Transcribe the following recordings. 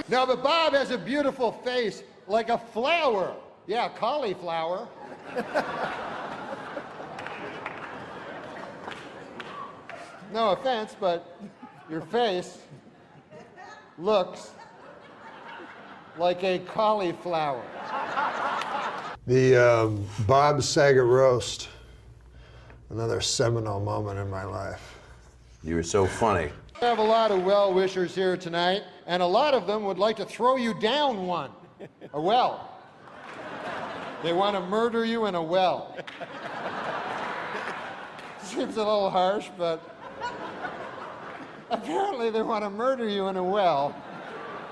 No, but Bob has a beautiful face, like a flower. Yeah, cauliflower. No offense, but your face looks like a cauliflower. The Bob Saget roast, another seminal moment in my life. You were so funny. I have a lot of well-wishers here tonight, and a lot of them would like to throw you down one, a well. They want to murder you in a well. Seems a little harsh, but apparently they want to murder you in a well.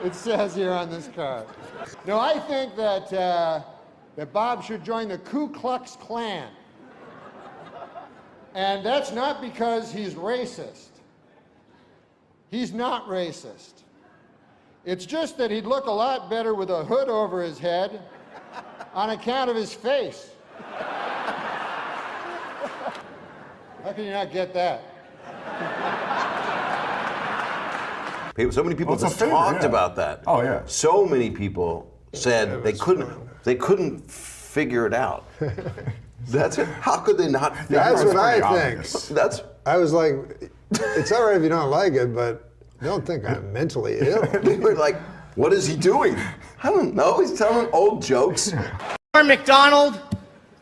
It says here on this card. No, I think that that Bob should join the Ku Klux Klan. And that's not because he's racist. He's not racist. It's just that he'd look a lot better with a hood over his head on account of his face. How can you not get that? So many people just talked about that. Oh, yeah. So many people said they couldn't figure it out. That's it. How could they not figure it out? That's what I think. I was like, it's all right if you don't like it, but don't think I'm mentally ill. They were like, what is he doing? I don't know. He's telling old jokes. NORM MACDONALD,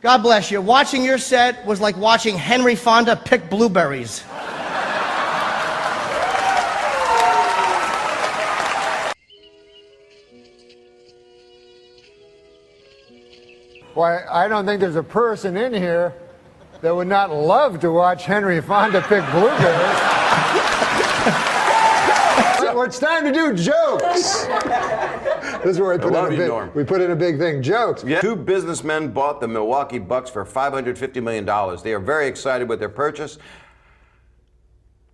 God bless you. Watching your set was like watching Henry Fonda pick blueberries. Why, I don't think there's a person in here that would not love to watch Henry Fonda pick blueberries. Well, it's time to do jokes. This is where we put in a big thing, jokes. Yeah. Two businessmen bought the Milwaukee Bucks for $550 million. They are very excited with their purchase,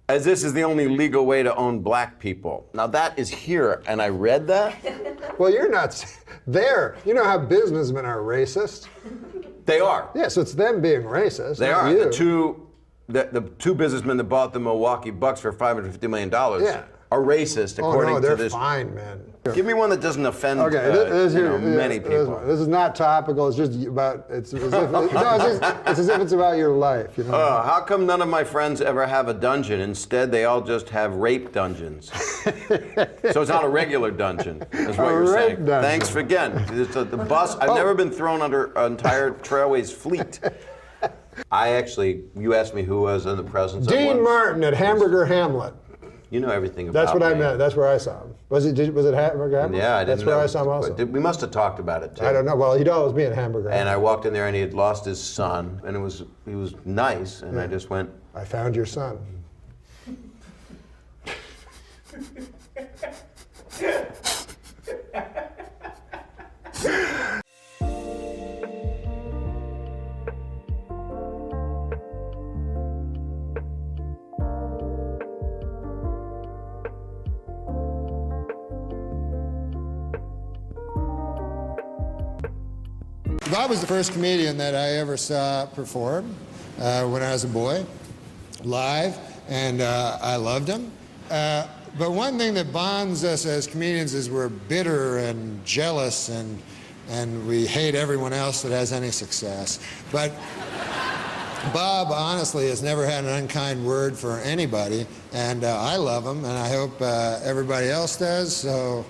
as this is the only legal way to own black people. Now that is here, and I read that. Well, you're not there. You know how businessmen are racist? They are. Yeah, so it's them being racist. They are. You. The two businessmen that bought the Milwaukee Bucks for $550 million are racist, according to this. They're fine, man. Give me one that doesn't offend many people. This is not topical. It's just about. It's as if it's about your life. You know. How come none of my friends ever have a dungeon? Instead, they all just have rape dungeons. So it's not a regular dungeon. Is what you're saying. Dungeon. Thanks for again. It's the bus. I've never been thrown under an entire Trailways fleet. You asked me who was in the presence of Dean Martin at Hamburger Hamlet. You know everything about That's what me. I meant. That's where I saw him. Was it Hamburger Hamlet? Yeah, I didn't know. That's where I saw him also. We must have talked about it too. I don't know. Well, he'd always be in Hamburger Hamlet. And I walked in there and he had lost his son, and he was nice, and I just went, I found your son. Bob was the first comedian that I ever saw perform when I was a boy, live, and I loved him. But one thing that bonds us as comedians is we're bitter and jealous, and we hate everyone else that has any success. But Bob, honestly, has never had an unkind word for anybody, and I love him, and I hope everybody else does, so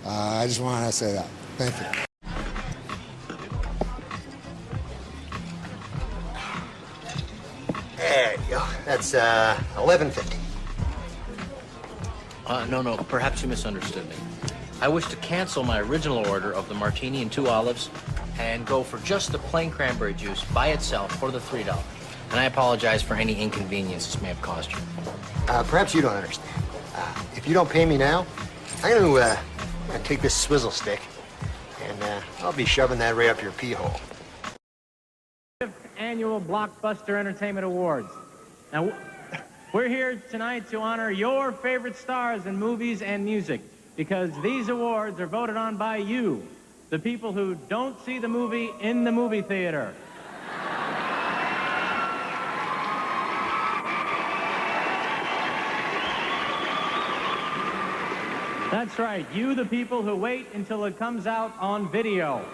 I just want to say that. Thank you. There you go. That's $11.50. No, perhaps you misunderstood me. I wish to cancel my original order of the martini and 2 olives and go for just the plain cranberry juice by itself for the $3. And I apologize for any inconvenience this may have caused you. Perhaps you don't understand. If you don't pay me now, I'm gonna take this swizzle stick and I'll be shoving that right up your pee hole. Annual Blockbuster Entertainment Awards. Now, we're here tonight to honor your favorite stars in movies and music, because these awards are voted on by you, the people who don't see the movie in the movie theater. That's right. You, the people who wait until it comes out on video.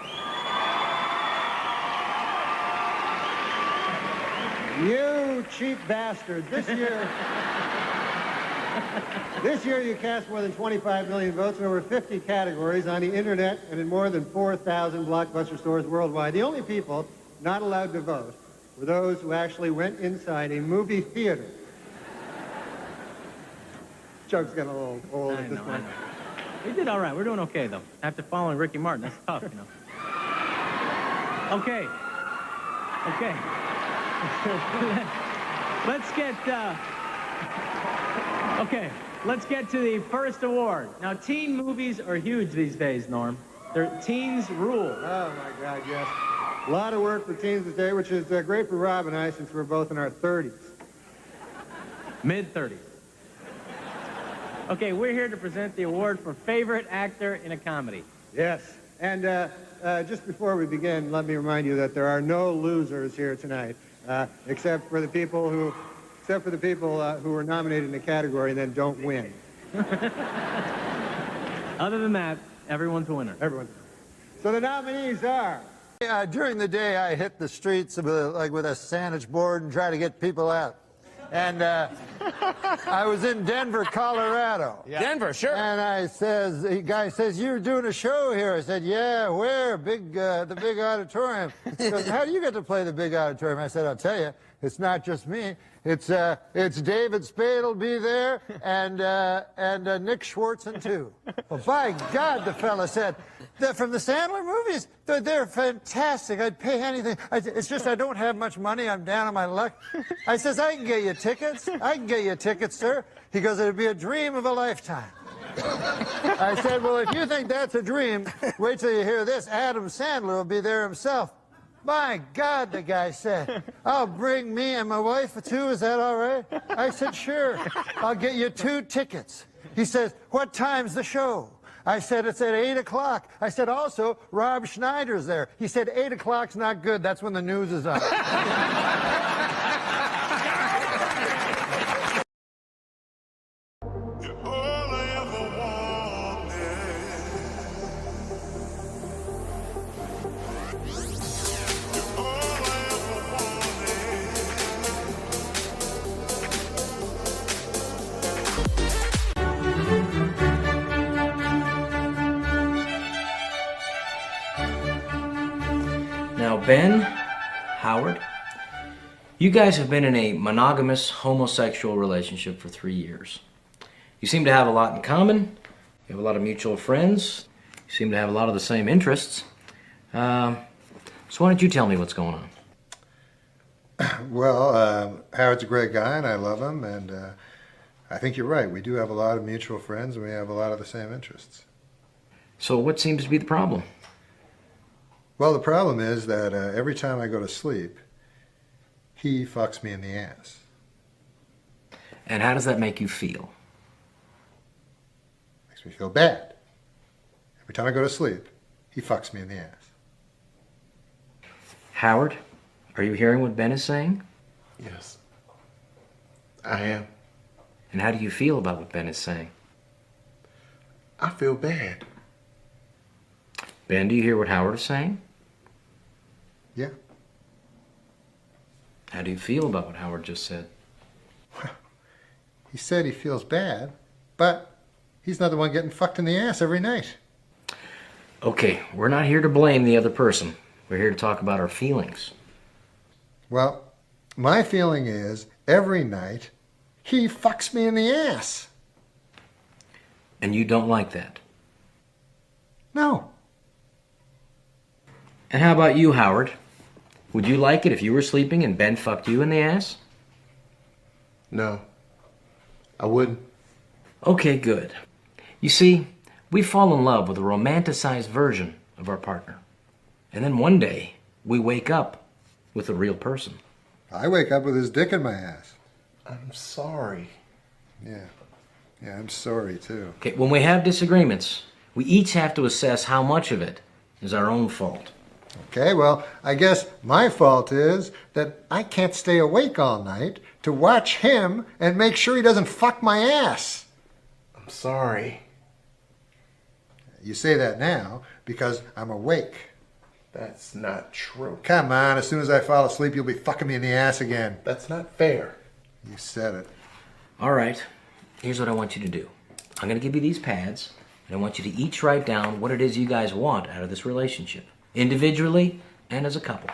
You cheap bastard. This year you cast more than 25 million votes in over 50 categories on the internet and in more than 4,000 Blockbuster stores worldwide. The only people not allowed to vote were those who actually went inside a movie theater. Joke's getting a little old at this point. We did all right. We're doing okay, though. After following Ricky Martin, that's tough, you know. Okay. Okay. Let's get to the first award. Now, teen movies are huge these days, Norm. They're teens rule. Oh, my God, yes. A lot of work for teens today, which is great for Rob and I since we're both in our 30s. Mid-30s. Okay, we're here to present the award for favorite actor in a comedy. Yes. And just before we begin, let me remind you that there are no losers here tonight, except for the people who were nominated in the category and then don't win. Other than that, everyone's a winner. Everyone's. So the nominees are. During the day, I hit the streets with a sandwich board and try to get people out. And I was in Denver, Colorado. Yeah. Denver, sure. And the guy says, "You're doing a show here." I said, "Yeah, where? The big auditorium." He goes, "How do you get to play the big auditorium?" I said, "I'll tell you, it's not just me. It's David Spade will be there, and Nick Schwartzen too." Well, by God, the fella said, "They're from the Sandler movies. They're fantastic. I'd pay anything. It's just I don't have much money. I'm down on my luck." I says, "I can get you tickets. I can get you tickets, sir." He goes, "It'd be a dream of a lifetime." I said, "Well, if you think that's a dream, wait till you hear this. Adam Sandler will be there himself." My God, the guy said, "I'll bring me and my wife too. Is that all right?" I said, "Sure. I'll get you 2 tickets." He says, "What time's the show?" I said, "It's at 8 o'clock. I said, "Also, Rob Schneider's there." He said, "8 o'clock's not good. That's when the news is on." Now, Ben, Howard, you guys have been in a monogamous homosexual relationship for 3 years. You seem to have a lot in common. You have a lot of mutual friends. You seem to have a lot of the same interests. So why don't you tell me what's going on? Well, Howard's a great guy, and I love him, and I think you're right. We do have a lot of mutual friends, and we have a lot of the same interests. So what seems to be the problem? Well, the problem is that every time I go to sleep, he fucks me in the ass. And how does that make you feel? Makes me feel bad. Every time I go to sleep, he fucks me in the ass. Howard, are you hearing what Ben is saying? Yes, I am. And how do you feel about what Ben is saying? I feel bad. Ben, do you hear what Howard is saying? Yeah. How do you feel about what Howard just said? He said he feels bad, but he's not the one getting fucked in the ass every night. Okay, we're not here to blame the other person. We're here to talk about our feelings. Well, my feeling is every night he fucks me in the ass. And you don't like that? No. And how about you, Howard? Would you like it if you were sleeping and Ben fucked you in the ass? No, I wouldn't. Okay, good. You see, we fall in love with a romanticized version of our partner. And then one day, we wake up with a real person. I wake up with his dick in my ass. I'm sorry. Yeah. Yeah, I'm sorry too. Okay, when we have disagreements, we each have to assess how much of it is our own fault. Okay, well, I guess my fault is that I can't stay awake all night to watch him and make sure he doesn't fuck my ass. I'm sorry. You say that now because I'm awake. That's not true. Come on, as soon as I fall asleep, you'll be fucking me in the ass again. That's not fair. You said it. All right, here's what I want you to do. I'm gonna give you these pads, and I want you to each write down what it is you guys want out of this relationship, individually and as a couple.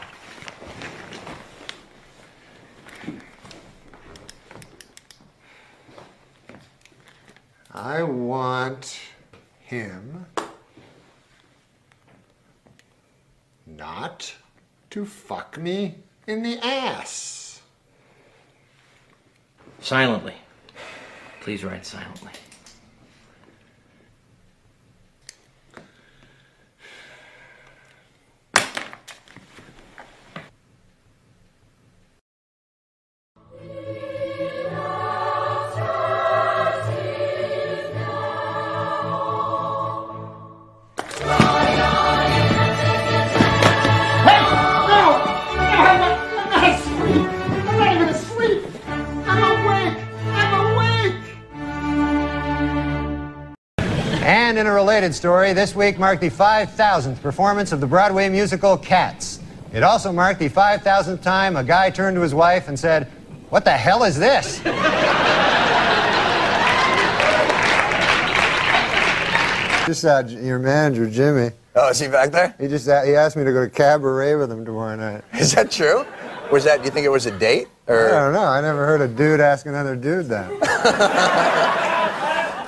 I want him not to fuck me in the ass. Silently. Please write silently. And in a related story, this week marked the 5,000th performance of the Broadway musical Cats. It also marked the 5,000th time a guy turned to his wife and said, "What the hell is this?" Just your manager, Jimmy. Oh, is he back there? He asked me to go to cabaret with him tomorrow night. Is that true? Was that, do you think it was a date? Or? I don't know. I never heard a dude ask another dude that.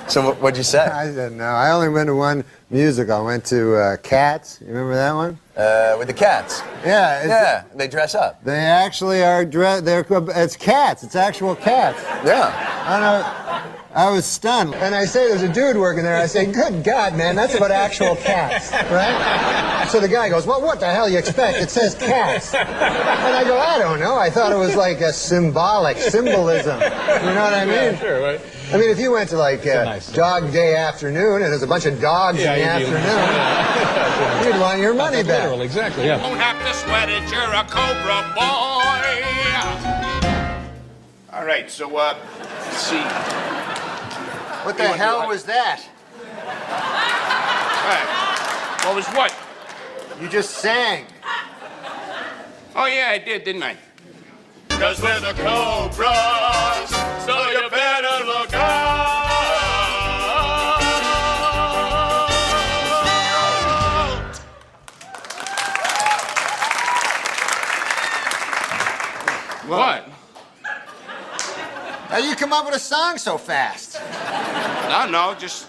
So what'd you say? I said no. I only went to one musical. I went to Cats. You remember that one? With the cats. Yeah. Yeah, they dress up. They actually are dressed. It's cats. It's actual cats. Yeah. I know. I was stunned. And I say, there's a dude working there. I say, good God, man, that's about actual cats, right? So the guy goes, well, what the hell you expect? It says cats. And I go, I don't know. I thought it was like a symbolism. You know what I mean? Yeah, sure, right? I mean, if you went to like Dog Day Afternoon and there's a bunch of dogs in the afternoon, you'd want your money back. Literal, exactly, yeah. Don't have to sweat it, you're a Cobra boy. All right, so, let's see. What the hell was that? Hey, what was what? You just sang. Oh, yeah, I did, didn't I? 'Cause we're the Cobras, so you better look out. What? How you come up with a song so fast? No, just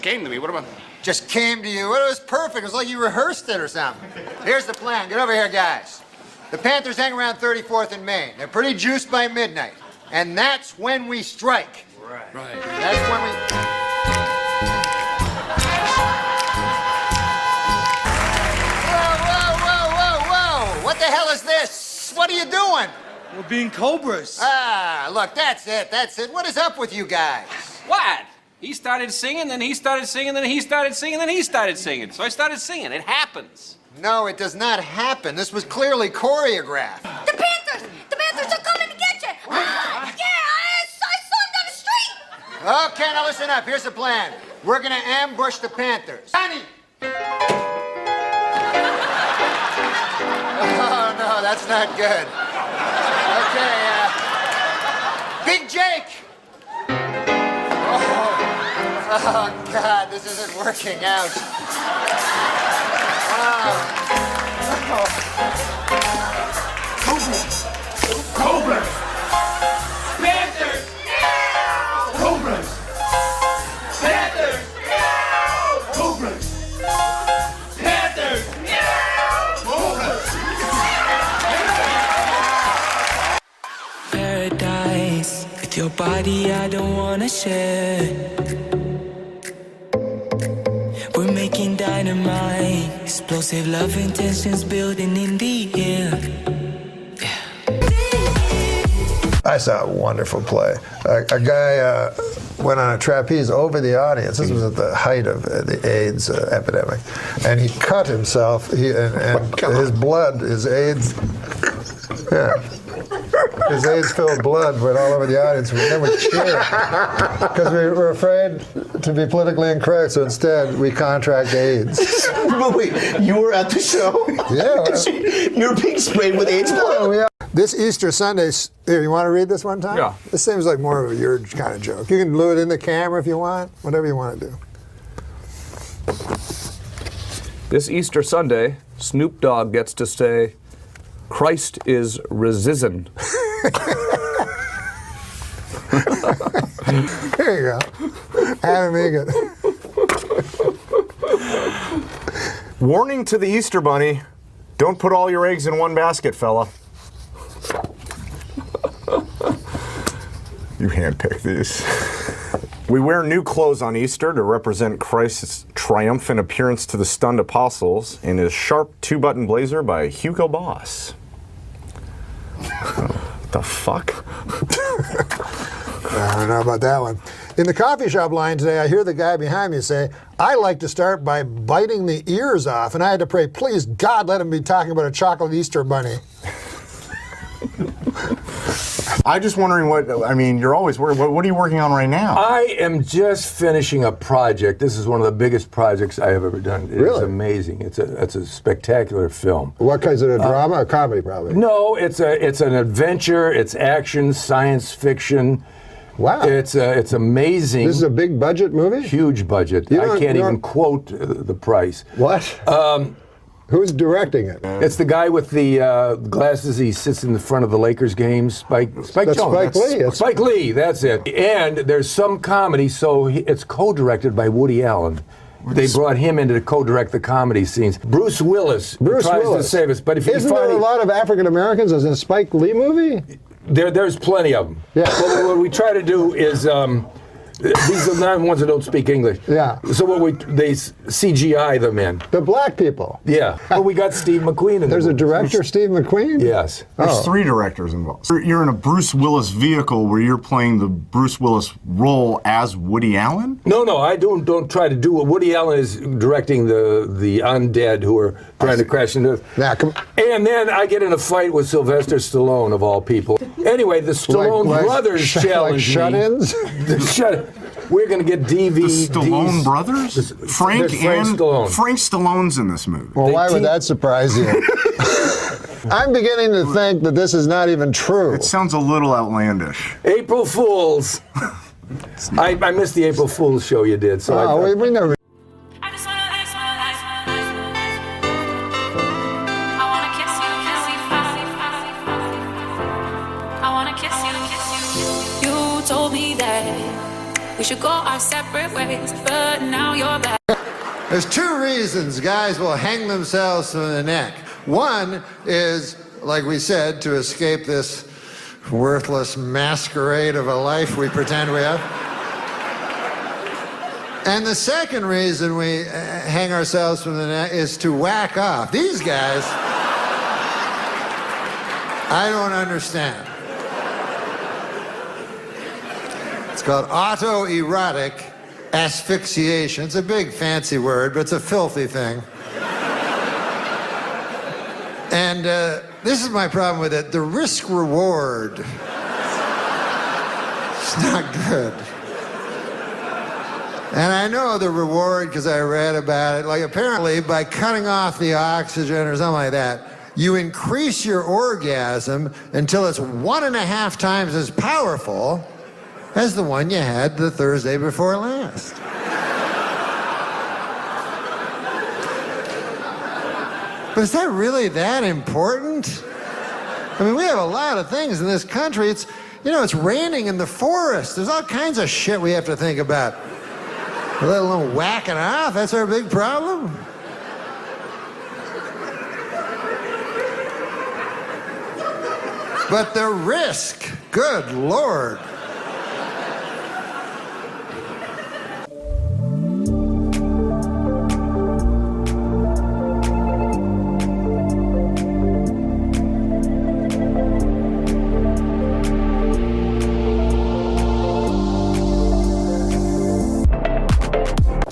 came to me. What about? Just came to you. It was perfect. It was like you rehearsed it or something. Here's the plan. Get over here, guys. The Panthers hang around 34th and Main. They're pretty juiced by midnight. And that's when we strike. Right. That's when we... Whoa. What the hell is this? What are you doing? We're being Cobras. Ah, look, that's it. What is up with you guys? What? He started singing, then he started singing, then he started singing, then he started singing. So I started singing. It happens. No, it does not happen. This was clearly choreographed. The Panthers! The Panthers are coming to get you! Yeah, I saw them down the street! Okay, now listen up. Here's the plan. We're gonna ambush the Panthers. Johnny! Oh, no, that's not good. Okay, Big Jake! Oh, God, this isn't working out. Cobras! Panthers! Cobras! Panthers! Cobras! Panthers! Cobras! Paradise, with your body I don't wanna share. We're making dynamite, explosive love intentions building in the air. I saw a wonderful play. A guy went on a trapeze over the audience. This was at the height of the AIDS epidemic. And he cut himself, and his blood, his AIDS, his AIDS-filled blood went all over the audience. And then we cheered because we were afraid to be politically incorrect, so instead we contract AIDS. But wait, you were at the show? Yeah. You're being sprayed with AIDS blood? Yeah. This Easter Sunday, here, you want to read this one time? Yeah. This seems like more of your kind of joke. You can do it in the camera if you want, whatever you want to do. This Easter Sunday, Snoop Dogg gets to say, Christ is risen. There you go. Adam Egan. Warning to the Easter Bunny, don't put all your eggs in one basket, fella. You handpicked these. We wear new clothes on Easter to represent Christ's triumphant appearance to the stunned apostles in his sharp two-button blazer by Hugo Boss. What the fuck? I don't know about that one. In the coffee shop line today, I hear the guy behind me say, I like to start by biting the ears off. And I had to pray, please, God, let him be talking about a chocolate Easter bunny. I'm just wondering you're always working. What are you working on right now? I am just finishing a project. This is one of the biggest projects I have ever done. It's amazing. It's a spectacular film. What kind? Is it a drama? A comedy, probably? No, it's an adventure. It's action, science fiction. Wow. It's amazing. This is a big budget movie? Huge budget. I can't even quote the price. What? Who's directing it? It's the guy with the glasses. He sits in the front of the Lakers games. Spike Jones. Spike Lee. Spike Lee, that's it. And there's some comedy, so it's co-directed by Woody Allen. They brought him in to co-direct the comedy scenes. Bruce Willis tries to save us. But if Isn't there a lot of African Americans as in a Spike Lee movie? There's plenty of them. Yeah. But what we try to do is these are not ones that don't speak English. Yeah. So they CGI them in. The black people. Yeah. Well, we got Steve McQueen in There's a director, Steve McQueen? Yes. There's 3 directors involved. You're in a Bruce Willis vehicle where you're playing the Bruce Willis role as Woody Allen? No, I don't try to do it. Woody Allen is directing the undead who are trying to crash into Earth. Yeah, and then I get in a fight with Sylvester Stallone, of all people. Anyway, the Stallone brothers challenge shut-ins? We're going to get DVDs. The Stallone brothers? Frank Stallone. Frank Stallone's in this movie. Well, why would that surprise you? I'm beginning to think that this is not even true. It sounds a little outlandish. April Fools. I missed the April Fools show you did. So we never. We should go our separate ways, but now you're back. There's 2 reasons guys will hang themselves from the neck. One is, like we said, to escape this worthless masquerade of a life we pretend we have. And the second reason we hang ourselves from the neck is to whack off. These guys, I don't understand. It's called autoerotic asphyxiation. It's a big fancy word, but it's a filthy thing. And this is my problem with it. The risk reward. It's not good. And I know the reward because I read about it. Like apparently by cutting off the oxygen or something like that, you increase your orgasm until it's 1.5 times as powerful as the one you had the Thursday before last. But is that really that important? I mean, we have a lot of things in this country. It's raining in the forest. There's all kinds of shit we have to think about. Let alone whacking off, that's our big problem. But the risk, good Lord.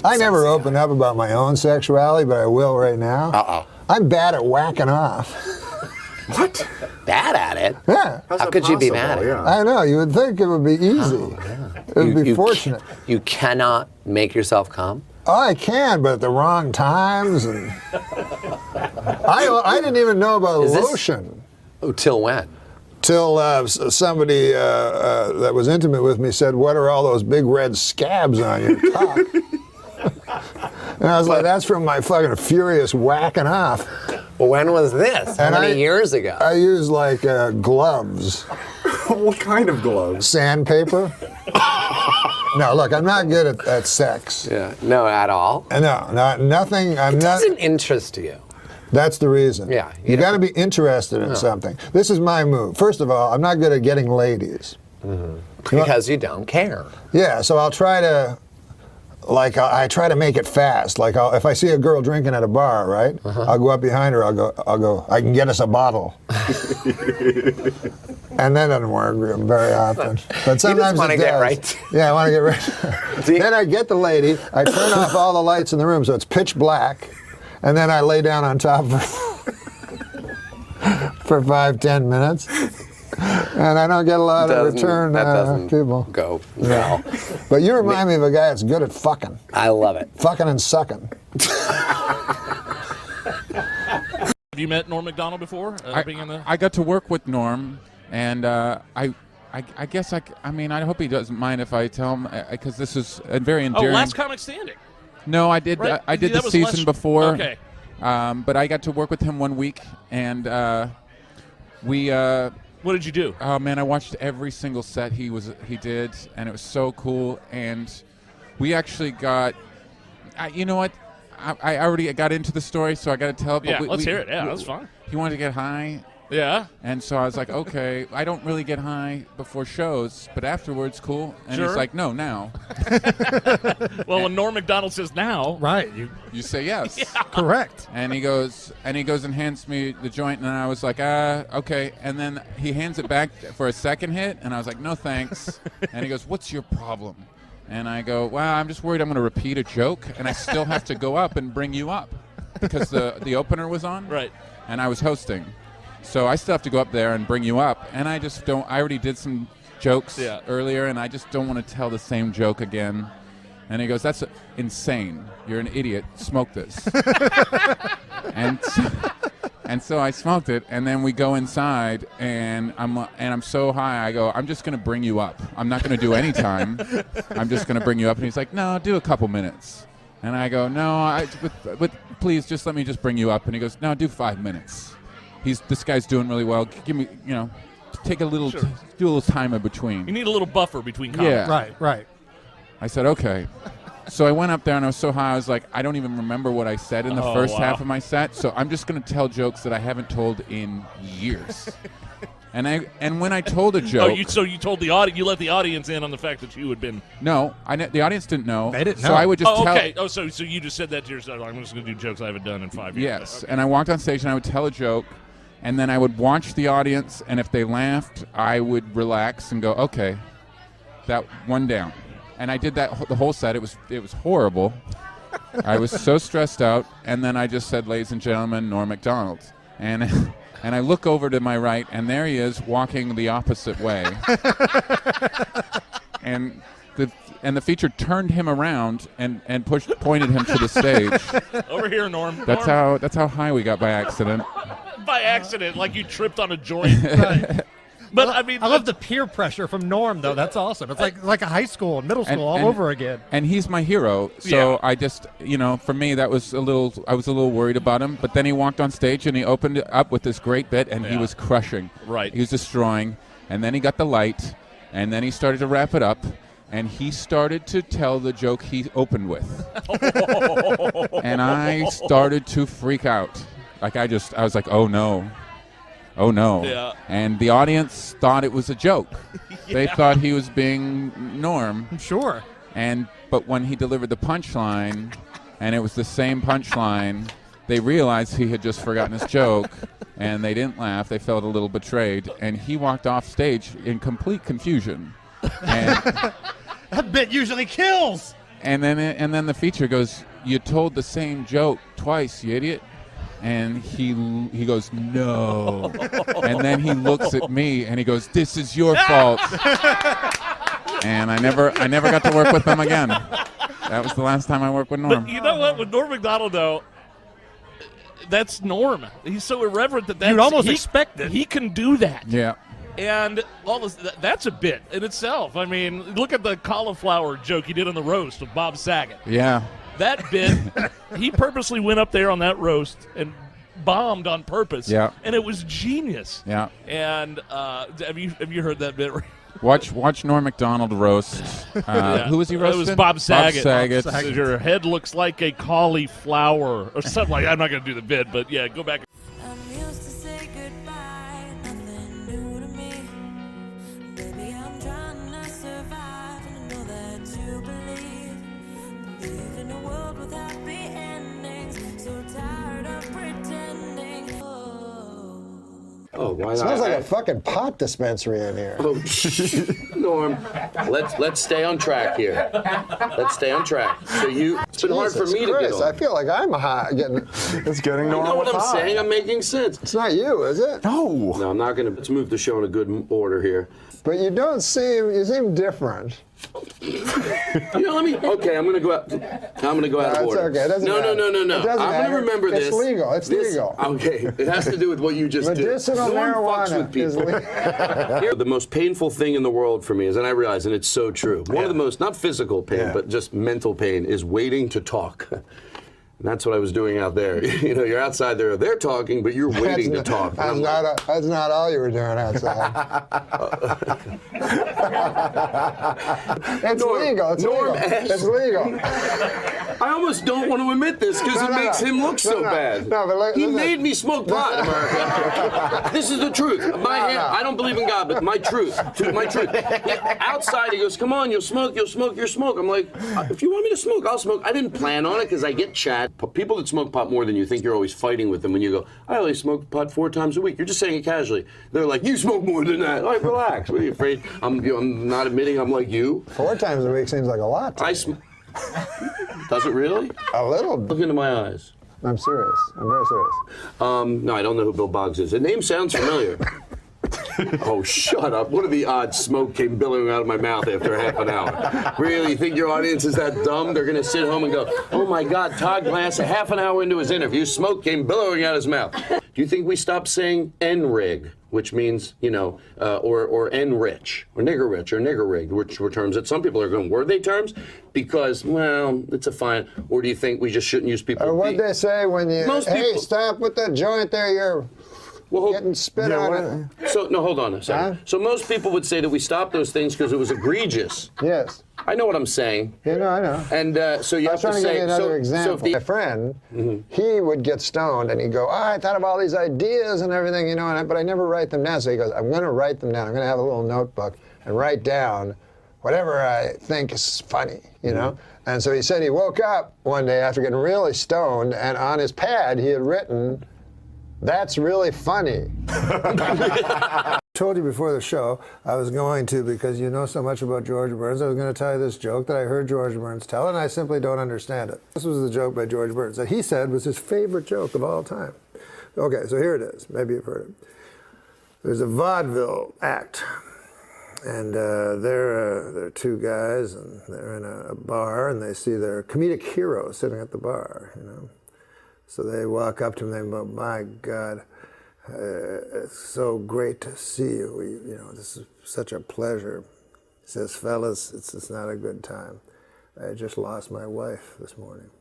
I never open up about my own sexuality, but I will right now. Uh-oh. I'm bad at whacking off. What? Bad at it? Yeah. How could you be mad at it? I know. You would think it would be easy. Oh, yeah. It would be fortunate. You cannot make yourself come? Oh, I can, but at the wrong times. And I didn't even know about lotion. Till when? Till somebody that was intimate with me said, "What are all those big red scabs on your cock?" And I was like, "That's from my fucking furious whacking off." Well, when was this? How many years ago? I used like gloves. What kind of gloves? Sandpaper. No, look, I'm not good at sex. Yeah, no, at all. No, nothing. It doesn't interest you. That's the reason. Yeah, you got to be interested in something. This is my move. First of all, I'm not good at getting ladies. Because you don't care. Yeah, so I'll try to, like, I try to make it fast. Like, if I see a girl drinking at a bar, right? I'll go up behind her. I'll go. I can get us a bottle. And that doesn't work very often. But sometimes you just want to it get does. right. Yeah, I want to get right. Then I get the lady. I turn off all the lights in the room so it's pitch black, and then I lay down on top of her for 5-10 minutes. And I don't get a lot of return people. Go well. But you remind me of a guy that's good at fucking. I love it. Fucking and sucking. Have you met Norm MacDonald before? I got to work with Norm, and I guess I mean, I hope he doesn't mind if I tell him, because this is a very endearing. Oh, Last Comic Standing. No, I did. Right? I did the season before. Okay. But I got to work with him one week, and we. What did you do? Oh man, I watched every single set he did, and it was so cool. And we actually got. You know what? I already got into the story, so I got to tell. Yeah, let's hear it. Yeah, that's fine. He wanted to get high. Yeah. And so I was like, okay, I don't really get high before shows, but afterwards, cool. And Sure. he's like, no, now. Well, when Norm MacDonald says now, right? You say yes. Yeah. Correct. And he goes and hands me the joint, and I was like, okay. And then he hands it back for a second hit, and I was like, no thanks. And he goes, what's your problem? And I go, well, I'm just worried I'm going to repeat a joke, and I still have to go up and bring you up because the opener was on, right? And I was hosting. So I still have to go up there and bring you up, and I just don't. I already did some jokes earlier, and I just don't want to tell the same joke again. And he goes, "That's insane. You're an idiot. Smoke this." and so I smoked it, and then we go inside, and I'm so high. I go, "I'm just going to bring you up. I'm not going to do any time. I'm just going to bring you up." And he's like, "No, do a couple minutes." And I go, "No, please just let me just bring you up." And he goes, "No, do 5 minutes." This guy's doing really well. Give me, take a little, do a little time in between. You need a little buffer between comments. Yeah. Right. I said, okay. So I went up there and I was so high, I was like, I don't even remember what I said in the first half of my set. So I'm just going to tell jokes that I haven't told in years. And when I told a joke, so you told the audience, you let the audience in on the fact that you had been. No, the audience didn't know. They didn't know. So I would just tell. Okay. Oh, so you just said that to yourself. I'm just going to do jokes I haven't done in 5 years. Yes, okay. And I walked on stage and I would tell a joke. And then I would watch the audience, and if they laughed, I would relax and go, okay, that one down. And I did that the whole set. It was horrible. I was so stressed out. And then I just said, ladies and gentlemen, Norm MacDonald. And I look over to my right, and there he is walking the opposite way. and the feature turned him around and pointed him to the stage. Over here, Norm. That's how high we got by accident. By accident, like you tripped on a joint. Right. But I mean, I love the peer pressure from Norm, though. That's awesome. It's like a high school and middle school all over again. And he's my hero, so I just, for me, I was a little worried about him. But then he walked on stage and he opened it up with this great bit, and he was crushing. Right. He was destroying, and then he got the light, and then he started to wrap it up. And he started to tell the joke he opened with. And I started to freak out. Like I was like, oh no. Yeah. And the audience thought it was a joke. They thought he was being Norm. Sure. But when he delivered the punchline, and it was the same punchline, they realized he had just forgotten his joke, and they didn't laugh. They felt a little betrayed, and he walked off stage in complete confusion. And that bit usually kills. And then the feature goes, "You told the same joke twice, you idiot." And he goes, "No." And then he looks at me and he goes, "This is your fault." and I never got to work with them again. That was the last time I worked with Norm. But you know what? With Norm MacDonald, though, that's Norm. He's so irreverent that You'd almost expect it. He can do that. Yeah. And all this, that's a bit in itself. I mean, look at the cauliflower joke he did on the roast of Bob Saget. Yeah. That bit, he purposely went up there on that roast and bombed on purpose. Yeah. And it was genius. Yeah. And have you heard that bit? Watch Norm MacDonald roast. Who was he roasting? It was Bob Saget. Bob Saget. Your head looks like a cauliflower or something like that. I'm not going to do the bit, but yeah, go back. Oh, why It not? smells like a fucking pot dispensary in here. Oh, Norm, let's stay on track here. Let's stay on track. So it's been hard for me to get on. I feel like I'm It's getting You Norm know what with I'm high. saying? I'm making sense. It's not you, is it? No. No, I'm not going to. Let's move the show in a good order here. But you don't seem, you seem different. Okay, I'm gonna go out. I'm gonna go out of order. It's okay. It doesn't matter. No. It doesn't I'm matter. gonna remember this. It's legal. It's legal. Okay, it has to do with what you just did. Medicinal marijuana is legal. The most painful thing in the world for me is, and I realize, and it's so true. One of the most, not physical pain, but just mental pain, is waiting to talk. And that's what I was doing out there. You know, you're outside there, they're talking, but you're waiting to talk. That's not all you were doing outside. It's legal. It's legal. It's legal. I almost don't want to admit this because it makes him look so bad. He made me smoke pot, America. This is the truth. I don't believe in God, but my truth. My truth. Outside, he goes, come on, you'll smoke. I'm like, if you want me to smoke, I'll smoke. I didn't plan on it because I get chat. People that smoke pot more than you think, you're always fighting with them when you go, I only smoke pot 4 times a week. You're just saying it casually. They're like, you smoke more than that. Like, relax. What are you afraid? I'm not admitting I'm like you. 4 times a week seems like a lot. Does it really? A little. Look into my eyes. I'm serious. I'm very serious. No, I don't know who Bill Boggs is. The name sounds familiar. Oh, shut up. What are the odds smoke came billowing out of my mouth after half an hour? Really? You think your audience is that dumb? They're going to sit home and go, oh, my God, Todd Glass, a half an hour into his interview, smoke came billowing out of his mouth. Do you think we stopped saying N-rig, which means, or N-rich, or nigger-rich, or nigger-rig, which were terms that some people are going, were they terms? Because, well, it's a fine. Or do you think we just shouldn't use people? Or what they say when you, hey, stop with that joint there, you're... getting spit on it. So, no, hold on a second. So most people would say that we stopped those things because it was egregious. Yes. I know what I'm saying. Yeah, no, I know. And so you have to say... I was trying to give you another example. My friend, he would get stoned and he'd go, I thought of all these ideas and everything, but I never write them down. So he goes, I'm going to write them down. I'm going to have a little notebook and write down whatever I think is funny, And so he said he woke up one day after getting really stoned and on his pad he had written, that's really funny. I told you before the show I was going to, because you know so much about George Burns, I was going to tell you this joke that I heard George Burns tell, and I simply don't understand it. This was the joke by George Burns that he said was his favorite joke of all time. Okay, so here it is. Maybe you've heard it. There's a vaudeville act, and they're 2 guys, and they're in a bar, and they see their comedic hero sitting at the bar, So they walk up to him and they go, my God, it's so great to see you. This is such a pleasure. He says, fellas, it's not a good time. I just lost my wife this morning.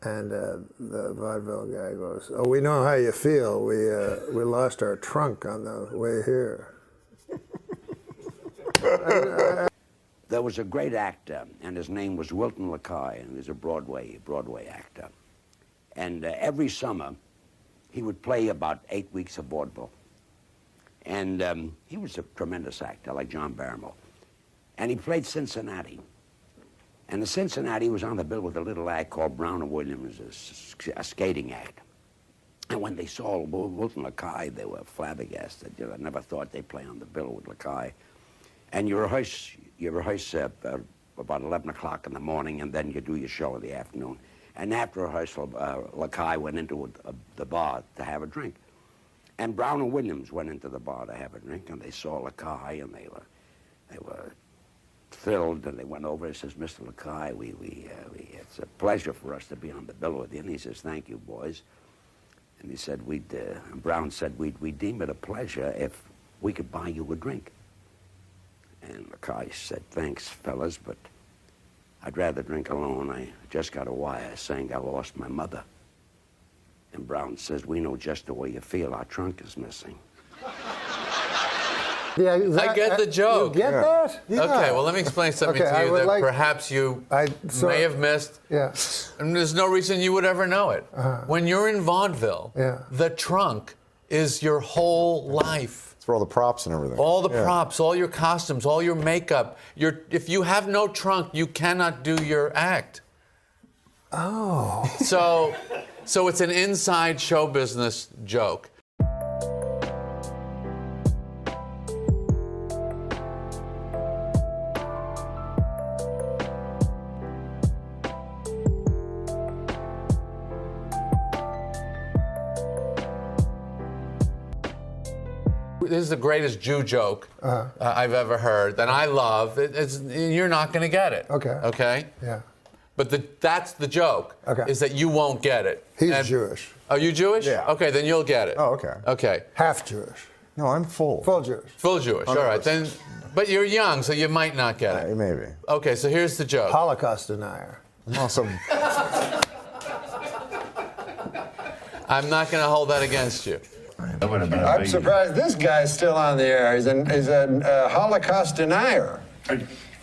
And the vaudeville guy goes, oh, we know how you feel. We lost our trunk on the way here. There was a great actor, and his name was Wilton LaCoy, and he was a Broadway actor. And every summer, he would play about 8 weeks of vaudeville. And he was a tremendous actor, like John Barrymore. And he played Cincinnati. And the Cincinnati was on the bill with a little act called Brown and Williams, a skating act. And when they saw Wilton LaCoy, they were flabbergasted. I never thought they'd play on the bill with LaCoy. And you rehearse about 11 o'clock in the morning, and then you do your show in the afternoon. And after rehearsal, LaCoy went into the bar to have a drink. And Brown and Williams went into the bar to have a drink, and they saw LaCoy, and they were thrilled, and they went over. He says, Mr. Lakai, it's a pleasure for us to be on the bill with you. And he says, thank you, boys. And he said, Brown said, we'd deem it a pleasure if we could buy you a drink. And Lakai said, thanks, fellas, but I'd rather drink alone. I just got a wire saying I lost my mother. And Brown says, we know just the way you feel. Our trunk is missing. Yeah, I get the joke. You get that? Yeah. Okay, well, let me explain something to you that perhaps you may have missed. Yeah. And there's no reason you would ever know it. When you're in vaudeville, the trunk is your whole life. It's for all the props and everything. All the props, all your costumes, all your makeup. If you have no trunk, you cannot do your act. Oh. So it's an inside show business joke. This is the greatest Jew joke I've ever heard, and I love. You're not going to get it. Okay. Okay? Yeah. But that's the joke, is that you won't get it. He's Jewish. Are you Jewish? Yeah. Okay, then you'll get it. Oh, okay. Okay. Half Jewish. No, I'm full. Full Jewish. Full Jewish, all right. Then, but you're young, so you might not get it. Maybe. Okay, so here's the joke. Holocaust denier. Awesome. I'm not going to hold that against you. I'm surprised this guy's still on the air. He's a Holocaust denier. Oh,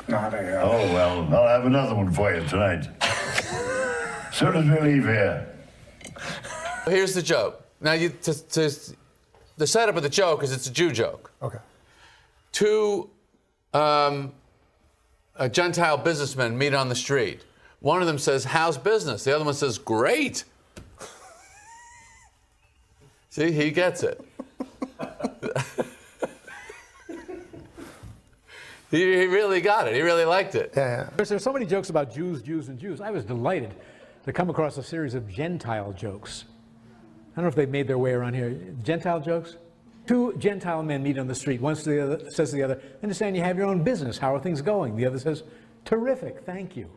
well, I'll have another one for you tonight. As soon as we leave here. Here's the joke. Now, the setup of the joke is it's a Jew joke. Okay. Two Gentile businessmen meet on the street. One of them says, how's business? The other one says, great. See, he gets it. He really got it. He really liked it. Yeah. There's so many jokes about Jews, Jews, and Jews. I was delighted to come across a series of Gentile jokes. I don't know if they've made their way around here. Gentile jokes? Two Gentile men meet on the street. One says to the other, I understand you have your own business. How are things going? The other says, terrific, thank you.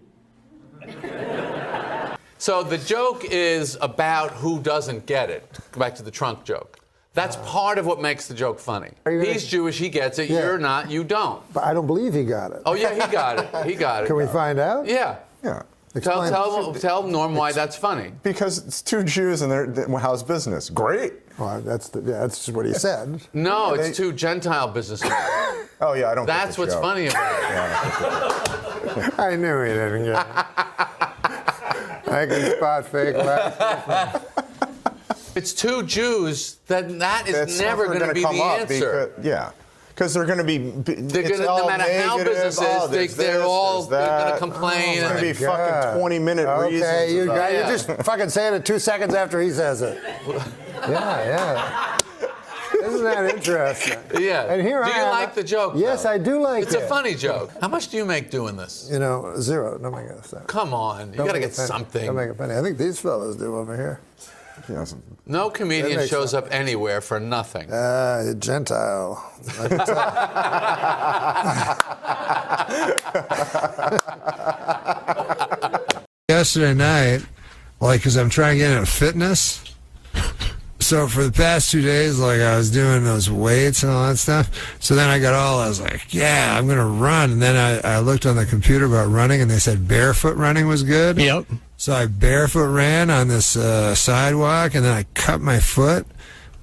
So the joke is about who doesn't get it. Go back to the trunk joke. That's part of what makes the joke funny. He's Jewish, he gets it. You're not, you don't. But I don't believe he got it. Oh, yeah, he got it. He got it. Can we find out? Yeah. Yeah. Tell Norm why that's funny. Because it's two Jews and how's business? Great. Well, that's what he said. No, it's two Gentile businessmen. Oh, yeah, I don't That's what's funny about it. I knew he didn't get it. I can spot fake laughs. It's two Jews, that is never going to be the answer. Because they're going to be. No matter how business is, they're all going to complain. It's going to be fucking 20-minute reasons. Okay, you just fucking saying it 2 seconds after he says it. Yeah. Isn't that interesting? Yeah. And here do you like the joke? Yes, though? I do like it. It's a funny joke. How much do you make doing this? You know, zero. Don't make it funny. Come on, you got to get something. Don't make it funny. I think these fellows do over here. No comedian shows up anywhere for nothing. Gentile. Yesterday night, because I'm trying to get into fitness. So for the past 2 days, I was doing those weights and all that stuff. So then I was like, yeah, I'm going to run. And then I looked on the computer about running, and they said barefoot running was good. Yep. So I barefoot ran on this sidewalk, and then I cut my foot.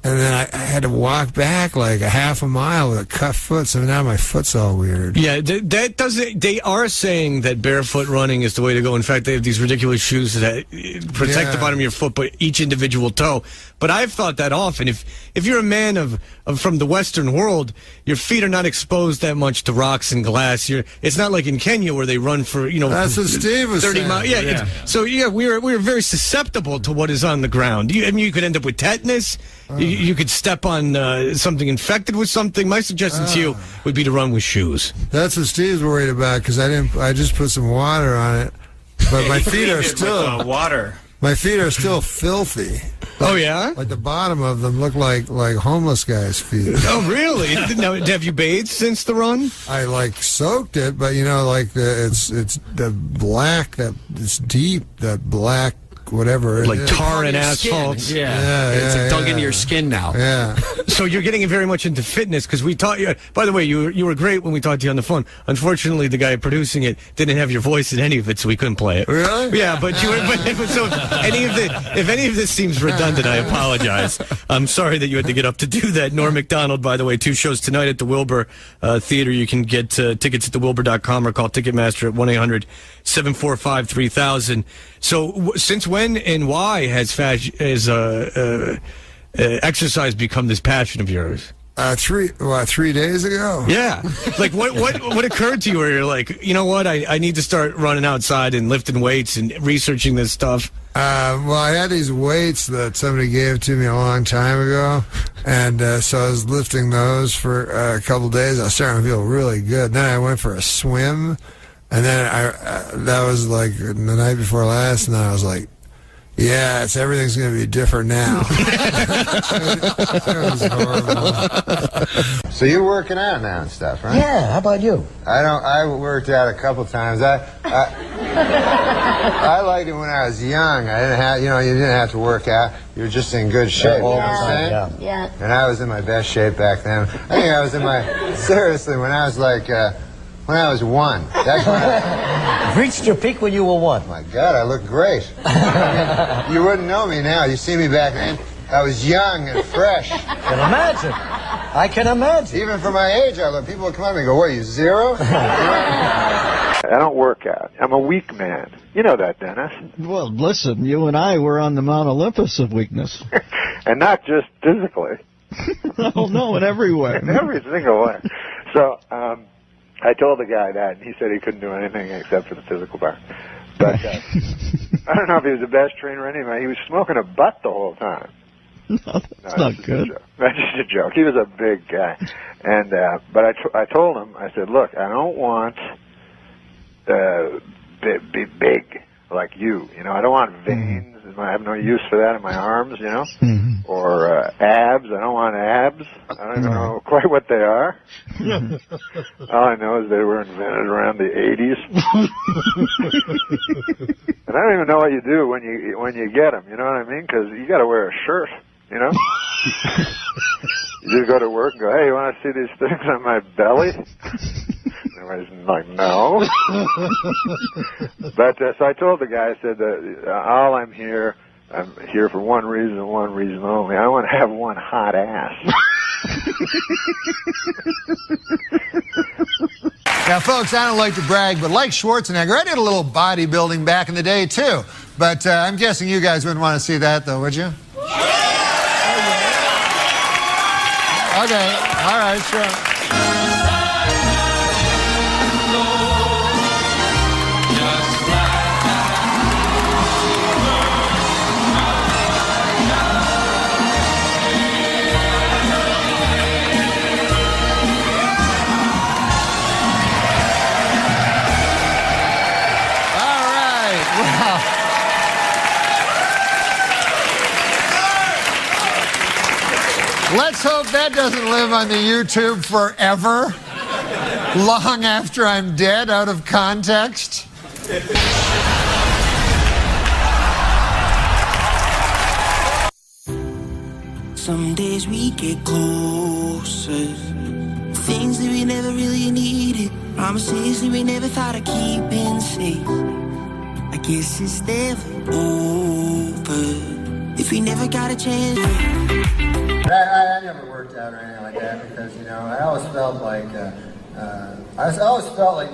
And then I had to walk back like a half a mile with a cut foot, so now my foot's all weird. Yeah, that doesn't. They are saying that barefoot running is the way to go. In fact, they have these ridiculous shoes that protect the bottom of your foot, but each individual toe. But I've thought that often. If you're a man from the Western world, your feet are not exposed that much to rocks and glass. It's not like in Kenya where they run for That's what Steve was 30 saying. miles. Yeah. So we're very susceptible to what is on the ground. You could end up with tetanus. You could step on something infected with something. My suggestion to you would be to run with shoes. That's what Steve's worried about because I just put some water on it, but my feet are still water. My feet are still filthy. Oh, yeah? Like the bottom of them look like homeless guys' feet. Oh, really? Now, have you bathed since the run? I like soaked it, but you know, like it's the black, that it's deep, that black whatever. Like tar and asphalt. It's like dug into your skin now. Yeah. So you're getting very much into fitness because we taught you. By the way, you were great when we talked to you on the phone. Unfortunately, the guy producing it didn't have your voice in any of it, so we couldn't play it. Really? Yeah, but you were. But so if any of this seems redundant, I apologize. I'm sorry that you had to get up to do that. Norm MacDonald, by the way, 2 shows tonight at the Wilbur Theater. You can get tickets at thewilbur.com or call Ticketmaster at 1-800-745-3000. So since when and why has exercise become this passion of yours? 3 days ago. Yeah. Like what occurred to you where you're like, you know what, I need to start running outside and lifting weights and researching this stuff? Well, I had these weights that somebody gave to me a long time ago, and so I was lifting those for a couple days. I was starting to feel really good. Then I went for a swim, and then that was like the night before last, and then I was like, yeah, everything's going to be different now. It was horrible. So you're working out now and stuff, right? Yeah, how about you? I worked out a couple times. I liked it when I was young. I didn't have, you didn't have to work out. You were just in good shape. All the time. Yeah. And I was in my best shape back then. I think I was seriously, when I was like, when I was 1. That's when I Reached your peak when you were 1. my God, I look great. I mean, you wouldn't know me now. You see me back then. I was young and fresh. I can imagine. Even for my age, people would come up to me and go, what, are you 0? I don't work out. I'm a weak man. You know that, Dennis. Well, listen, you and I were on the Mount Olympus of weakness. And not just physically. Oh, no, in every way. In every single way. So, I told the guy that, and he said he couldn't do anything except for the physical part. But I don't know if he was the best trainer anyway. He was smoking a butt the whole time. No, that's not good. That's just a joke. He was a big guy. And but I told him, I said, look, I don't want be big like you. I don't want veins. I have no use for that in my arms, or abs. I don't want abs. I don't even know quite what they are. All I know is they were invented around the 80s. And I don't even know what you do when you get them. You know what I mean? Because you got to wear a shirt. You just go to work and go, hey, you want to see these things on my belly? Everybody's like, no. But so I told the guy, I said, I'm here for one reason only. I want to have one hot ass. Now, folks, I don't like to brag, but like Schwarzenegger, I did a little bodybuilding back in the day, too. But I'm guessing you guys wouldn't want to see that, though, would you? Okay, all right, sure. Let's hope that doesn't live on the YouTube forever, long after I'm dead, out of context. Some days we get closer. Things that we never really needed. Promises that we never thought of keeping safe. I guess it's never over if we never got a chance. I never worked out or anything like that because, I always felt like,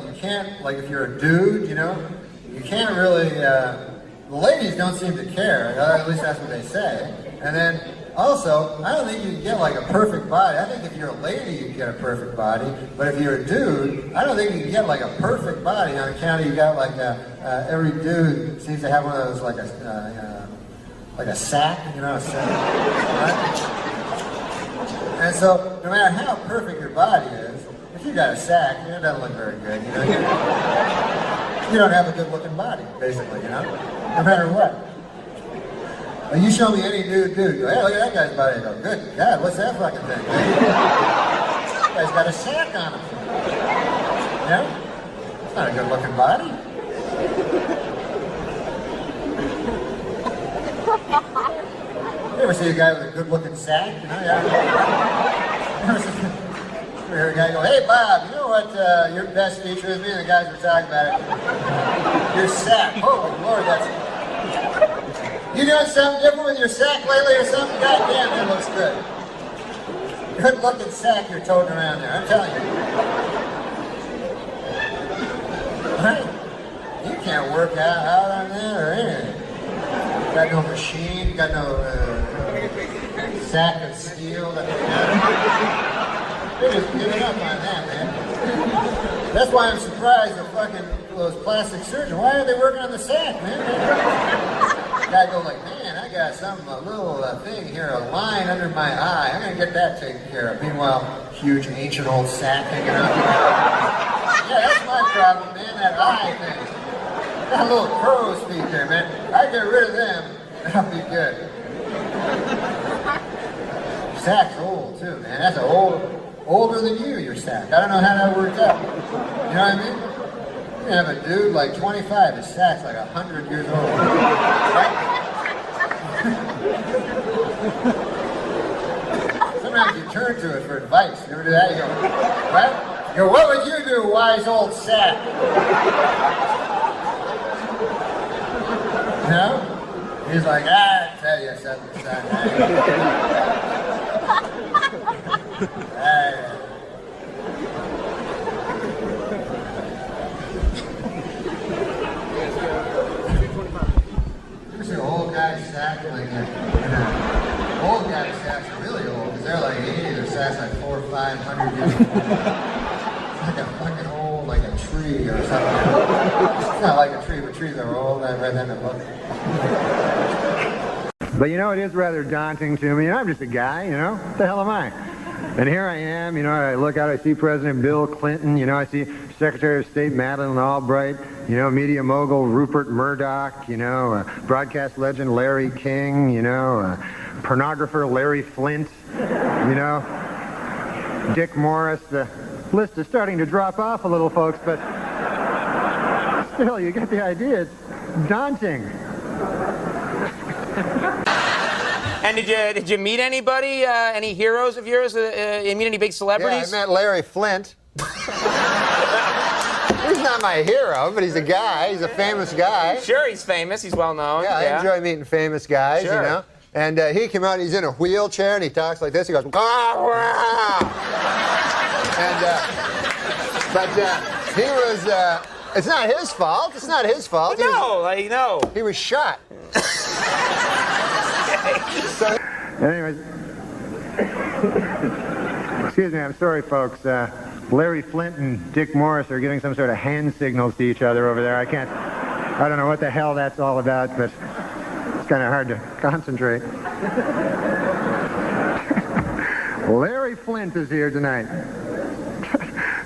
you can't, like if you're a dude, you can't really, the ladies don't seem to care, at least that's what they say. And then also, I don't think you can get like a perfect body. I think if you're a lady, you can get a perfect body. But if you're a dude, I don't think you can get like a perfect body on account of you got like every dude seems to have one of those like a sack, a sack, right? And so, no matter how perfect your body is, if you got a sack, it doesn't look very good. You don't have a good-looking body, basically. No matter what. You show me any nude dude, go, hey, look at that guy's body. I go, good God, what's that fucking thing? That guy's got a sack on him. You know? It's not a good looking body. You ever see a guy with a good looking sack? You know, yeah. You hear a guy go, hey Bob, you know what your best feature is? Me and the guys were talking about it. Your sack. Holy Lord, that's... You doing something different with your sack lately or something? God damn, it looks good. Good looking sack you're toting around there, I'm telling you. Right? You can't work out on that or anything. Got no machine, got no sack of steel. They're just giving up on that, man. That's why I'm surprised the fucking those plastic surgeons. Why are they working on the sack, man? Guy goes like, man, I got a little thing here, a line under my eye. I'm gonna get that taken care of. Meanwhile, huge ancient old sack hanging out. Yeah, that's my problem, man. That eye thing. That little crow's feet there, man. I get rid of them, that'll be good. Sack's old too, man. That's older than you, your sack. I don't know how that worked out. You know what I mean? You can have a dude like 25, his sack's like 100 years old. Right? Sometimes you turn to it for advice. You ever do that? You go, what? You go, what would you do, wise old sack? No? He's like, I tell you something, son. You see old guys sack like that. Old guys sacks are really old because they're like 80. Their sack's like 400 or 500 years old. It's like a fucking old, like a tree or something. It's not like a tree, but trees are old. I read that in a book. But you know, it is rather daunting to me. I'm just a guy, you know? What the hell am I? And here I am, you know, I look out, I see President Bill Clinton, you know, I see Secretary of State Madeleine Albright, you know, media mogul Rupert Murdoch, you know, broadcast legend Larry King, you know, pornographer Larry Flint, you know, Dick Morris. The list is starting to drop off a little, folks, but still, you get the idea. It's daunting. And did you meet anybody, any heroes of yours? You meet any big celebrities? Yeah, I met Larry Flint. He's not my hero, but he's a guy. He's a famous guy. Sure, he's famous. He's well known. Yeah, I enjoy meeting famous guys, you know. And he came out, he's in a wheelchair, and he talks like this. He goes, and, but he was, it's not his fault. It's not his fault. No, no. He was shot. So, anyways, excuse me, I'm sorry, folks. Larry Flint and Dick Morris are giving some sort of hand signals to each other over there. I don't know what the hell that's all about, but it's kind of hard to concentrate. Larry Flint is here tonight.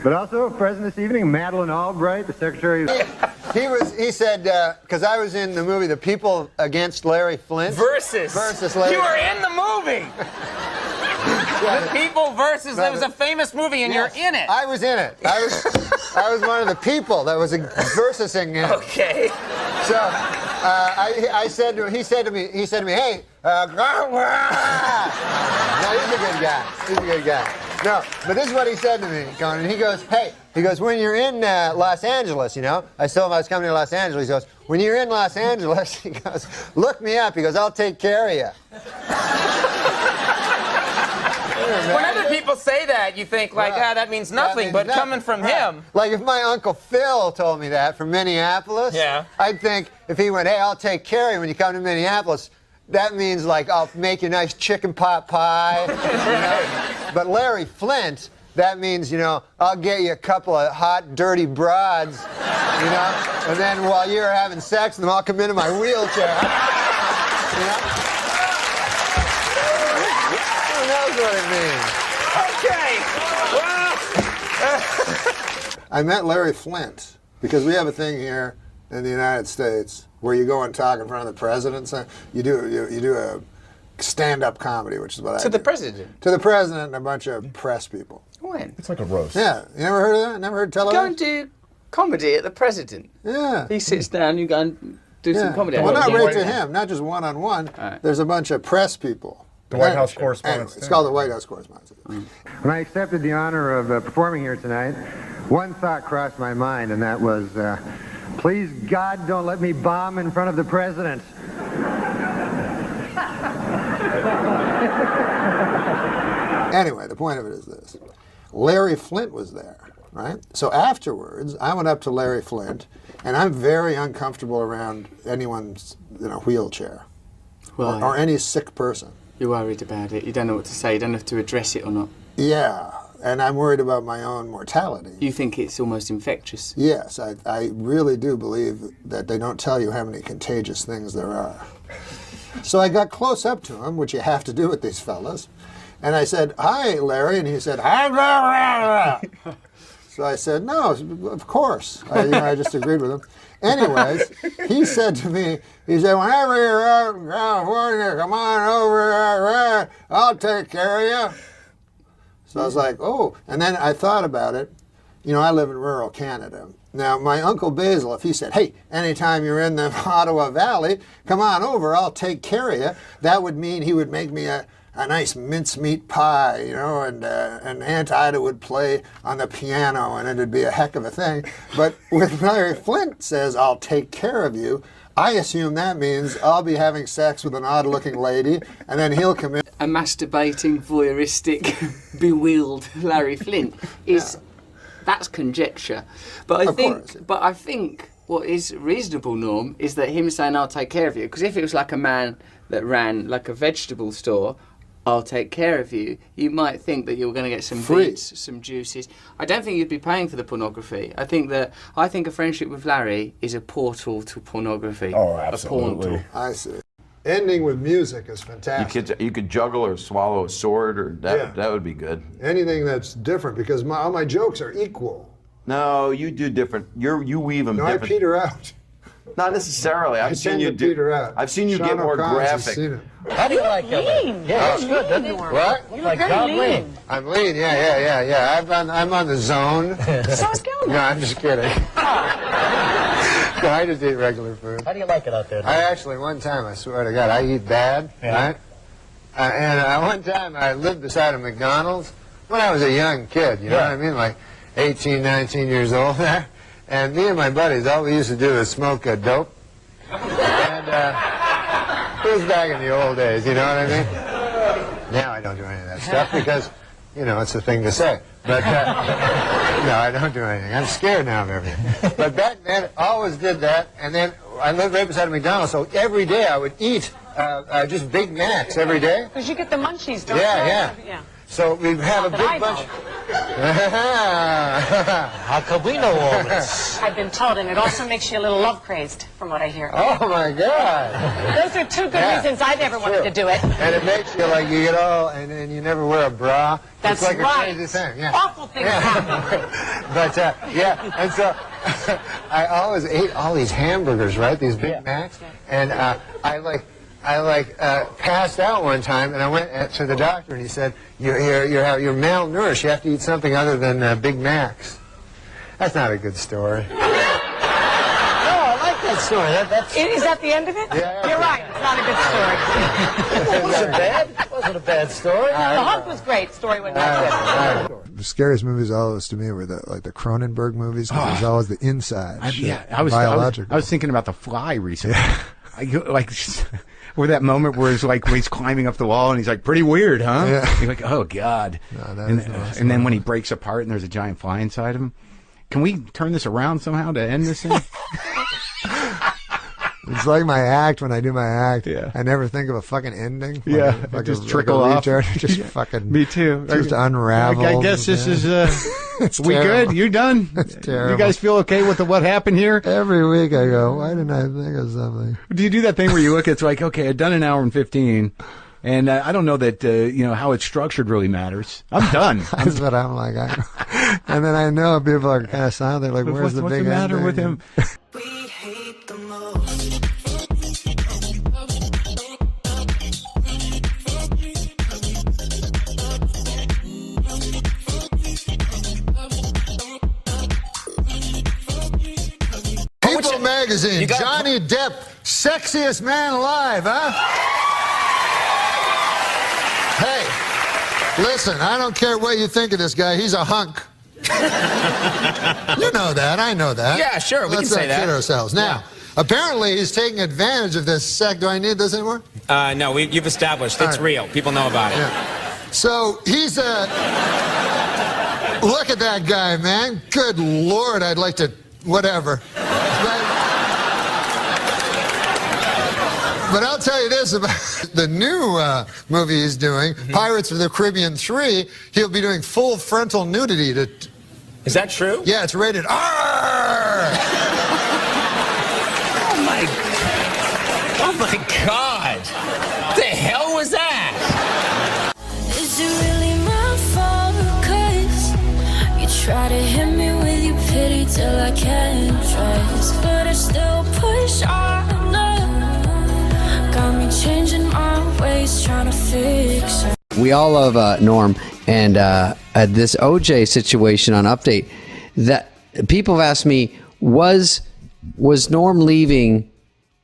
But also present this evening, Madeleine Albright, the Secretary of... He said, because I was in the movie The People Against Larry Flint. Versus Larry. You were in the movie. The People versus. There was a famous movie, and you're in it. I was in it. I was one of the people that was versusing it. Okay. So I said to him, he said to me, hey, no, he's a good guy. He's a good guy. No, but this is what he said to me, Conan. He goes, hey, when you're in Los Angeles, you know, I told him I was coming to Los Angeles. He goes, when you're in Los Angeles, he goes, look me up. He goes, I'll take care of you. When other people say that, you think, like, that means nothing, but coming from him. Like, if my Uncle Phil told me that from Minneapolis, I'd think, if he went, hey, I'll take care of you when you come to Minneapolis, that means, like, I'll make you a nice chicken pot pie, you know? But Larry Flint, that means, you know, I'll get you a couple of hot, dirty broads, you know? And then while you're having sex with them, I'll come into my wheelchair. You know? Who knows what it means? Okay. Well. I met Larry Flint because we have a thing here in the United States where you go and talk in front of the president? So you do a stand-up comedy, which is what I do. To the president? To the president and a bunch of press people. When? It's like a roast. Yeah. You never heard of that? Never heard television? Go and do comedy at the president. Yeah. He sits down, you go and do some comedy. Well, not right to him, not just one-on-one. There's a bunch of press people. The White House correspondents. Anyway, it's called the White House correspondents. When I accepted the honor of performing here tonight, one thought crossed my mind, and that was, please God, don't let me bomb in front of the president. Anyway, the point of it is this. Larry Flynt was there, right? So afterwards, I went up to Larry Flynt, and I'm very uncomfortable around anyone's wheelchair or any sick person. You're worried about it. You don't know what to say. You don't know if to address it or not. Yeah, and I'm worried about my own mortality. You think it's almost infectious? Yes, I really do believe that they don't tell you how many contagious things there are. So I got close up to him, which you have to do with these fellas, and I said, "Hi, Larry," and he said, "Hi, Larry." So I said, "No, of course." I just agreed with him. Anyways, he said to me, he said, "Whenever you're out in California, come on over, I'll take care of you." So I was like, oh. And then I thought about it. I live in rural Canada. Now, my Uncle Basil, if he said, "Hey, anytime you're in the Ottawa Valley, come on over, I'll take care of you," that would mean he would make me a nice mincemeat pie, and Aunt Ida would play on the piano, and it'd be a heck of a thing. But when Larry Flynt says, "I'll take care of you," I assume that means I'll be having sex with an odd-looking lady, and then he'll come in. A masturbating, voyeuristic, bewildered Larry Flynt that's conjecture. But I think what is reasonable, Norm, is that him saying, "I'll take care of you," because if it was like a man that ran like a vegetable store, "I'll take care of you," you might think that you're going to get some beets, some juices. I don't think you'd be paying for the pornography. I think a friendship with Larry is a portal to pornography. Oh, absolutely. A portal. I see. Ending with music is fantastic. You could juggle or swallow a sword, or that would be good. Anything that's different, because all my jokes are equal. No, you do different. You weave them different. I peter out. Not necessarily. I've seen you peter out. I've seen you get more graphic. How do you like it? Yeah, it's good, doesn't it? What? You look very lean. I'm lean, yeah. I'm on the zone. So is Gilman. No, I'm just kidding. No, I just eat regular food. How do you like it out there? I actually, one time, I swear to God, I eat bad, right? And one time I lived beside a McDonald's when I was a young kid, you know what I mean? Like 18, 19 years old there. And me and my buddies, all we used to do is smoke a dope. And it was back in the old days, you know what I mean? Now I don't do any of that stuff because, it's the thing to say. But, no, I don't do anything. I'm scared now of everything. But back then, I always did that. And then I lived right beside a McDonald's, so every day I would eat just Big Macs every day. Because you get the munchies, don't you? Yeah. So we'd have a big bunch. How could we know all this? I've been told, and it also makes you a little love crazed, from what I hear. Oh my God! Those are two good reasons I've ever wanted to do it. And it makes you like you get all, and you never wear a bra. That's it's like right. a crazy thing. Yeah. Awful things happen. But and so I always ate all these hamburgers, right? These Big Macs, and I passed out one time, and I went to the doctor, and he said, "You're malnourished. You have to eat something other than Big Macs." That's not a good story. No, I like that story. Is that the end of it? Yeah. You're right. It's not a good story. It wasn't bad. It wasn't a bad story. The hug was great. Story wasn't that good. The scariest movies always to me were the Cronenberg movies, because there's always the inside. I was thinking about The Fly recently. Or that moment where it's like when he's climbing up the wall and he's like, "Pretty weird, huh?" Yeah. You're like, "Oh God!" And then when he breaks apart and there's a giant fly inside him. Can we turn this around somehow to end this thing? It's like my act when I do my act. Yeah. I never think of a fucking ending. Just trickle off. Just fucking. Me too. Just unravel. I guess this is. We terrible. good? You done? It's terrible. You guys feel okay with what happened here? Every week I go, why didn't I think of something? Do you do that thing where you look? It's like, okay, I've done an hour and 15. And I don't know that how it's structured really matters. I'm done. That's what I'm like. And then I know people are kind of silent. They're like, "Where's the big What's the matter ending?" with him? We hate magazine. Johnny Depp, sexiest man alive, huh? Hey, listen, I don't care what you think of this guy. He's a hunk. You know that. I know that. Yeah, sure. We can say that. Let's not kid ourselves. Now, apparently he's taking advantage of this sect. Do I need this anymore? No, you've established it's real. People know about it. Yeah. So he's a... Look at that guy, man. Good Lord, I'd like to... Whatever. But I'll tell you this about the new movie he's doing, Pirates of the Caribbean 3. He'll be doing full frontal nudity. Is that true? Yeah, it's rated R. Oh my God! What the hell was that? Is it really my fault? 'Cause you try to hit me with your pity till I can't trust, but I still push on. Got me changing my ways, trying to fix it. We all love Norm, and at this OJ situation on Update, that people have asked me, was Norm leaving?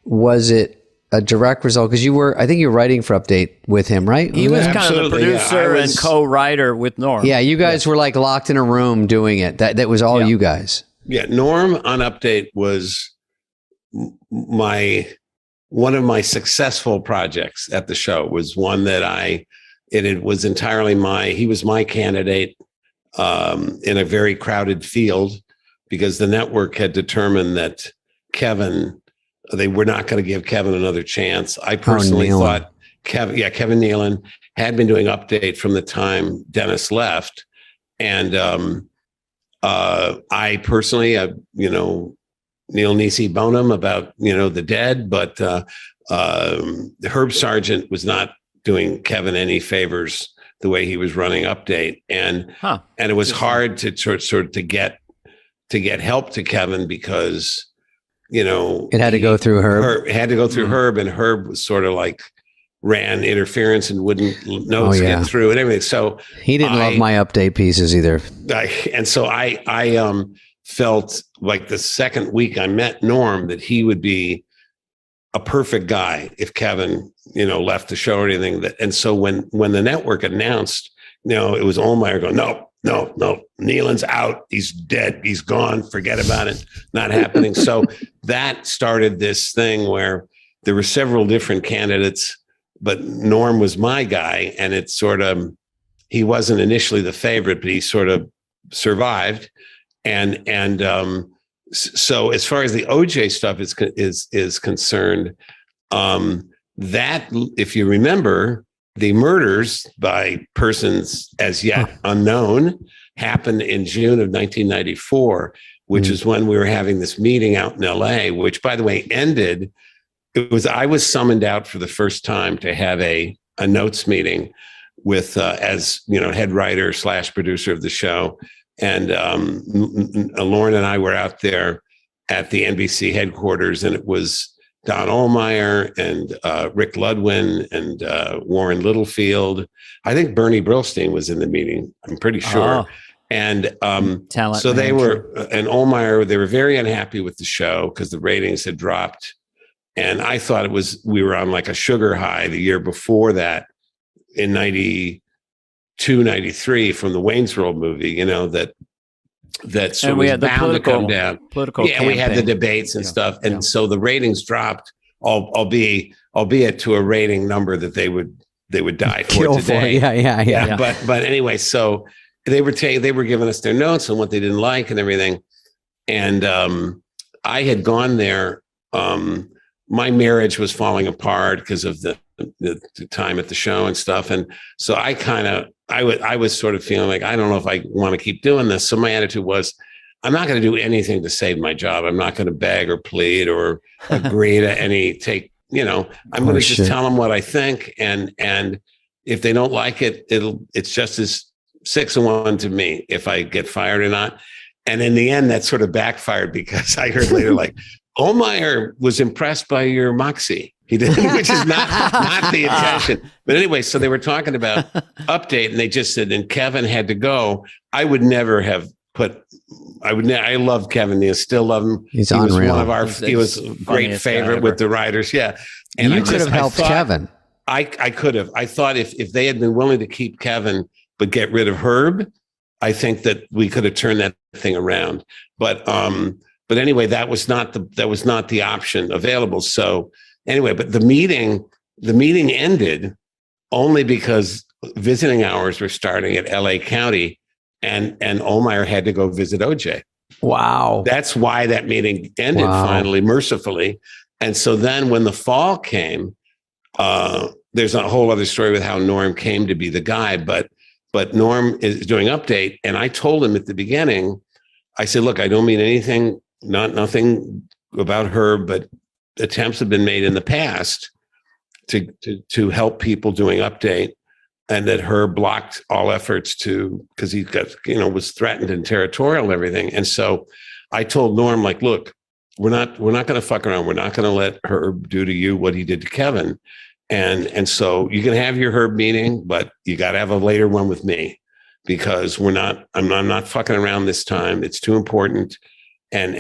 Was it a direct result? Because I think you were writing for Update with him, right? He was kind of the producer and co-writer with Norm. Yeah, you guys were like locked in a room doing it. That was all you guys. Yeah, Norm on Update was one of my successful projects at the show. Was one that it was entirely he was my candidate in a very crowded field, because the network had determined that they were not going to give Kevin another chance. I personally thought Kevin Nealon had been doing Update from the time Dennis left. And I personally, Neil Nisi Bonham about, the dead, but Herb Sargent was not doing Kevin any favors the way he was running Update. And it was hard to sort of to get help to Kevin, because, it had to go through Herb. It had to go through Herb, and Herb was sort of like ran interference and wouldn't notes get through and everything. So he didn't love my Update pieces either. I felt like the second week I met Norm that he would be a perfect guy if Kevin, left the show or anything. And so when the network announced, it was Ohlmeyer going, no, Nealon's out. He's dead. He's gone. Forget about it. Not happening. So that started this thing where there were several different candidates, but Norm was my guy. And it's sort of, he wasn't initially the favorite, but he sort of survived. And so as far as the OJ stuff is concerned, that, if you remember, the murders by persons as yet unknown happened in June of 1994, which is when we were having this meeting out in LA, which, by the way, ended. I was summoned out for the first time to have a notes meeting with, as head writer / producer of the show. And Lauren and I were out there at the NBC headquarters, and it was Don Ohlmeyer and Rick Ludwin and Warren Littlefield. I think Bernie Brillstein was in the meeting, I'm pretty sure. And so they were, and Ohlmeyer, they were very unhappy with the show because the ratings had dropped. And I thought we were on like a sugar high the year before that, in 92, 93, from the Wayne's World movie, that sort of was bound to come down. Yeah, we had the debates and stuff. And so the ratings dropped, albeit to a rating number that they would die for today. Yeah. But anyway, so they were giving us their notes on what they didn't like and everything. And I had gone there. My marriage was falling apart because of the time at the show and stuff. And so I was sort of feeling like, I don't know if I want to keep doing this. So my attitude was, I'm not going to do anything to save my job. I'm not going to beg or plead or agree to I'm going to just tell them what I think. And if they don't like it, it's just as 6-1 to me if I get fired or not. And in the end, that sort of backfired, because I heard later, like, Ohlmeyer was impressed by your moxie. He did, which is not the intention. But anyway, so they were talking about Update, and they just said, and Kevin had to go. I would never have put I loved Kevin Neal, still love him. He's he was unreal. one of our, he was a great favorite with the writers. Yeah. And you could have helped Kevin. I could have. I thought if they had been willing to keep Kevin but get rid of Herb, I think that we could have turned that thing around. But anyway, that was not the option available. So anyway, but the meeting ended only because visiting hours were starting at LA County, and Ohlmeyer had to go visit OJ. Wow. That's why that meeting ended finally, mercifully. And so then when the fall came, there's a whole other story with how Norm came to be the guy, but Norm is doing Update. And I told him at the beginning, I said, look, I don't mean anything, nothing about her, but attempts have been made in the past to help people doing Update, and that Herb blocked all efforts because he got, was threatened and territorial and everything. And so I told Norm, like, look, we're not going to fuck around. We're not going to let Herb do to you what he did to Kevin. And so you can have your Herb meeting, but you got to have a later one with me, because I'm not fucking around this time. It's too important. And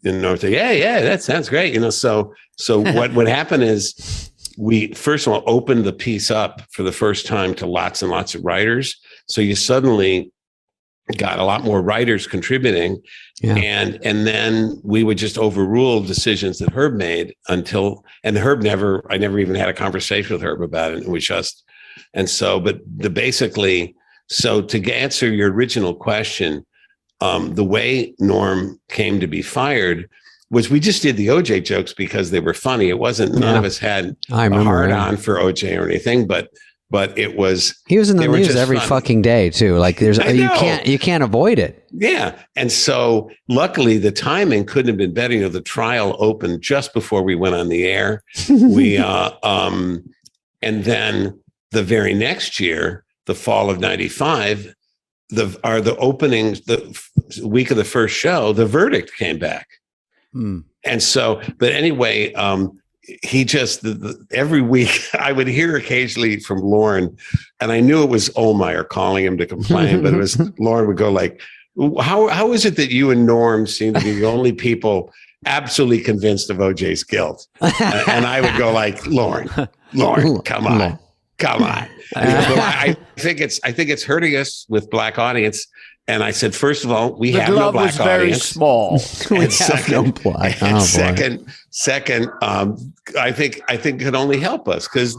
Norm said, yeah, that sounds great. So what happened is, we first of all opened the piece up for the first time to lots and lots of writers. So you suddenly got a lot more writers contributing, and then we would just overrule decisions that Herb made I never even had a conversation with Herb about it. So to answer your original question, the way Norm came to be fired was we just did the OJ jokes because they were funny. It wasn't, none of us had a hard on for OJ or anything, but it was. He was in the news every fucking day too. Like you can't avoid it. Yeah. And so luckily the timing couldn't have been better. The trial opened just before we went on the air. And then the very next year, the fall of 95, the openings, the week of the first show, the verdict came back. And so, but anyway, he just, every week I would hear occasionally from Lauren, and I knew it was Ohlmeyer calling him to complain, but it was Lauren would go like, how is it that you and Norm seem to be the only people absolutely convinced of OJ's guilt? And I would go like, Lauren, come on. I think it's hurting us with black audience. And I said, first of all, we have no black audience. The glove is very small. We have no black. Second, I think it could only help us because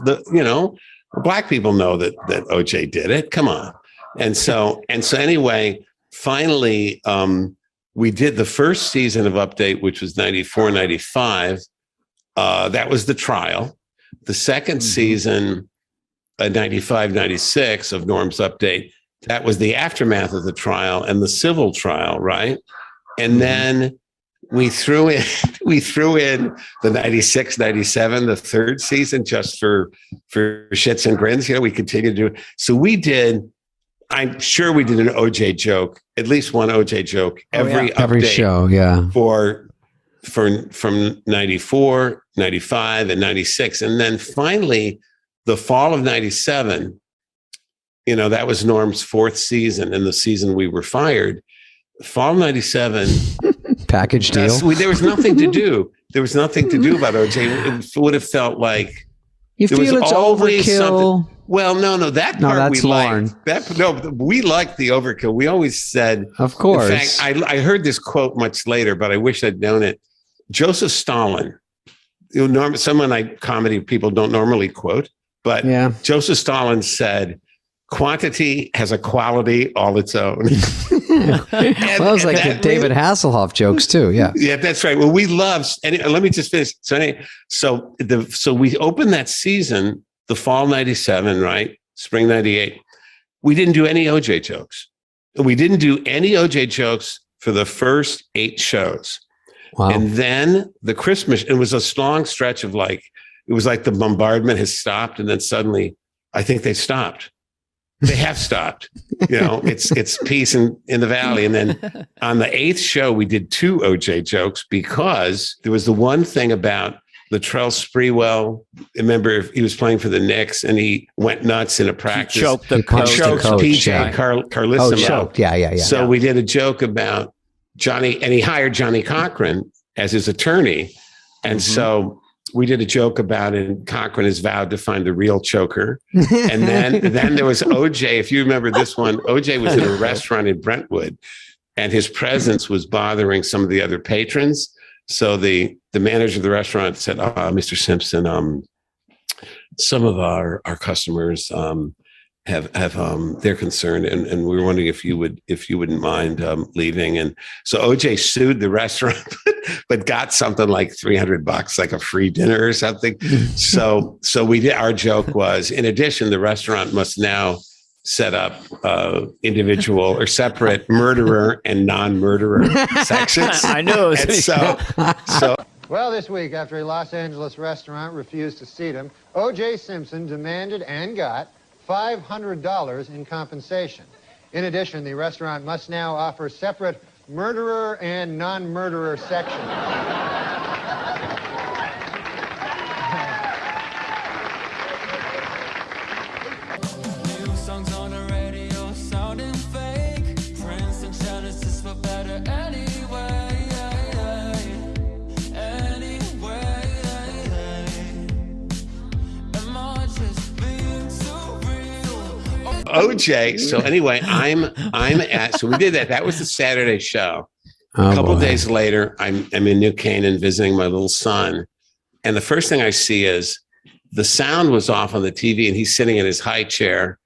black people know that OJ did it. Come on. And so anyway, finally, we did the first season of Update, which was 94, 95. That was the trial. The second season, 95, 96 of Norm's Update, that was the aftermath of the trial and the civil trial, right? And then we threw in the 96, 97, the third season, just for shits and grins. We continued to do it. So I'm sure we did an OJ joke, at least one OJ joke every show, yeah. From 94, 95, and 96. And then finally, the fall of 97, that was Norm's fourth season and the season we were fired. Fall 97. Package deal. There was nothing to do. There was nothing to do about OJ. It would have felt like you feel it's overkill. Well, no, that part that's we Lauren. liked. We liked the overkill. We always said, of course. In fact, I heard this quote much later, but I wish I'd known it. Joseph Stalin. Comedy people don't normally quote, but Joseph Stalin said, "Quantity has a quality all its own." That was like the David Hasselhoff jokes too. Yeah. Yeah, that's right. Well, we love, and let me just finish. So we opened that season, the fall 97, right? Spring 98. We didn't do any OJ jokes. We didn't do any OJ jokes for the first 8 shows. Wow. And then the Christmas, it was a long stretch of it was like the bombardment has stopped. And then suddenly I think they stopped. They have stopped. It's peace in the valley. And then on the 8th show, we did 2 OJ jokes because there was the one thing about Latrell Sprewell, remember he was playing for the Knicks and he went nuts in a practice. He choked the coach. PJ Carlissimo. Oh, choked. Yeah. So we did a joke about Johnny, and he hired Johnny Cochran as his attorney. And so we did a joke about it, and Cochran has vowed to find the real choker. And then there was OJ. If you remember this one, OJ was in a restaurant in Brentwood, and his presence was bothering some of the other patrons. So the manager of the restaurant said, Mr. Simpson, some of our customers have they're concerned, and we were wondering if you wouldn't mind leaving. And so OJ sued the restaurant, but got something like $300, like a free dinner or something. So we did. Our joke was, in addition, the restaurant must now set up individual or separate murderer and non-murderer sections. I know. And so. Well, this week, after a Los Angeles restaurant refused to seat him, O.J. Simpson demanded and got $500 in compensation. In addition, the restaurant must now offer separate murderer and non-murderer sections. OJ. So anyway, so we did that. That was the Saturday show. A couple of days later, I'm in New Canaan visiting my little son. And the first thing I see is the sound was off on the TV and he's sitting in his high chair.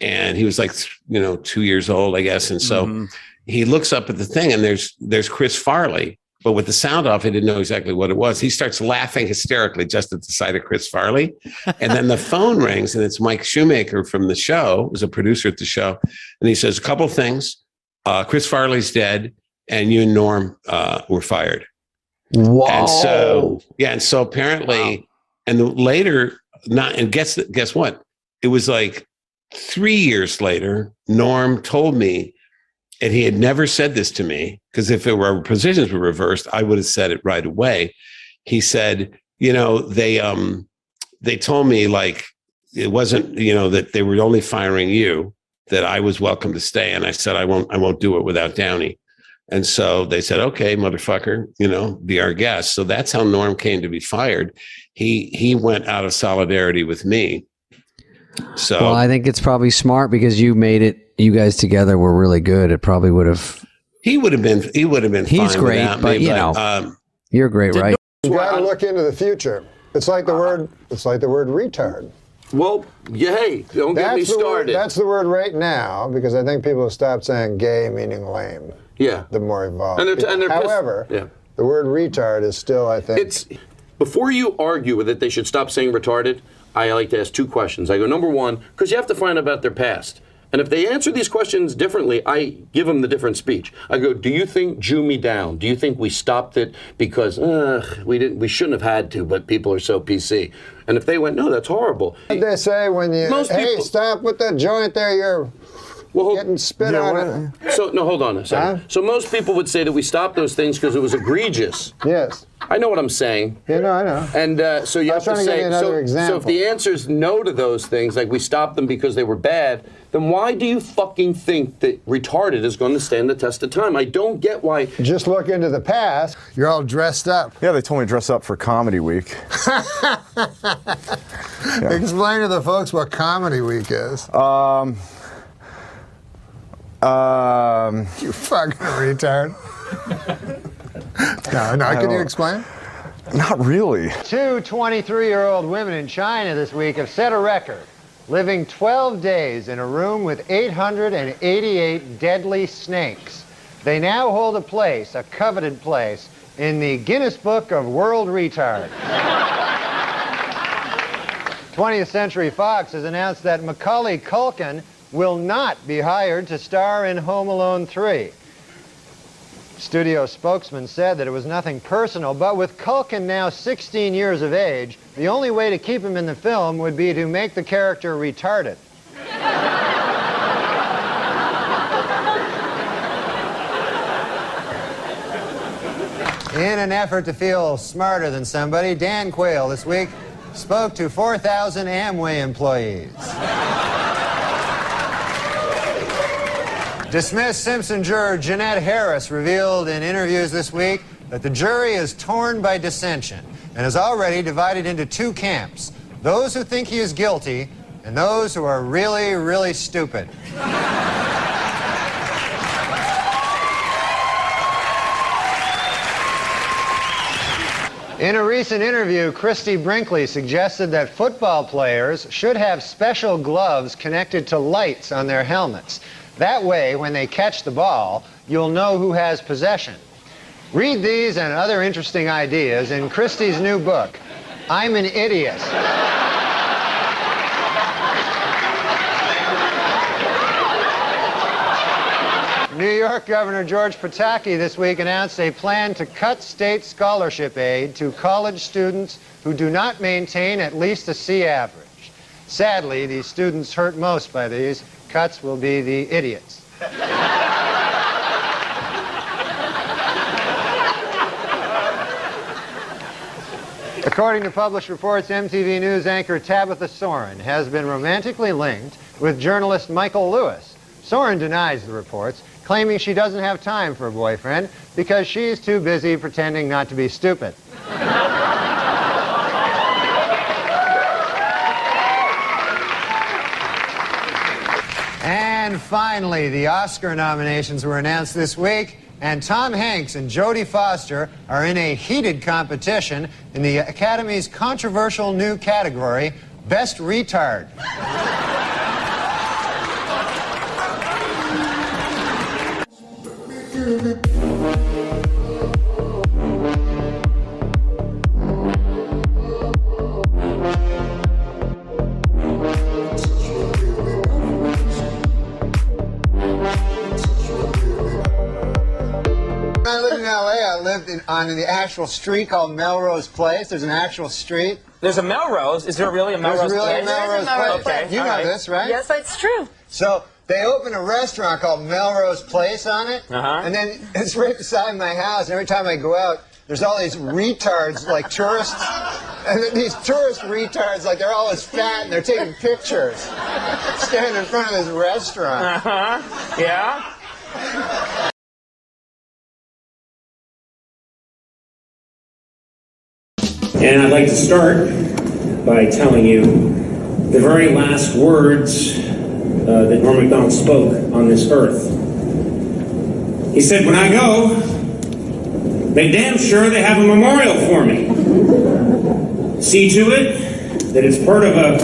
And he was like, 2 years old, I guess. And so he looks up at the thing and there's Chris Farley. But with the sound off, he didn't know exactly what it was. He starts laughing hysterically just at the sight of Chris Farley. And then the phone rings, and it's Mike Shoemaker from the show, who's a producer at the show. And he says, a couple things. Chris Farley's dead, and you and Norm were fired. Wow. And so apparently, and later, guess what? It was like 3 years later, Norm told me, and he had never said this to me, because if our positions were reversed, I would have said it right away. He said, they told me like it wasn't, that they were only firing you, that I was welcome to stay. And I said, I won't do it without Downey. And so they said, okay, motherfucker, be our guest. So that's how Norm came to be fired. He went out of solidarity with me. So well, I think it's probably smart because you made it. You guys together were really good. It probably would have. He would have been. He's fine great, but you're great, right? You got to look into the future. It's like the word. It's like the word retard. Well, hey, don't get me started. That's the word right now because I think people have stopped saying gay meaning lame. Yeah. The more evolved. And they're however, the word retard is still, I think. Before you argue with it, they should stop saying retarded. I like to ask two questions. I go, number one, because you have to find out about their past. And if they answer these questions differently, I give them the different speech. I go, do you think Jew me down? Do you think we stopped it because we shouldn't have had to, but people are so PC? And if they went, no, that's horrible. What they say when you, stop with that joint there, you're getting spit on it. So, no, hold on a second. So most people would say that we stopped those things because it was egregious. Yes. I know what I'm saying. Yeah, no, I know. And so you have to say, so if the answer is no to those things, like we stopped them because they were bad, then why do you fucking think that retarded is going to stand the test of time? I don't get why. Just look into the past. You're all dressed up. Yeah, they told me to dress up for Comedy Week. Explain to the folks what Comedy Week is. You fucking retard. No, can you explain? Not really. 2 23-year-old women in China this week have set a record, living 12 days in a room with 888 deadly snakes. They now hold a coveted place, in the Guinness Book of World Retard. 20th Century Fox has announced that Macaulay Culkin will not be hired to star in Home Alone 3. Studio spokesman said that it was nothing personal, but with Culkin now 16 years of age, the only way to keep him in the film would be to make the character retarded. In an effort to feel smarter than somebody, Dan Quayle this week spoke to 4,000 Amway employees. Dismissed Simpson juror Jeanette Harris revealed in interviews this week that the jury is torn by dissension and is already divided into two camps, those who think he is guilty and those who are really, really stupid. In a recent interview, Christy Brinkley suggested that football players should have special gloves connected to lights on their helmets. That way, when they catch the ball, you'll know who has possession. Read these and other interesting ideas in Christy's new book, I'm an Idiot. New York Governor George Pataki this week announced a plan to cut state scholarship aid to college students who do not maintain at least a C average. Sadly, the students hurt most by these cuts will be the idiots. According to published reports, MTV News anchor Tabitha Soren has been romantically linked with journalist Michael Lewis. Soren denies the reports, claiming she doesn't have time for a boyfriend because she's too busy pretending not to be stupid. And finally, the Oscar nominations were announced this week, and Tom Hanks and Jodie Foster are in a heated competition in the Academy's controversial new category, Best Retard. When I lived in LA, I lived on the actual street called Melrose Place. There's an actual street. There's a Melrose. Is there really a Melrose There's really Place? a Melrose Place. Okay. You know this, right? Yes, it's true. So they opened a restaurant called Melrose Place on it, and then it's right beside my house. And every time I go out, there's all these retards, like tourists, and then these tourist retards, like they're always fat and they're taking pictures, standing in front of this restaurant. Yeah. And I'd like to start by telling you the very last words that Norm MacDonald spoke on this earth. He said, when I go, make damn sure they have a memorial for me. See to it that it's part of a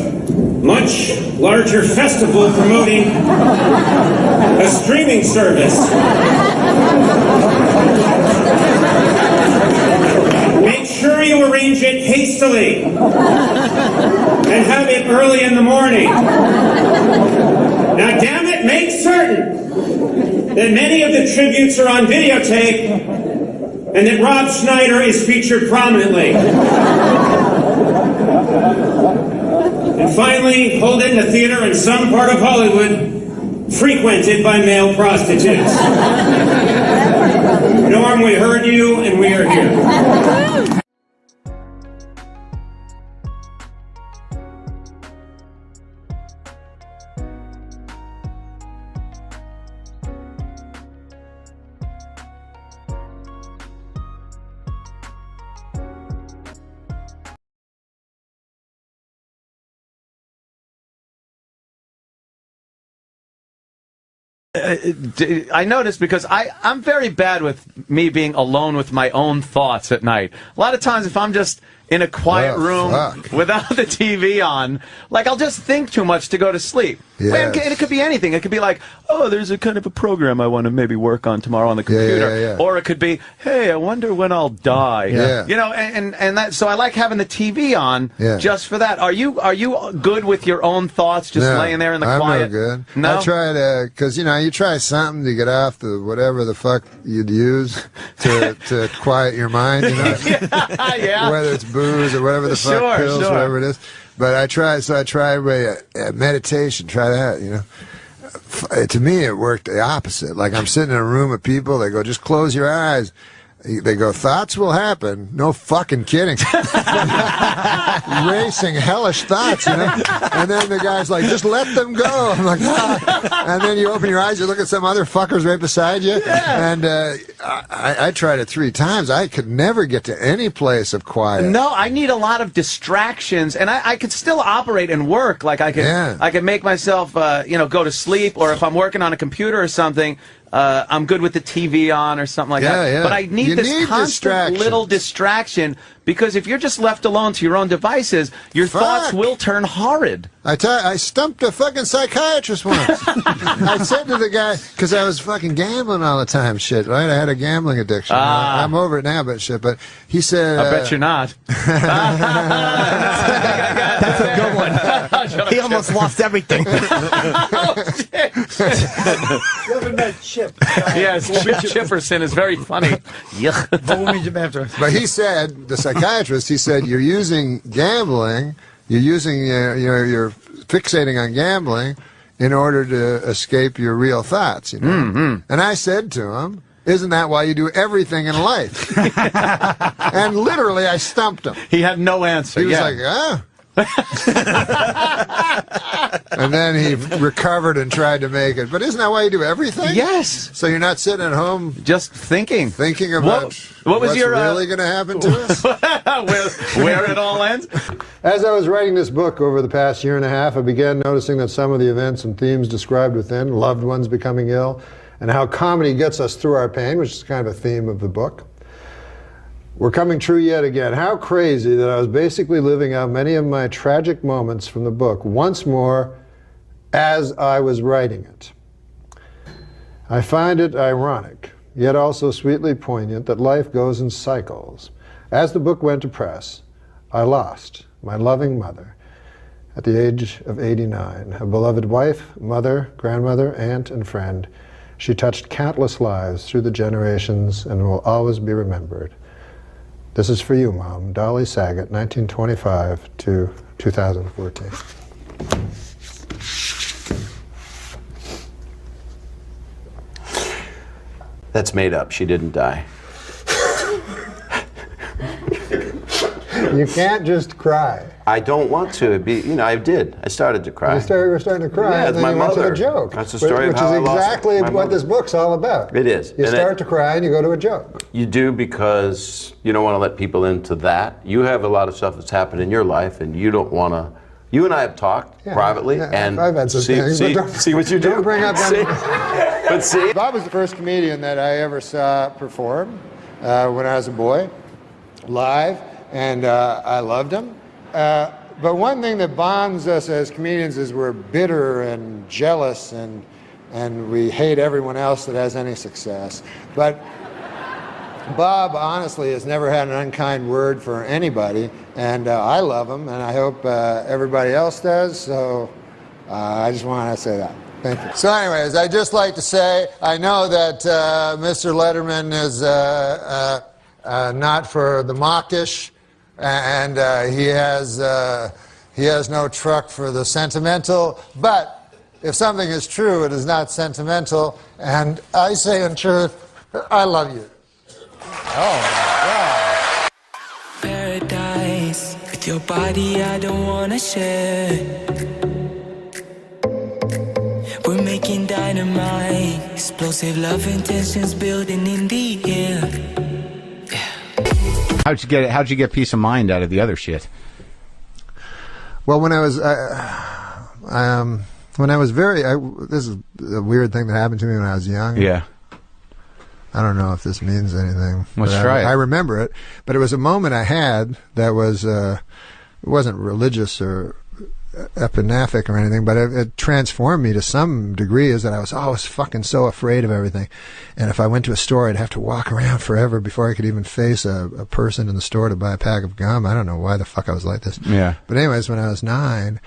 much larger festival promoting a streaming service. Make sure you arrange it hastily and have it early in the morning. Now, damn it, make certain that many of the tributes are on videotape and that Rob Schneider is featured prominently. And finally, hold it in a theater in some part of Hollywood frequented by male prostitutes. Norm, we heard you and we are here. I noticed because I'm very bad with me being alone with my own thoughts at night. A lot of times if I'm just in a quiet room without the TV on, like I'll just think too much to go to sleep. Yes. And it could be anything. It could be like, oh, there's a kind of a program I want to maybe work on tomorrow on the computer. Or it could be, hey, I wonder when I'll die. You know, and that, so I like having the TV on just for that. Are you good with your own thoughts, just laying there in the quiet? I'm no good. No? I try to, because, you know, you try something to get off the whatever the fuck you'd use to quiet your mind, you know? Whether it's booze or whatever the fuck, pills, whatever it is. But I try meditation, try that, you know. To me, it worked the opposite. Like I'm sitting in a room of people, they go, just close your eyes. they go, thoughts will happen. No fucking kidding. Racing hellish thoughts, you know? And then the guy's like, just let them go. I'm like, ah. And then you open your eyes, you look at some other fuckers right beside you. Yeah. And I tried it 3 times. I could never get to any place of quiet. No, I need a lot of distractions, and I could still operate and work. Like I could make myself, go to sleep, or if I'm working on a computer or something, I'm good with the TV on or something like that. Yeah. But I need this constant little distraction, because if you're just left alone to your own devices, your thoughts will turn horrid. I stumped a fucking psychiatrist once. I said to the guy, because I was fucking gambling all the time, shit, right? I had a gambling addiction. I'm over it now, but shit. But he said... I bet you're not. That's a good one. He almost lost everything. Living that chip. Yes, Chipperson is very funny. But he said, the psychiatrist, he said, you're using gambling, you're fixating on gambling in order to escape your real thoughts, you know? Mm-hmm. And I said to him, isn't that why you do everything in life? And literally, I stumped him. He had no answer. He was like, huh? And then he recovered and tried to make it. But isn't that why you do everything? Yes. So you're not sitting at home just thinking about what was what's your, really going to happen to us? where it all ends? As I was writing this book over the past year and a half, I began noticing that some of the events and themes described within, loved ones becoming ill, and how comedy gets us through our pain, which is kind of a theme of the book, were coming true yet again. How crazy that I was basically living out many of my tragic moments from the book once more as I was writing it. I find it ironic, yet also sweetly poignant, that life goes in cycles. As the book went to press, I lost my loving mother at the age of 89, a beloved wife, mother, grandmother, aunt, and friend. She touched countless lives through the generations and will always be remembered. This is for you, Mom. Dolly Saget, 1925 to 2014. That's made up. She didn't die. You can't just cry. I don't want to. I did. I started to cry. You were starting to cry, Yeah, and it's then my you went to mother. the joke. That's the story which of how is I lost exactly my what mother. this book's all about. It is. You And start to cry and you go to a joke. You do, because you don't want to let people into that. You have a lot of stuff that's happened in your life, and you don't want to. You and I have talked privately, and I've had some things, but don't, see what you do. Don't bring up any. But see, Bob was the first comedian that I ever saw perform when I was a boy, live, and I loved him. But one thing that bonds us as comedians is we're bitter and jealous, and we hate everyone else that has any success. But Bob, honestly, has never had an unkind word for anybody, and I love him, and I hope everybody else does, so I just want to say that. Thank you. So anyways, I'd just like to say, I know that Mr. Letterman is not for the mawkish, and he has no truck for the sentimental, but if something is true, it is not sentimental, and I say in truth, I love you. Oh my God. Paradise with your body, I don't wanna share. We're making dynamite, explosive love intentions building in the air. How'd you get peace of mind out of the other shit? Well, when I was this is a weird thing that happened to me when I was young. Yeah. I don't know if this means anything. Let's try it. I remember it, but it was a moment I had that was it wasn't religious or epinaphic or anything, but it transformed me to some degree. Is that I was fucking so afraid of everything, and if I went to a store, I'd have to walk around forever before I could even face a person in the store to buy a pack of gum. I don't know why the fuck I was like this. Yeah. But anyways, when I was 9.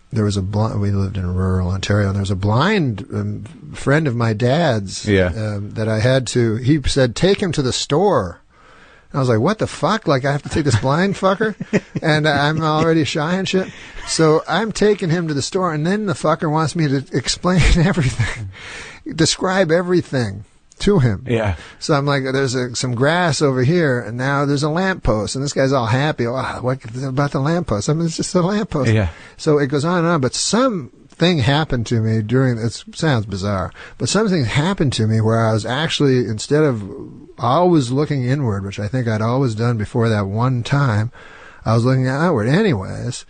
There was we lived in rural Ontario, and there was a blind friend of my dad's that I had to, he said, take him to the store. I was like, what the fuck? Like, I have to take this blind fucker? And I'm already shy and shit. So I'm taking him to the store, and then the fucker wants me to explain everything, describe everything. to him. Yeah. So I'm like, there's some grass over here, and now there's a lamppost, and this guy's all happy. Oh, what about the lamppost? I mean, it's just a lamppost. Yeah. So it goes on and on, but something happened to me it sounds bizarre, but something happened to me where I was actually, instead of always looking inward, which I think I'd always done before that one time, I was looking outward. Anyways,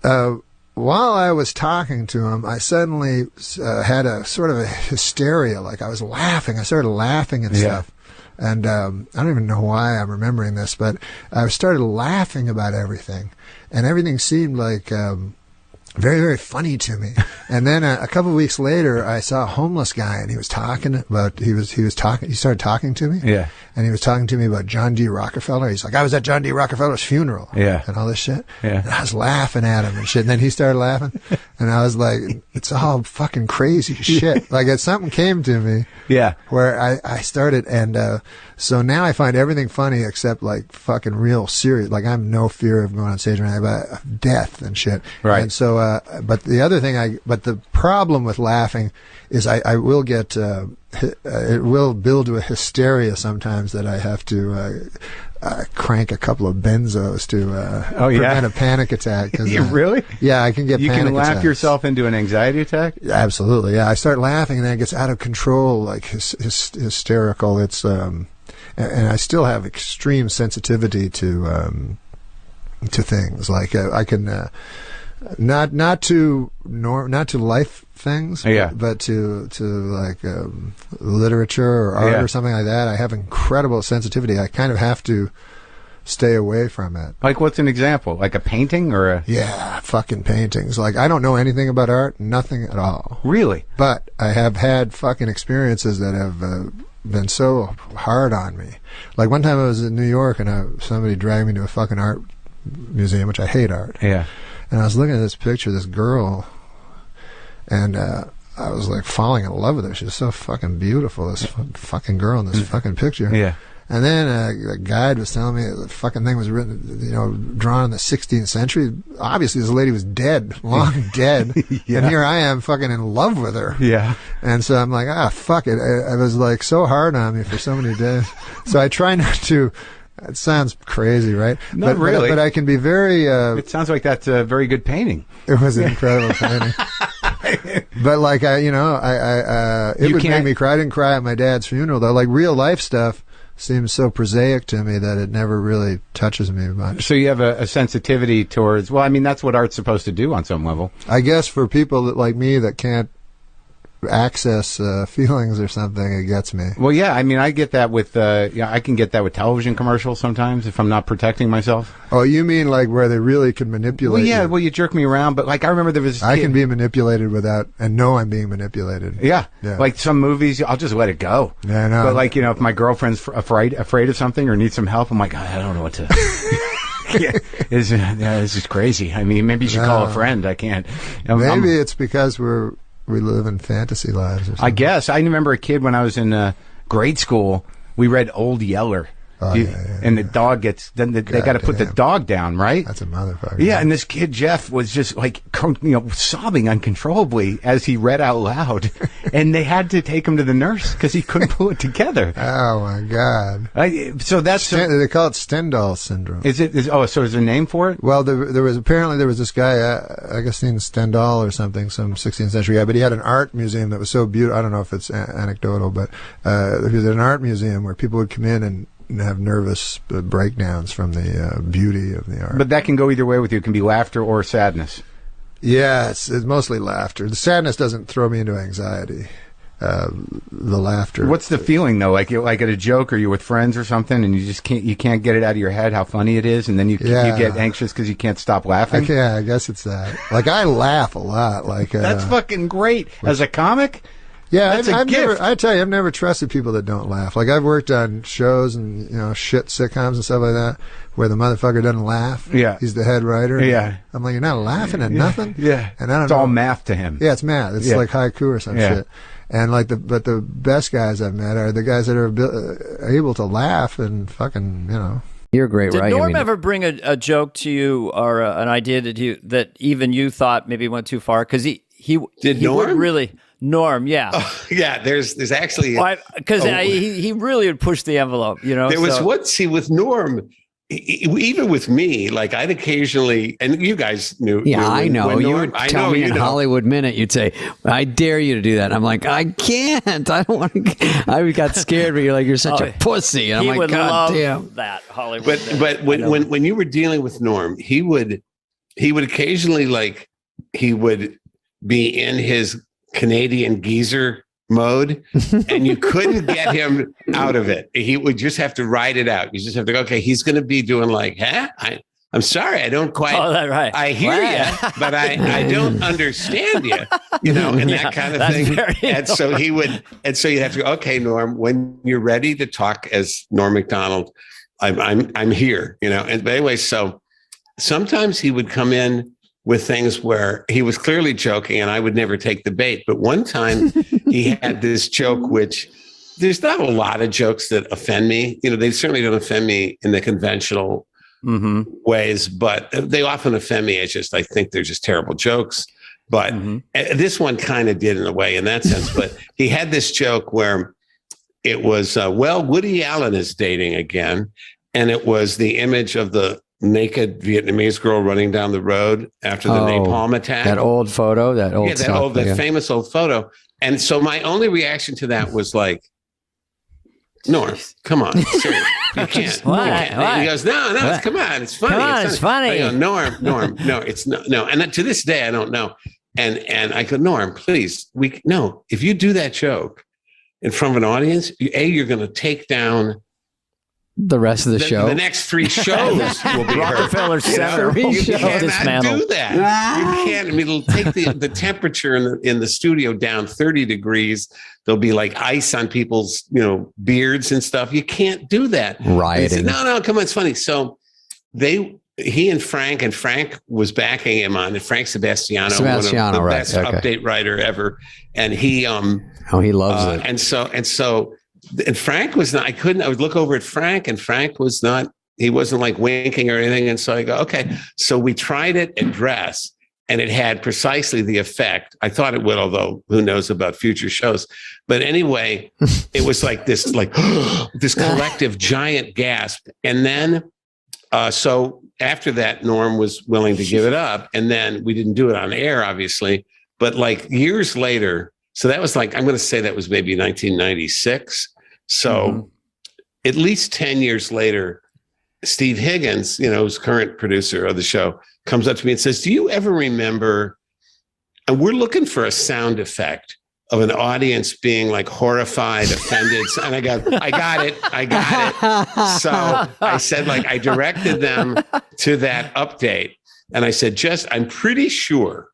while I was talking to him, I suddenly had a sort of a hysteria, like I was laughing. I started laughing and stuff. And I don't even know why I'm remembering this, but I started laughing about everything. And everything seemed like very, very funny to me. And then a couple of weeks later, I saw a homeless guy, and he was talking about, he started talking to me. Yeah. And he was talking to me about John D. Rockefeller. He's like, I was at John D. Rockefeller's funeral. Yeah. And all this shit. Yeah. And I was laughing at him and shit. And then he started laughing. And I was like, it's all fucking crazy shit. Like, something came to me. Yeah. Where I started, and so now I find everything funny except like fucking real serious. Like, I have no fear of going on stage or anything about death and shit. Right. And so, but the other thing but the problem with laughing is I will get, it will build to a hysteria sometimes that I have to crank a couple of benzos to prevent a panic attack. Really? Yeah, I can get You panic can laugh attacks. yourself into an anxiety attack? Absolutely, yeah. I start laughing and then it gets out of control, like hysterical. It's and I still have extreme sensitivity to things. Like I can not to life things, but to like literature or art or something like that. I have incredible sensitivity. I kind of have to stay away from it. Like, what's an example? Like a painting or a... Yeah, fucking paintings. Like, I don't know anything about art, nothing at all. Really? But I have had fucking experiences that have been so hard on me. Like, one time I was in New York and somebody dragged me to a fucking art museum, which I hate art. Yeah. And I was looking at this picture, this girl, and I was like falling in love with her. She was so fucking beautiful, this fucking girl in this fucking picture. Yeah. And then a guide was telling me the fucking thing was written, drawn in the 16th century. Obviously, this lady was dead, long dead. Yeah. And here I am fucking in love with her. Yeah. And so I'm like, fuck it. I was like so hard on me for so many days. So I try not to. It sounds crazy, right? Not really. But I can be very... it sounds like that's a very good painting. It was an incredible painting. But like, it would make me cry. I didn't cry at my dad's funeral, though. Like, real life stuff seems so prosaic to me that it never really touches me much. So you have a sensitivity towards... Well, I mean, that's what art's supposed to do on some level. I guess for people like me that can't access feelings or something, it gets me. Well, yeah, I mean, I get that with I can get that with television commercials sometimes if I'm not protecting myself. Oh, you mean like where they really can manipulate? Well, yeah, you. You jerk me around, but like I remember there was I can be manipulated without and know I'm being manipulated. Yeah. Like some movies, I'll just let it go. Yeah, I know. But like, if my girlfriend's afraid of something or needs some help, I'm like, I don't know what to. This is crazy. I mean, maybe you should call a friend. I can't. Maybe it's because we live in fantasy lives or something. I guess. I remember a kid when I was in grade school, we read Old Yeller. And the dog gets, then they got to put the dog down, right? That's a motherfucker. Yeah, and this kid, Jeff, was just like, sobbing uncontrollably as he read out loud. And they had to take him to the nurse because he couldn't pull it together. Oh, my God. So that's... they call it Stendhal syndrome. So is there a name for it? Well, there was this guy, Augustine Stendhal or something, some 16th century guy, but he had an art museum that was so beautiful. I don't know if it's anecdotal, but he was at an art museum where people would come in and have nervous breakdowns from the beauty of the art. But that can go either way with you. It can be laughter or sadness. Yeah, it's mostly laughter. The sadness doesn't throw me into anxiety. The laughter. What's the feeling though? Like at a joke, or you're with friends or something, and you can't get it out of your head how funny it is, and then you get anxious because you can't stop laughing. I guess it's that. Like, I laugh a lot. Like that's fucking great as a comic. Yeah, I tell you, I've never trusted people that don't laugh. Like, I've worked on shows and, shit sitcoms and stuff like that where the motherfucker doesn't laugh. Yeah. He's the head writer. Yeah. I'm like, you're not laughing at nothing? Yeah. And I don't know. It's all math to him. Yeah, it's math. It's like haiku or some shit. And like but the best guys I've met are the guys that are able to laugh and fucking, You're great, Did right? Norm ever bring a joke to you or an idea that even you thought maybe went too far? Because he Did he would Norm? really Norm, yeah. Yeah, there's actually because he really would push the envelope, you know. There was with Norm, even with me, like I'd occasionally, and you guys knew. Yeah, I know. when You Norm, would tell me in Hollywood Minute, you'd say, "I dare you to do that." And I'm like, I can't. I don't want to. I got scared, but you're like, you're such a pussy. And I'm he like, would God love damn. that Hollywood. But when you were dealing with Norm, he would occasionally he would be in his Canadian geezer mode, and you couldn't get him out of it. He would just have to ride it out. You just have to go, okay, he's going to be doing I'm sorry, I don't quite. Oh, that right. I hear you, but I don't understand you, and that kind of thing. And so you'd have to go, okay, Norm, when you're ready to talk as Norm Macdonald, I'm here, And but anyway, so sometimes he would come in with things where he was clearly joking and I would never take the bait. But one time he had this joke, which there's not a lot of jokes that offend me. They certainly don't offend me in the conventional ways, but they often offend me. It's just, I think they're just terrible jokes. But this one kind of did in a way in that sense. But he had this joke where it was, Woody Allen is dating again. And it was the image of the naked Vietnamese girl running down the road after the napalm attack. That old photo, that famous old photo. And so my only reaction to that was like, Norm, come on, seriously, you can't. And he goes, no, come on, it's funny. Come on, it's funny. I go, Norm, no, it's no. And to this day, I don't know. And I go, Norm, please, if you do that joke in front of an audience, you're going to take down the rest of the show. The next 3 shows will be Rockefeller Center. You cannot do that. You can't. I mean, it'll take the temperature in the studio down 30 degrees. There'll be like ice on people's, beards and stuff. You can't do that. Rioting. No, come on, it's funny. So he and Frank was backing him on it. Frank Sebastiano, one of the best update writer ever, and he loves it. And Frank was not, I would look over at Frank and Frank was not, he wasn't like winking or anything. And so I go, okay. So we tried it at dress and it had precisely the effect. I thought it would, although who knows about future shows. But anyway, it was like this, this collective giant gasp. And then, so after that, Norm was willing to give it up. And then we didn't do it on air, obviously. But years later, so that was I'm going to say that was maybe 1996. So at least 10 years later, Steve Higgins, who's current producer of the show, comes up to me and says, do you ever remember, and we're looking for a sound effect of an audience being horrified, offended. And I got it. So I said, I directed them to that update. And I said, I'm pretty sure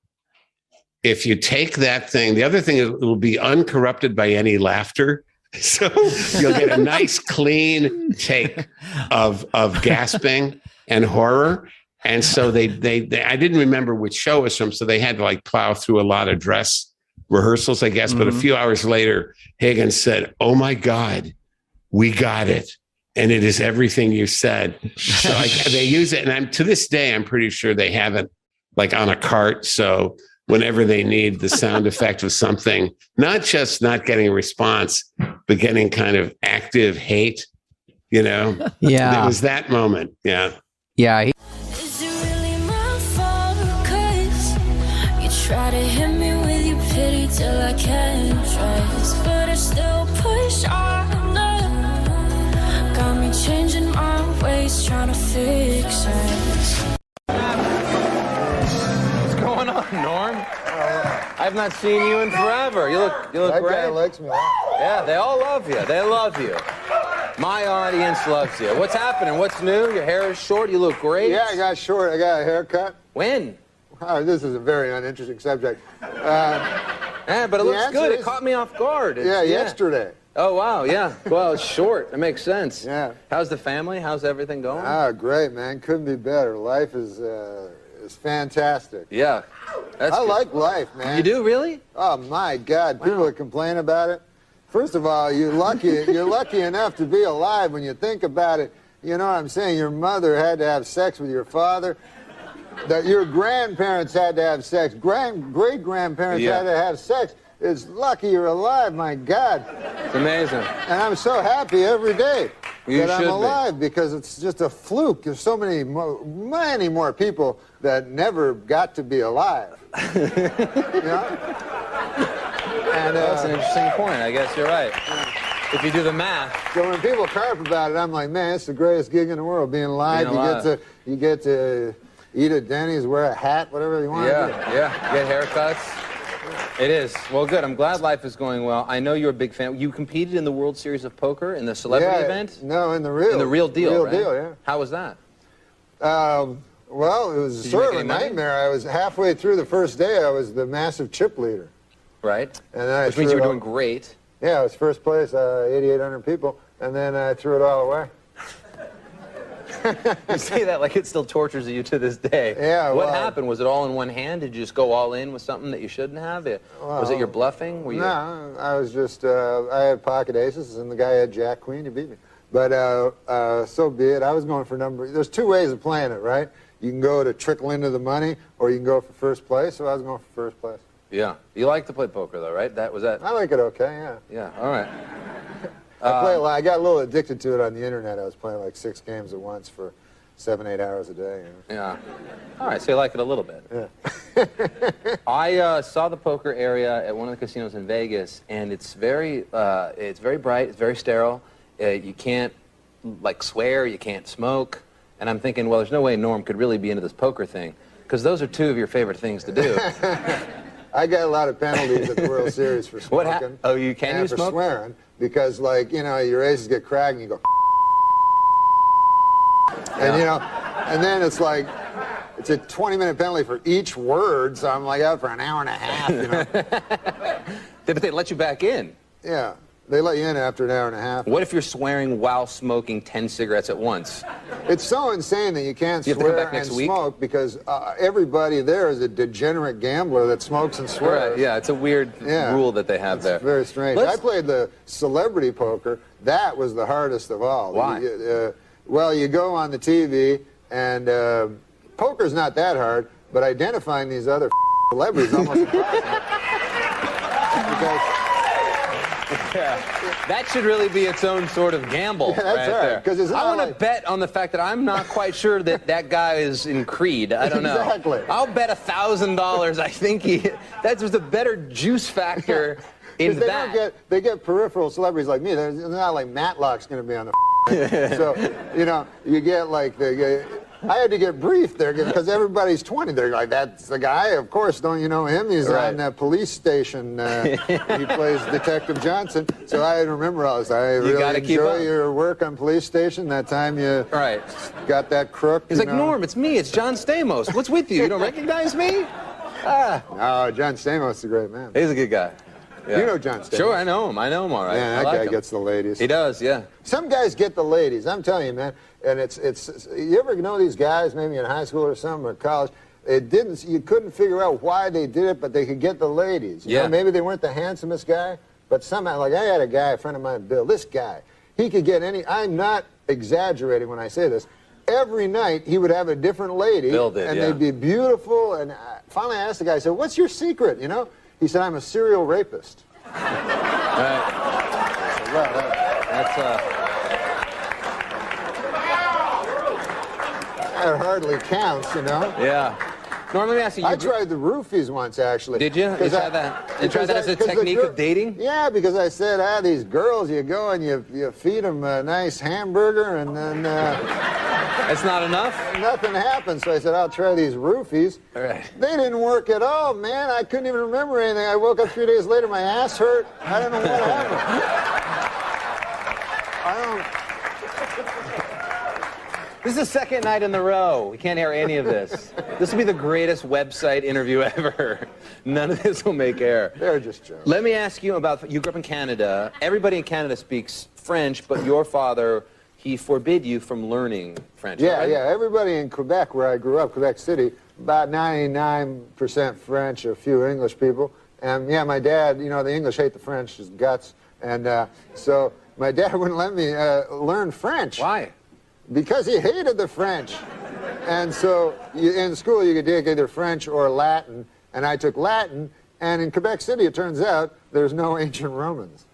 if you take that thing, the other thing, it will be uncorrupted by any laughter. So you'll get a nice clean take of gasping and horror. And so they I didn't remember which show it was from. So they had to plow through a lot of dress rehearsals, I guess. But a few hours later, Higgins said, oh my God, we got it. And it is everything you said. So they use it. And to this day, I'm pretty sure they have it on a cart. So whenever they need the sound effect of something, not just not getting a response, but getting kind of active hate, Yeah. It was that moment. Yeah. Yeah. Is it really my fault? 'Cause you try to hit me with your pity till I can't trust, but I still push on. Got me changing my ways, trying to fix it. What's going on, Norm? I've not seen you in forever. You look that great. Guy likes me a lot. Yeah, they all love you. They love you. My audience loves you. What's happening? What's new? Your hair is short. You look great. Yeah, I got short. I got a haircut. When? This is a very uninteresting subject. Yeah, but it looks good. It caught me off guard. Yesterday. Oh, wow, yeah. Well, it's short. It makes sense. Yeah. How's the family? How's everything going? Great, man. Couldn't be better. Life is fantastic. Yeah. I like life, man. You do, really? Oh, my God. People that complain about it. First of all, you're lucky enough to be alive when you think about it. You know what I'm saying? Your mother had to have sex with your father. that your grandparents had to have sex, great-grandparents had to have sex. It's lucky you're alive, my God. It's amazing. And I'm so happy every day that I'm should alive because it's just a fluke. There's so many more people that never got to be alive. You know? And, that's an interesting point. I guess you're right. If you do the math. So when people carp about it, I'm like, man, it's the greatest gig in the world, being alive. You get to eat at Denny's, wear a hat, whatever you want. Yeah. Get haircuts. It is. Well, good. I'm glad life is going well. I know you're a big fan. You competed in the World Series of Poker in the celebrity event? No, in the real. In the real deal, real right? deal, yeah. How was that? Well, it was sort of a nightmare. I was halfway through the first day. I was the massive chip leader. Right. And which means you were doing great. Yeah, I was first place, 8,800 people, and then I threw it all away. You say that like it still tortures you to this day. Yeah, What happened? Was it all in one hand? Did you just go all in with something that you shouldn't have? Was it your bluffing? Were you... No, I was just, I had pocket aces, and the guy had Jack Queen. He beat me. But so be it. I was going for there's two ways of playing it, right? You can go to trickle into the money, or you can go for first place, so I was going for first place. Yeah. You like to play poker, though, right? Was that... I like it okay, yeah. Yeah, all right. I play a lot. I got a little addicted to it on the internet. I was playing like 6 games at once for 7-8 hours a day. You know? Yeah. All right, so you like it a little bit. Yeah. I saw the poker area at one of the casinos in Vegas, and it's very bright, it's very sterile. You can't, like, swear, you can't smoke. And I'm thinking, well, there's no way Norm could really be into this poker thing, because those are 2 of your favorite things to do. I got a lot of penalties at the World Series for smoking. Oh, you can and you for smoke? Swearing, because, like, you know, your aces get cracked and you go, and, you know, and then it's like, it's a 20-minute penalty for each word, so I'm like out for an hour and a half, you know. But they let you back in. Yeah, they let you in after an hour and a half. What if you're swearing while smoking 10 cigarettes at once? It's so insane that you can't You have to come swear back next and week? smoke because everybody there is a degenerate gambler that smokes and swears. Right, yeah, it's a weird rule that they have there. Very strange. I played the celebrity poker. That was the hardest of all. Why? Well, you go on the TV, and poker's not that hard, but identifying these other celebrities is almost impossible. That should really be its own sort of gamble. Yeah, that's right right, 'cause it's I not want to bet on the fact that I'm not quite sure that that guy is in Creed. I don't know. Exactly. I'll bet $1,000. I think that's just a better juice factor in that. They get peripheral celebrities like me. They're not like Matlock's going to be on the so, you know, you get like I had to get briefed there because everybody's 20. They're like, that's the guy. Of course, don't you know him? He's on that police station. He plays Detective Johnson. So I remember all this. I really enjoy your work on Police Station. That time you got that crook. He's like, Norm, it's me. It's John Stamos. What's with you? You don't recognize me? No, John Stamos is a great man. He's a good guy. Yeah. You know John Stamos. Sure, I know him. I know him all right. Yeah, that guy gets the ladies. He does, yeah. Some guys get the ladies. I'm telling you, man. And it's you ever know these guys, maybe in high school or something, or college, you couldn't figure out why they did it, but they could get the ladies. You know, maybe they weren't the handsomest guy, but somehow, like I had a guy, a friend of mine, Bill, this guy, he could get I'm not exaggerating when I say this. Every night he would have a different lady, Bill did, and they'd be beautiful. And finally I asked the guy, I said, what's your secret, you know? He said, I'm a serial rapist. That hardly counts, you know? Yeah. Norm, let me ask you. I tried the roofies once, actually. Did you? You tried that? You tried that as a technique of dating? Yeah, because I said, these girls, you go and you feed them a nice hamburger, and then... That's not enough? Nothing happened, so I said, I'll try these roofies. All right. They didn't work at all, man. I couldn't even remember anything. I woke up 3 days later, my ass hurt. I don't know what happened. This is the second night in a row. We can't air any of this. This will be the greatest website interview ever. None of this will make air. They're just jokes. Let me ask you about, you grew up in Canada. Everybody in Canada speaks French, but your father, he forbid you from learning French, Yeah, right? yeah. Everybody in Quebec, where I grew up, Quebec City, about 99% French, a few English people. And yeah, my dad, you know, the English hate the French, his guts. And so my dad wouldn't let me learn French. Why? Because he hated the French. And so in school you could take either French or Latin, and I took Latin, and in Quebec City it turns out there's no ancient Romans.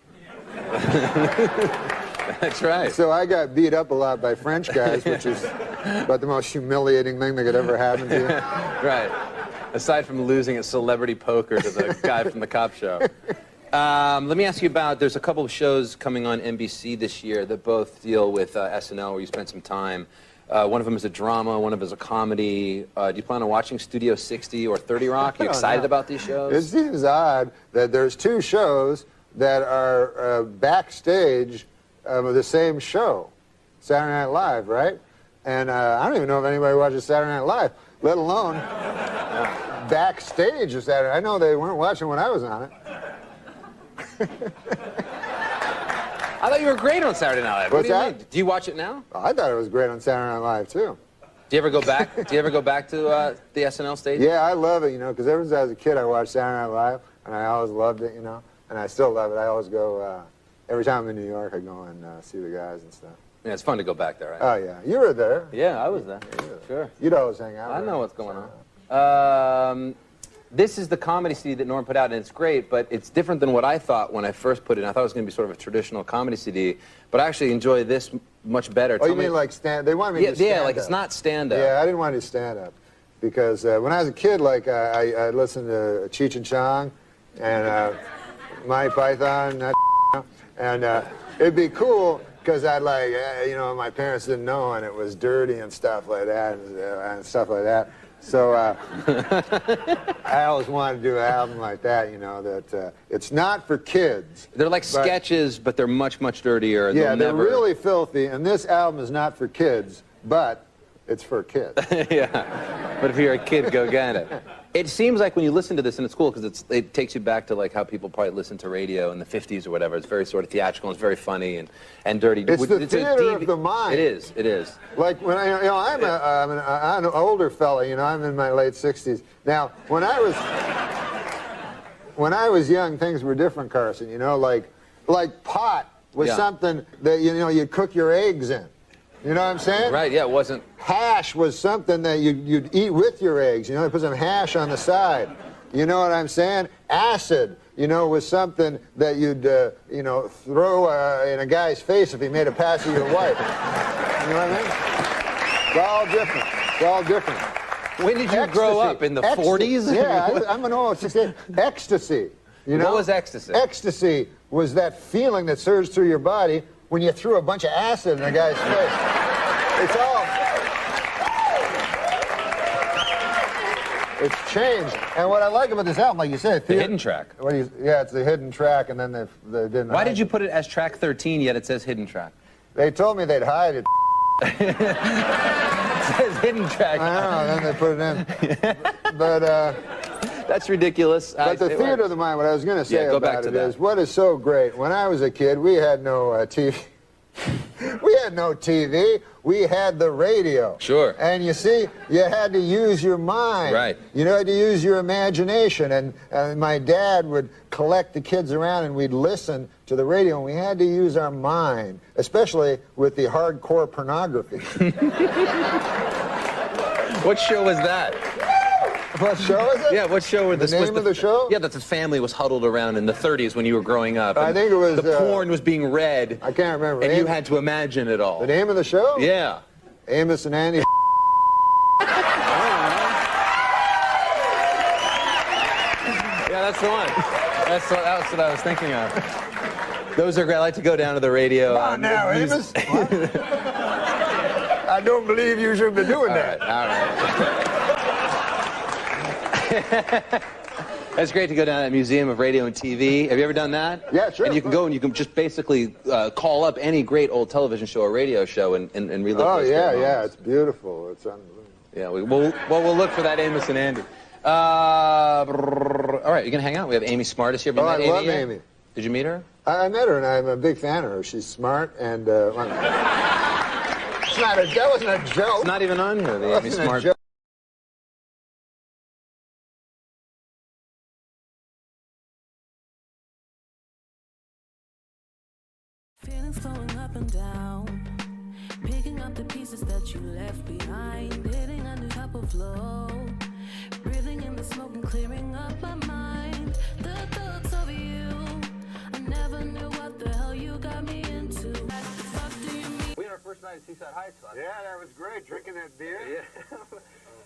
That's right. So I got beat up a lot by French guys, which is about the most humiliating thing that could ever happen to you. Right. Aside from losing at celebrity poker to the guy from the cop show. Let me ask you about, there's a couple of shows coming on NBC this year that both deal with SNL, where you spent some time. One of them is a drama, one of them is a comedy. Do you plan on watching Studio 60 or 30 Rock? Are you excited about these shows? It seems odd that there's two shows that are backstage of the same show, Saturday Night Live, right? And I don't even know if anybody watches Saturday Night Live, let alone backstage of Saturday. I know they weren't watching when I was on it. I thought you were great on Saturday Night Live. What's What do you that? mean? Do you watch it now? I thought it was great on Saturday Night Live, too. Do you ever go back? Do you ever go back to the SNL stage? Yeah, I love it, you know, because ever since I was a kid, I watched Saturday Night Live, and I always loved it, you know, and I still love it. I always go, every time I'm in New York, I go and see the guys and stuff. Yeah, it's fun to go back there, right? Oh, yeah. You were there. Yeah, I was there. Sure. You'd always hang out. I know what's going on. This is the comedy CD that Norm put out, and it's great, but it's different than what I thought when I first put it in. I thought it was going to be sort of a traditional comedy CD, but I actually enjoy this much better. Oh, you mean like stand? They wanted me to do stand-up. Yeah, like it's not stand-up. Yeah, I didn't want to do stand-up because when I was a kid, like I listened to Cheech and Chong and Monty Python, and it'd be cool because I'd like, you know, my parents didn't know, and it was dirty and stuff like that, and stuff like that. So I always wanted to do an album like that, you know, that it's not for kids. They're like sketches, but they're much, much dirtier. Yeah, they're really filthy, and this album is not for kids, but it's for kids. Yeah, but if you're a kid, go get it. It seems like when you listen to this, and it's cool because it takes you back to like how people probably listened to radio in the 50s or whatever. It's very sort of theatrical, and it's very funny and dirty. It's the theater of the mind. It is, it is. Like when you know, I'm an older fella, you know, I'm in my late 60s. Now, when I was young, things were different, Carson, you know, like pot was something that, you know, you'd cook your eggs in. You know what I'm saying? Right, yeah, it wasn't. Hash was something that you'd eat with your eggs. You know, they put some hash on the side. You know what I'm saying? Acid, you know, was something that you'd, you know, throw in a guy's face if he made a pass at your wife. You know what I mean? It's all different. It's all different. When did you grow up? In the 40s? Yeah, I'm an old 68. Ecstasy. You know? What was ecstasy? Ecstasy was that feeling that surged through your body when you threw a bunch of acid in a guy's face. It's all... It's changed. And what I like about this album, like you said... The hidden track. Yeah, it's the hidden track, and then they didn't... Why did you put it as track 13, yet it says hidden track? They told me they'd hide it. It says hidden track. I know, then they put it in. But... That's ridiculous. But the theater of the mind, what I was going to say about it is, what is so great, when I was a kid, we had no TV. We had no TV. We had the radio. Sure. And you see, you had to use your mind. Right. You had to use your imagination. And my dad would collect the kids around and we'd listen to the radio, and we had to use our mind, especially with the hardcore pornography. What show was that? What show is it? Yeah, what show was the name of the show? Yeah, that the family was huddled around in the 30s when you were growing up. I think it was... The porn was being read. I can't remember. And you had to imagine it all. The name of the show? Yeah. Amos and Andy. Yeah, that's the one. That's what I was thinking of. Those are great. I like to go down to the radio. Come on now, Amos. I don't believe you should be doing that. All right. It's great to go down to the Museum of Radio and TV. Have you ever done that? Yeah, sure. And you can go and you can just basically call up any great old television show or radio show and relive those great moments. Yeah, it's beautiful. It's unbelievable. Yeah, we'll look for that Amos and Andy. All right, you're going to hang out? We have Amy Smartest here. I love Amy. Did you meet her? I met her, and I'm a big fan of her. She's smart, and that wasn't a joke. It's not even on here, the Amy Smart. Feelings flowing up and down. Picking up the pieces that you left behind, hitting a new type of flow. Breathing in the smoke and clearing up my mind. The thoughts of you, I never knew what the hell you got me into. What the fuck do you mean? We had our first night at Seaside Heights last night. Yeah, that was great. Drinking that beer. Yeah. Oh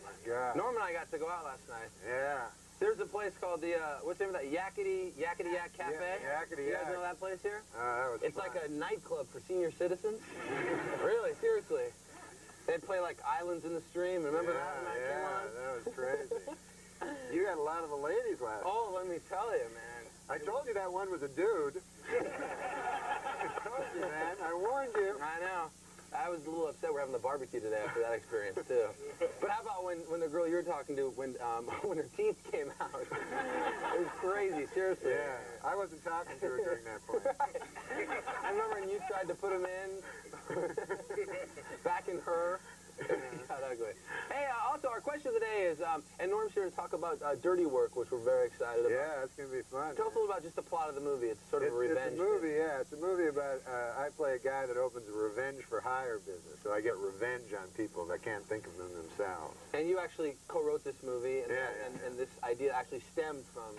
my God. Norm and I got to go out last night. Yeah. There's a place called the, what's the name of that? Yakety Yak Cafe? Yakety You guys Yak. know that place here? That was It's fun. like a nightclub for senior citizens. Really, seriously. They'd play like Islands in the Stream. Remember that when that came on? That was crazy. You got a lot of the ladies last night. Oh, let me tell you, man. I told you that one was a dude. I told you, man. I warned you. I know. I was a little upset we're having the barbecue today after that experience, too. But how about when the girl you were talking to, when her teeth came out? It was crazy, seriously. Yeah, I wasn't talking to her during that point. I remember when you tried to put them in, back in her. It got ugly. Hey, also, our question of the day is, and Norm's here to talk about Dirty Work, which we're very excited about. Yeah, it's going to be fun. Tell us a little about just the plot of the movie. It's sort of a revenge. It's a movie, yeah. It's a movie about, I play a guy that opens a revenge for hire business. So I get revenge on people that can't think of them themselves. And you actually co-wrote this movie, and, Yeah. and this idea actually stemmed from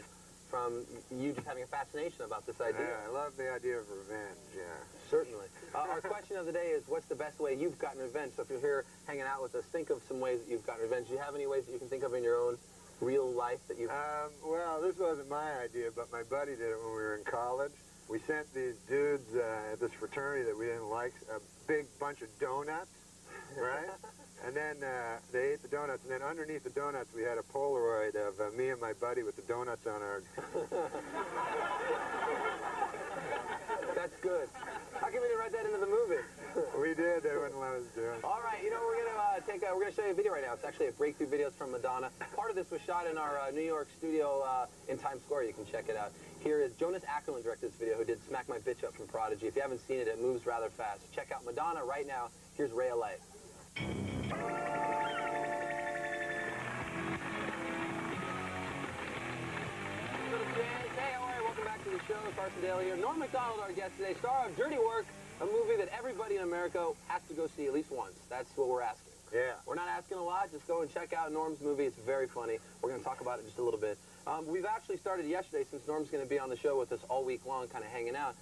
you just having a fascination about this idea. Yeah, I love the idea of revenge, yeah. Certainly. Our question of the day is, what's the best way you've gotten revenge? So if you're here hanging out with us, think of some ways that you've gotten revenge. Do you have any ways that you can think of in your own real life that you've... Well, this wasn't my idea, but my buddy did it when we were in college. We sent these dudes at this fraternity that we didn't like a big bunch of donuts, right? And then they ate the donuts, and then underneath the donuts we had a Polaroid of me and my buddy with the donuts on our... That's good. How come we didn't write that into the movie? We did. They wouldn't let us do it. All right, you know, we're gonna show you a video right now. It's actually a breakthrough videos from Madonna. Part of this was shot in our New York studio in Times Square. You can check it out. Here is Jonas Ackerlund directed this video, who did Smack My Bitch Up from Prodigy. If you haven't seen it, it moves rather fast. Check out Madonna right now. Here's Ray LA. Hey, all right, welcome back to the show. Carson Daly here. Norm MacDonald, our guest today, star of Dirty Work, a movie that everybody in America has to go see at least once. That's what we're asking. Yeah. We're not asking a lot. Just go and check out Norm's movie. It's very funny. We're going to talk about it just a little bit. We've actually started yesterday, since Norm's going to be on the show with us all week long, kind of hanging out.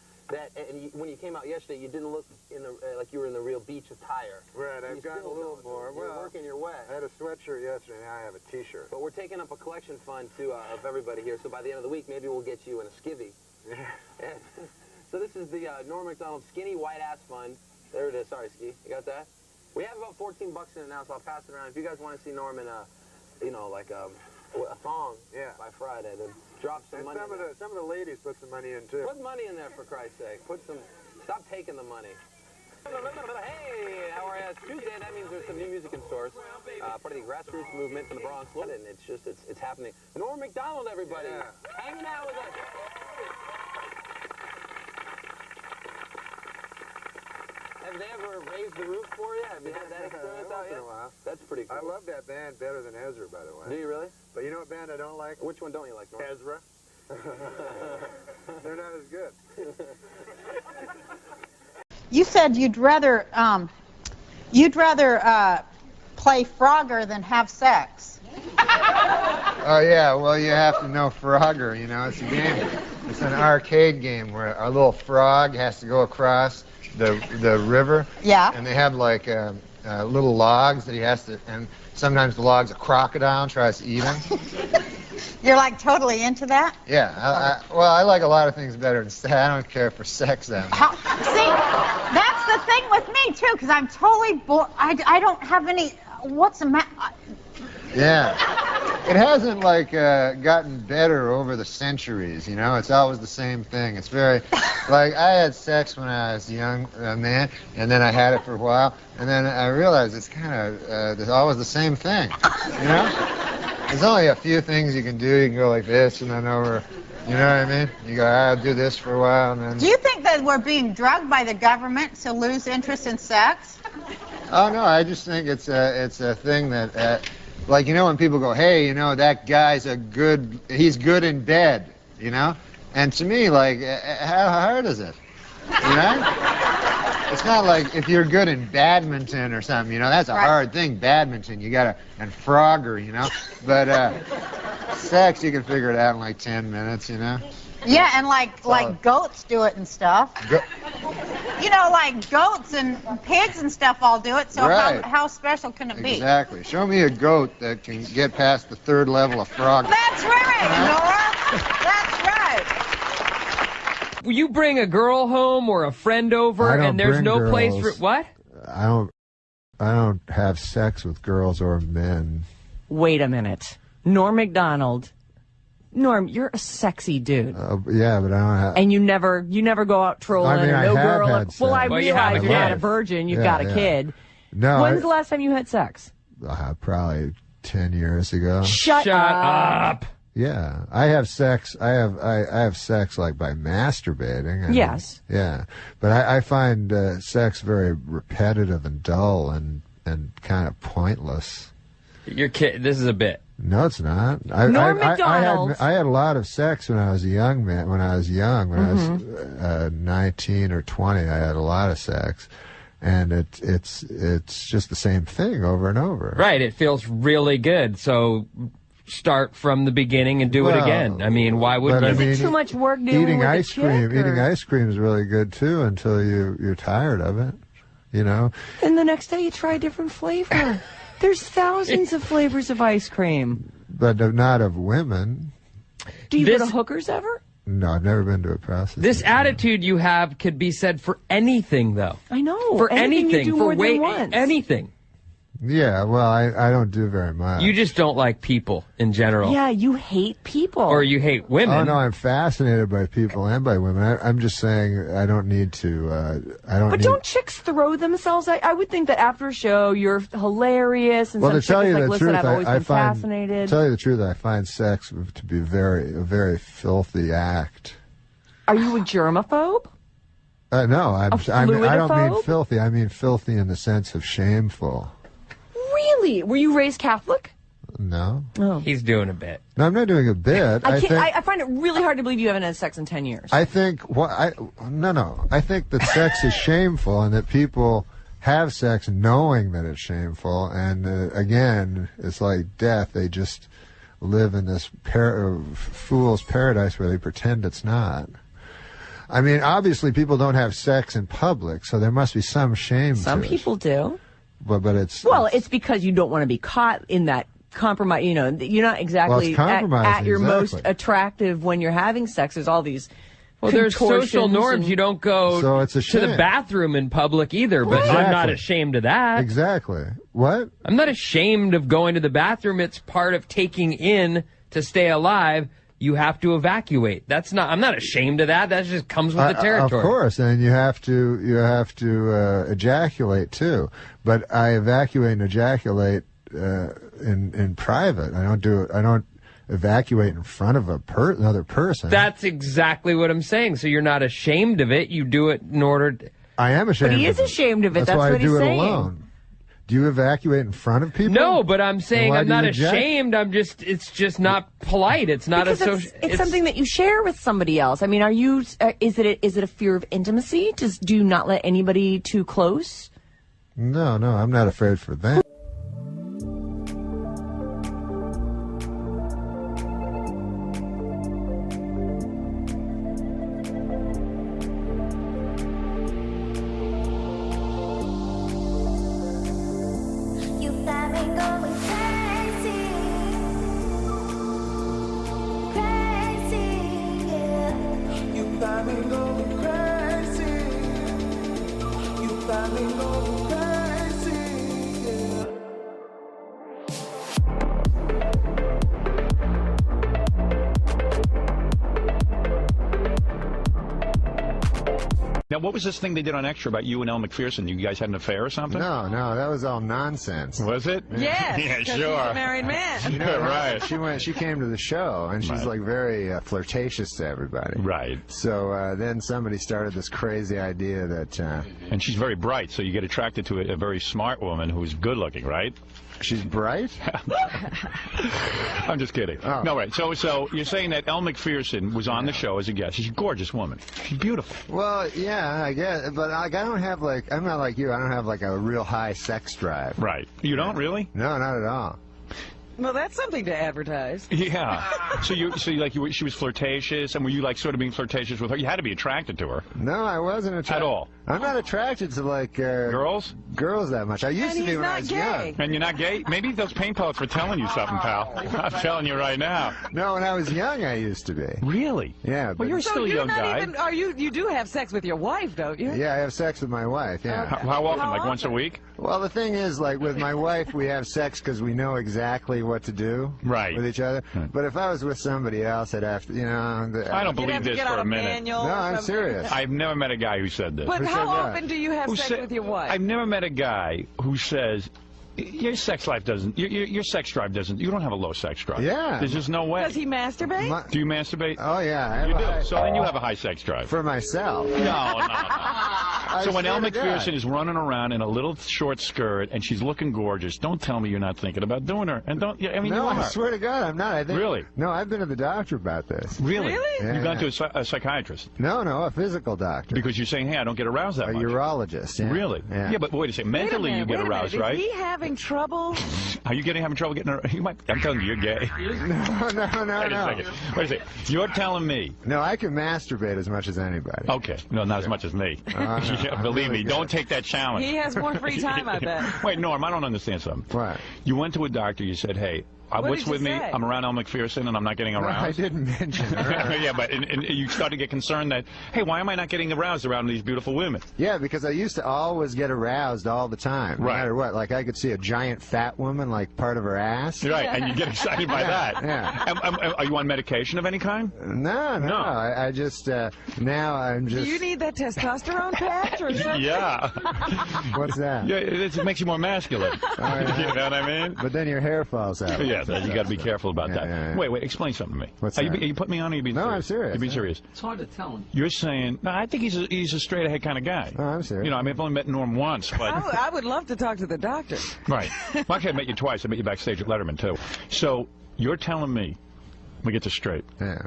When you came out yesterday, you didn't look in the like you were in the real beach attire. Right, I've gotten a little more. You're working your way. I had a sweatshirt yesterday, now I have a T-shirt. But we're taking up a collection fund, too, of everybody here. So by the end of the week, maybe we'll get you in a skivvy. Yeah. So this is the Norm MacDonald Skinny White Ass Fund. There it is. Sorry, Ski. You got that? We have about 14 bucks in it now, so I'll pass it around. If you guys want to see Norm in like a thong by Friday, then drop some money. Some of the ladies put some money in, too. Put money in there, for Christ's sake. Stop taking the money. Hey, how are you? It's Tuesday. That means there's some new music in stores. Part of the grassroots movement from the Bronx, and it's happening. Norm MacDonald, everybody, hanging out with us. Have they ever raised the roof for you? Have you had that experience out yet? That's pretty cool. I love that band better than Ezra, by the way. Do you really? But you know what band I don't like? Which one don't you like, Norm? Ezra. They're not as good. You said you'd rather play Frogger than have sex. Oh, yeah, well, you have to know Frogger, you know. It's a game. It's an arcade game where a little frog has to go across the river. Yeah. And they have, like, little logs that he has to, and sometimes the log's a crocodile and tries to eat him. You're, like, totally into that? Yeah. Well, I like a lot of things better than sex. I don't care for sex that much. See, that's the thing with me, too, because I'm totally bored. I don't have any... What's the matter? Yeah. It hasn't, like, gotten better over the centuries, you know? It's always the same thing. It's very... Like, I had sex when I was a young man, and then I had it for a while, and then I realized it's kind of always the same thing, you know? There's only a few things you can do. You can go like this and then over, you know what I mean? You go, I'll do this for a while, and then... Do you think that we're being drugged by the government to lose interest in sex? Oh, no, I just think it's a thing that... like, you know, when people go, hey, you know, that guy's he's good in bed, you know? And to me, like, how hard is it? You know? it's not like if you're good in badminton or something, you know, that's a hard thing, badminton. You gotta, and Frogger, you know. But sex, you can figure it out in like 10 minutes, you know. Yeah, and like goats do it and stuff. You know, like goats and pigs and stuff all do it, so how special can it be? Exactly. Show me a goat that can get past the 3rd level of frog. That's right, Nora. That's right. You bring a girl home or a friend over and there's no place for... What? I don't have sex with girls or men. Wait a minute. Norm MacDonald. Norm, you're a sexy dude. Yeah, but I don't have... And you never go out trolling and no girl... Had sex. Well, I realize you're not a virgin. You've got a kid. No. When's the last time you had sex? Probably 10 years ago. Shut up. Yeah, I have sex. I have sex like by masturbating. Yes. Yeah, but I find sex very repetitive and dull and kind of pointless. Your kid. This is a bit. No, it's not. Norm MacDonald. I had a lot of sex when I was a young man. When I was 19 or 20, I had a lot of sex. And it's just the same thing over and over. Right. It feels really good. So start from the beginning and do it again. I mean, why wouldn't you? Is it too much work dealing with ice cream? Eating ice cream is really good too until you're tired of it. You know. And the next day you try a different flavor. There's thousands of flavors of ice cream. But not of women. Do you go to hookers ever? No, I've never been to a prostitute. This attitude you have could be said for anything, though. I know. For anything. You do for more than once. anything. Yeah, well, I don't do very much. You just don't like people in general. Yeah, you hate people. Or you hate women. Oh, no, I'm fascinated by people and by women. I'm just saying I don't need to, don't chicks throw themselves? I would think that after a show, you're hilarious. And well, some to tell chick you is the like, truth, listen, I've always been fascinated. To tell you the truth, I find sex to be a very filthy act. Are you a germaphobe? No, I don't mean filthy. I mean filthy in the sense of shameful. Really? Were you raised Catholic? No. Oh. He's doing a bit. No, I'm not doing a bit. I find it really hard to believe you haven't had sex in 10 years. I think I think that sex is shameful and that people have sex knowing that it's shameful. And again, it's like death. They just live in this fool's paradise where they pretend it's not. I mean, obviously, people don't have sex in public, so there must be some shame. Some people do. But it's because you don't want to be caught in that compromise. You know, you're not exactly at your most attractive when you're having sex. There's all these. Well, there's social norms. You don't go to the bathroom in public either, but I'm not ashamed of that. Exactly. What? I'm not ashamed of going to the bathroom. It's part of taking in to stay alive. You have to evacuate. I'm not ashamed of that. That just comes with the territory. Of course, and you have to ejaculate too. But I evacuate and ejaculate in private. I don't evacuate in front of another person. That's exactly what I'm saying. So you're not ashamed of it. You do it in order to... I am ashamed. But he is ashamed of it. That's why what I do he's it saying. alone. Do you evacuate in front of people? No, but I'm saying I'm not ashamed. It's just not polite. It's not a social. It's something that you share with somebody else. I mean, are you? Is it a fear of intimacy? Do you not let anybody too close? No, I'm not afraid for them. Now, what was this thing they did on Extra about you and Elle McPherson? You guys had an affair or something? No, that was all nonsense. Was it? Yes. Yeah, He's sure. a married man. You know, right. She came to the show, and she's like very flirtatious to everybody. Right. So then somebody started this crazy idea that. And she's very bright, so you get attracted to a very smart woman who's good looking, right? She's bright? I'm just kidding. Oh. No, right. So you're saying that Elle Macpherson was on the show as a guest. She's a gorgeous woman. She's beautiful. Well, yeah, I guess, but I don't have like, I'm not like you. I don't have like a real high sex drive. Right. You don't really? No, not at all. Well, that's something to advertise. Yeah. So she was flirtatious, and were you like sort of being flirtatious with her? You had to be attracted to her. No, I wasn't attracted. At all? I'm not attracted to like girls that much. I used to be when I was young. And you're not gay? Maybe those pain pellets were telling you something, pal. I'm telling you right now. No, when I was young, I used to be. Really? Yeah. Well, you're still a young guy. You do have sex with your wife, don't you? Yeah, I have sex with my wife. Yeah. How often? Like once a week? Well, the thing is, like with my wife, we have sex because we know exactly what to do with each other. But if I was with somebody else, I'd have to, you know. I don't believe this for a minute. No, I'm serious. I've never met a guy who said this. But how often do you have sex with your wife? I've never met a guy who says your sex life doesn't, your sex drive doesn't, you don't have a low sex drive. Yeah. There's just no way. Does he masturbate? Do you masturbate? Oh, yeah. You do. So then you have a high sex drive. For myself. No. So when Elle Macpherson is running around in a little short skirt and she's looking gorgeous, don't tell me you're not thinking about doing her. And don't, I mean, no, you are. I swear to God, I'm not. I think, really? No, I've been to the doctor about this. Really? Yeah, You've gone to a psychiatrist? No, a physical doctor. Because you're saying, hey, I don't get aroused that much. A urologist. Yeah. Really? Yeah. But wait a second. Mentally, you get aroused, right? Is he having trouble? Are you having trouble getting aroused? I'm telling you, you're gay. No. Wait a second. You're telling me. No, I can masturbate as much as anybody. Okay. No, not as much as me. No, believe me, don't take that challenge. He has more free time, I bet. Wait, Norm, I don't understand something. What? You went to a doctor, you said, hey, what's with me? I'm around Elle Macpherson and I'm not getting aroused. No, I didn't mention her. Yeah, but and you started to get concerned that, hey, why am I not getting aroused around these beautiful women? Yeah, because I used to always get aroused all the time, no matter what. Like I could see a giant fat woman, like part of her ass. Right, and you get excited by that. Yeah. Are you on medication of any kind? No. I just now I'm just. Do you need that testosterone patch or something? Yeah. What's that? Yeah, it makes you more masculine. Oh, yeah. You know what I mean? But then your hair falls out. Yeah, you got to be careful about that. Yeah. Wait, explain something to me. What's are that? you putting me on or are you being serious? No, I'm serious. You're being serious. It's hard to tell him. You're saying, no, I think he's a straight ahead kind of guy. Oh, I'm serious. You know, I mean, I've only met Norm once, but. I would love to talk to the doctor. Right. Well, actually, I met you twice. I met you backstage at Letterman, too. So, you're telling me, let me get this straight. Yeah.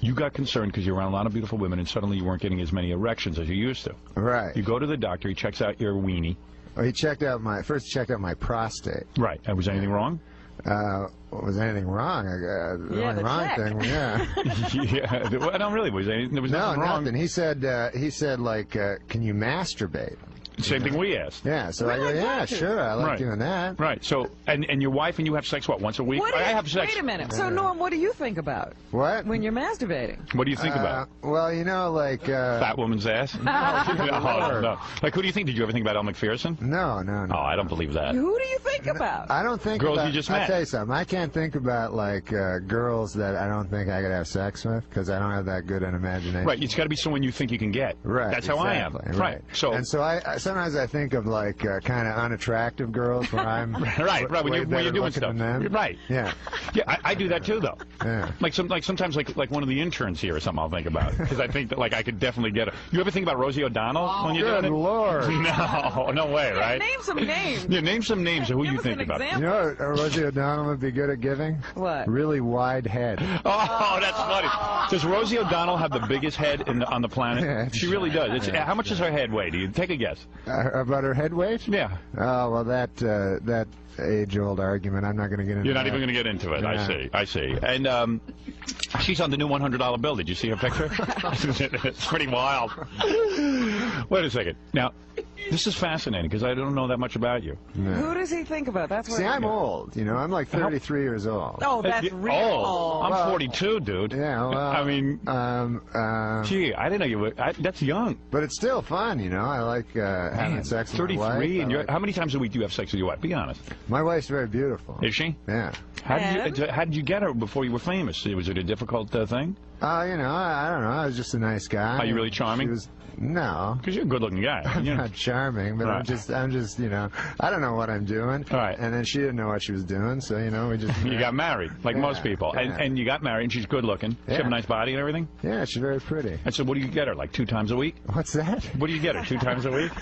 You got concerned because you're around a lot of beautiful women and suddenly you weren't getting as many erections as you used to. Right. You go to the doctor, he checks out your weenie. Oh, he checked out my prostate. Right. And was anything wrong? Was anything wrong? The only wrong thing, yeah. Well, no, really. There was nothing wrong. Nothing. He said, like, can you masturbate? Same thing we asked. Yeah, so I go, yeah, sure, I like doing that. Right, so, and your wife and you have sex, what, once a week? I have sex. Wait a minute. So, Norm, what do you think about? What? When you're masturbating? What do you think about? Well, you know, like... Fat woman's ass? No. Like, who do you think? Did you ever think about Elle Macpherson? No. Oh, I don't believe that. Who do you think about? I don't think girls about... you just met. I'll tell you something. I can't think about, like, girls that I don't think I could have sex with, because I don't have that good an imagination. Right, it's got to be someone you think you can get. Right, That's how I am. Right. So sometimes I think of like kind of unattractive girls where I'm right when you're doing stuff. Right. Yeah. Yeah, I do that too though. Yeah. Like sometimes like one of the interns here or something I'll think about because I think that like I could definitely get her. You ever think about Rosie O'Donnell when you're doing it? Good Lord. No way, right? Name some names. Yeah, name some names of who you think about. You know what Rosie O'Donnell would be good at giving? What? Really wide head. Oh, that's funny. Does Rosie O'Donnell have the biggest head on the planet? Yeah, she really does. How much does her head weigh? Do you take a guess? About her head weight? Yeah. Oh, well, that age-old argument, I'm not going to get into. You're not even going to get into it. Yeah. I see. And she's on the new $100 bill. Did you see her picture? It's pretty wild. Wait a second. Now, this is fascinating because I don't know that much about you. No. Who does he think about? That's what. See, I'm old. You know, I'm like 33 years old. Oh, that's real old. I'm 42, dude. Yeah, well, I mean, gee, I didn't know you were. That's young. But it's still fun, you know. I like having sex with 33, my wife. and how many times a week do you have sex with your wife? Be honest. My wife's very beautiful. Is she? Yeah. How did you get her before you were famous? Was it a difficult thing? You know, I don't know. I was just a nice guy. Are you really charming? No. Because you're a good-looking guy. I'm not charming, but I'm just, you know, I don't know what I'm doing. All right. And then she didn't know what she was doing, so, you know, we just... You got married, like most people. And you got married, and she's good-looking. She have a nice body and everything? Yeah, she's very pretty. And so what do you get her, like 2 times a week? What's that? What do you get her, 2 times a week?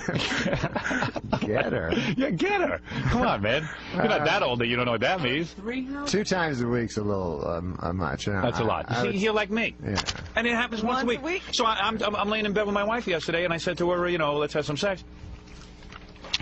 Get her. Yeah, get her. Come on, man. You're not that old that you don't know what that means. 2 times a week's a little much. You know, That's a lot. You see, you're like me. Yeah. And it happens once a week. So I'm laying in bed with my wife yesterday, and I said to her, you know, let's have some sex.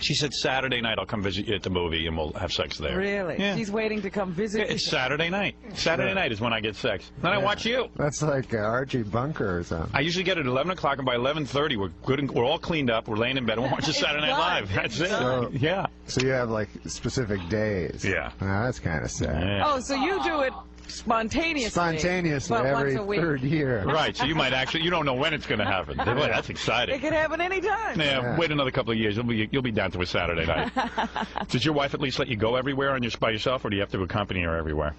She said, Saturday night I'll come visit you at the movie, and we'll have sex there. Really? Yeah. She's waiting to come visit you. It's Saturday night. Saturday night is when I get sex. Then I watch you. That's like Archie Bunker or something. I usually get it at 11 o'clock, and by 11:30 we're good. And, we're all cleaned up. We're laying in bed, and we're watching Saturday Night Live. That's it. So, yeah. So you have like specific days. Yeah. That's kind of sad. Oh, so you do it spontaneously. Spontaneously but every once a week. 3rd year. Right. So you might actually, you don't know when it's going to happen. Boy, that's exciting. It could happen anytime. Yeah, wait another couple of years. You'll be down to a Saturday night. Does your wife at least let you go everywhere by yourself, or do you have to accompany her everywhere?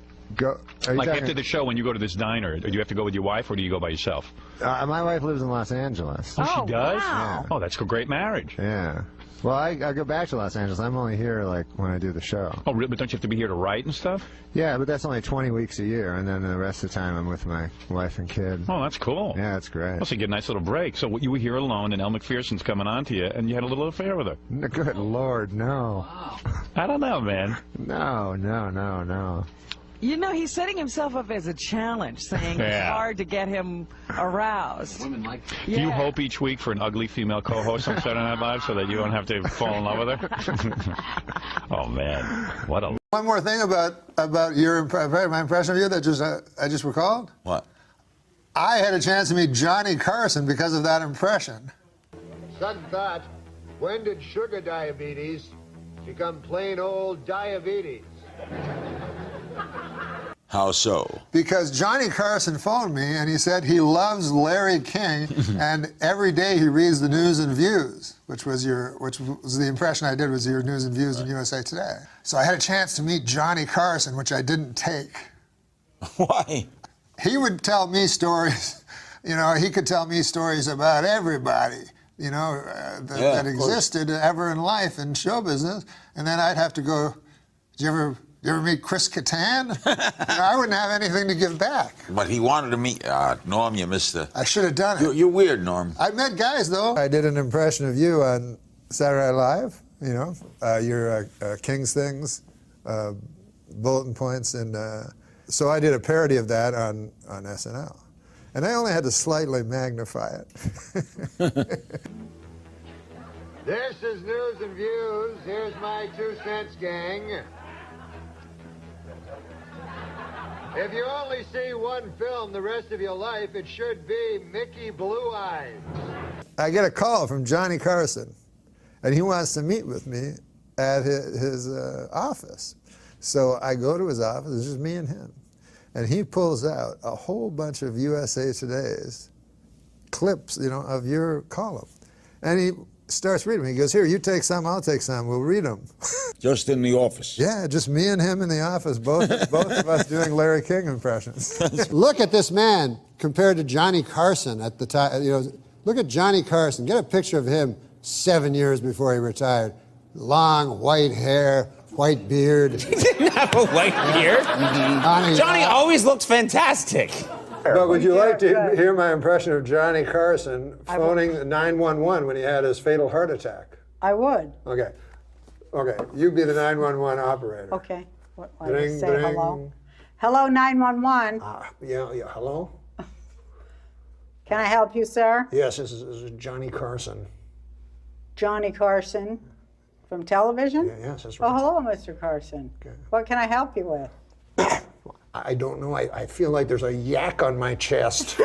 Like after the show, when you go to this diner, do you have to go with your wife, or do you go by yourself? My wife lives in Los Angeles. Oh, she does? Wow. Oh, that's a great marriage. Yeah. Well, I go back to Los Angeles. I'm only here like when I do the show. Oh, really? But don't you have to be here to write and stuff? Yeah, but that's only 20 weeks a year, and then the rest of the time I'm with my wife and kid. Oh, that's cool. Yeah, that's great. Also, you get a nice little break. So you were here alone, and Elle McPherson's coming on to you, and you had a little affair with her. Good Lord, no. I don't know, man. No. You know, he's setting himself up as a challenge, saying it's hard to get him aroused. Women like Do you hope each week for an ugly female co-host on Saturday Night Live so that you don't have to fall in love with her? Oh, man. What a... One more thing about my impression of you that I just recalled. What? I had a chance to meet Johnny Carson because of that impression. Sudden thought, when did sugar diabetes become plain old diabetes? How so? Because Johnny Carson phoned me and he said he loves Larry King and every day he reads the News and Views, which was the impression I did was your News and Views in USA Today. So I had a chance to meet Johnny Carson, which I didn't take. Why? He would tell me stories, you know, he could tell me stories about everybody, you know, that existed ever in life in show business, and then I'd have to go, did you ever meet Chris Kattan? I wouldn't have anything to give back. But he wanted to meet Norm. You missed the... I should have done it. You're weird, Norm. I met guys, though. I did an impression of you on Saturday Night Live, you know, your King's Things, bulletin points, and so I did a parody of that on SNL. And I only had to slightly magnify it. This is News and Views. Here's my 2 cents, gang. If you only see one film the rest of your life, it should be Mickey Blue Eyes. I get a call from Johnny Carson, and he wants to meet with me at his office. So I go to his office, it's just me and him. And he pulls out a whole bunch of USA Today's clips, you know, of your column. And he starts reading them. He goes, here, you take some, I'll take some, we'll read them. Just in the office? Yeah, just me and him in the office, both of us doing Larry King impressions. Look at this man compared to Johnny Carson at the time. You know, look at Johnny Carson. Get a picture of him 7 years before he retired. Long, white hair, white beard. He didn't have a white beard. Johnny always looked fantastic. But would you like to hear my impression of Johnny Carson phoning 911 when he had his fatal heart attack? I would. Okay. Okay, you be the 911 operator. Okay. What, I Ding, just say ding. hello? Hello, 911. Yeah, hello? Can I help you, sir? Yes, this is Johnny Carson. Johnny Carson from television? Yes, that's right. Oh, hello, Mr. Carson. Okay. What can I help you with? I don't know. I feel like there's a yak on my chest. He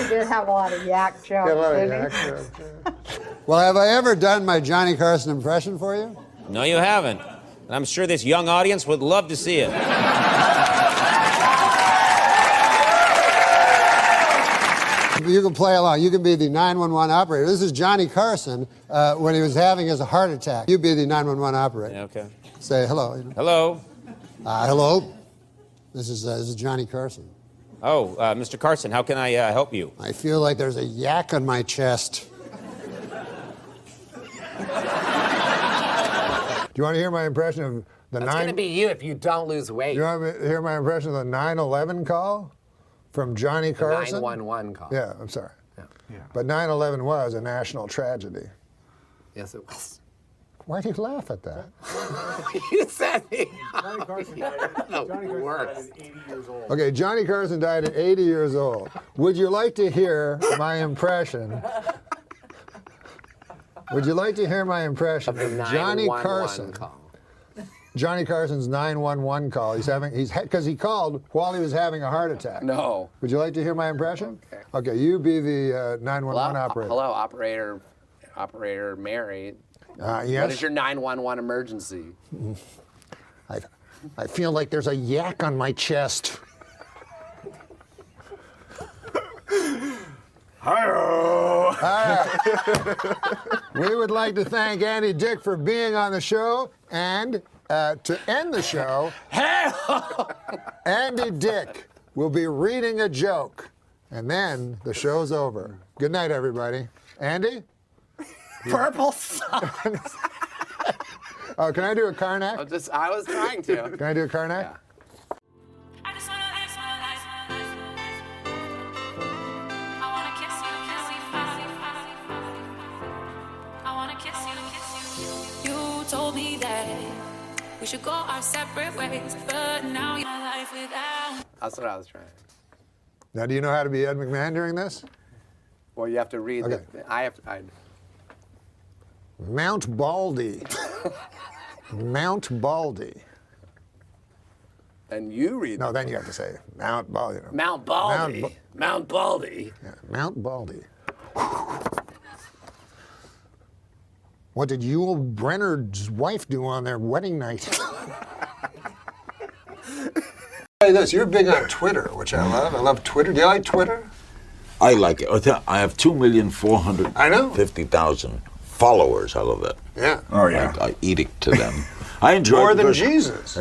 did have a lot of yak jokes, didn't he? Well, have I ever done my Johnny Carson impression for you? No, you haven't. And I'm sure this young audience would love to see it. You can play along. You can be the 911 operator. This is Johnny Carson when he was having his heart attack. You be the 911 operator. Yeah, okay. say hello. Hello. Hello. This is Johnny Carson. Oh, Mr. Carson, how can I help you? I feel like there's a yak on my chest. Do you want to hear my impression of the That's going to be you if you don't lose weight. Do you want to hear my impression of the 9/11 call from Johnny Carson? 911 call. Yeah, I'm sorry. Yeah. But 9/11 was a national tragedy. Yes, it was. Why do you laugh at that? You said it. Johnny Carson died at 80 years old. Okay, Johnny Carson died at 80 years old. Would you like to hear my impression? Would you like to hear my impression of Johnny Carson? Call. Johnny Carson's 911 call. Because he called while he was having a heart attack. No. Would you like to hear my impression? Okay, you be the 911 operator. Hello, operator Mary. Yes. What is your 911 emergency? I feel like there's a yak on my chest. Hi-oh. All right. We would like to thank Andy Dick for being on the show, and to end the show, Andy Dick will be reading a joke, and then the show's over. Good night, everybody. Andy? Purple sun. Oh, can I do a Karnak? I was trying to. Can I do a Karnak? Yeah. Told me that we should go our separate ways, but now your life without. That's what I was trying. Now, do you know how to be Ed McMahon during this? Well, you have to read. Okay. Mount Baldy. Mount Baldy. And you read. No, then you have to say Mount Baldy. Mount Baldy. Mount Baldy. Yeah, Mount Baldy. What did Yul Brenner's wife do on their wedding night? Hey, you're big on Twitter, which I love. I love Twitter. Do you like Twitter? I like it. I have 2,450,000 followers. I love that. Yeah. Oh, yeah. I edict to them. I enjoy more it than Jesus.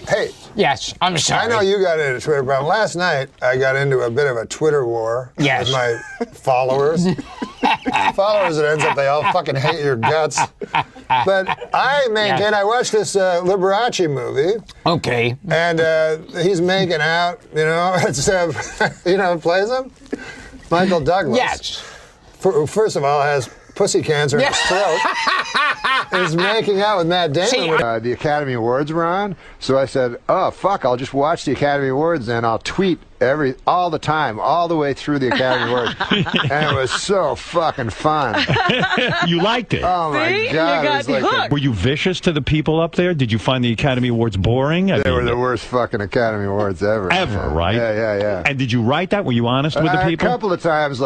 Hey. Yes, I'm sorry. I know you got into Twitter, but last night I got into a bit of a Twitter war with my followers. Followers, it ends up they all fucking hate your guts. But I maintain, I watched this Liberace movie. Okay. And he's making out, it's, it plays him? Michael Douglas. Yes. First of all, has pussy cancer in his throat. Is making out with Matt Damon. The Academy Awards were on, so I said, oh, fuck, I'll just watch the Academy Awards and I'll tweet all the time, all the way through the Academy Awards. And it was so fucking fun. You liked it? Oh, my God. You got hooked. Were you vicious to the people up there? Did you find the Academy Awards boring? They were the worst fucking Academy Awards ever. Ever, right? Yeah. And did you write that? Were you honest with the people? A couple of times,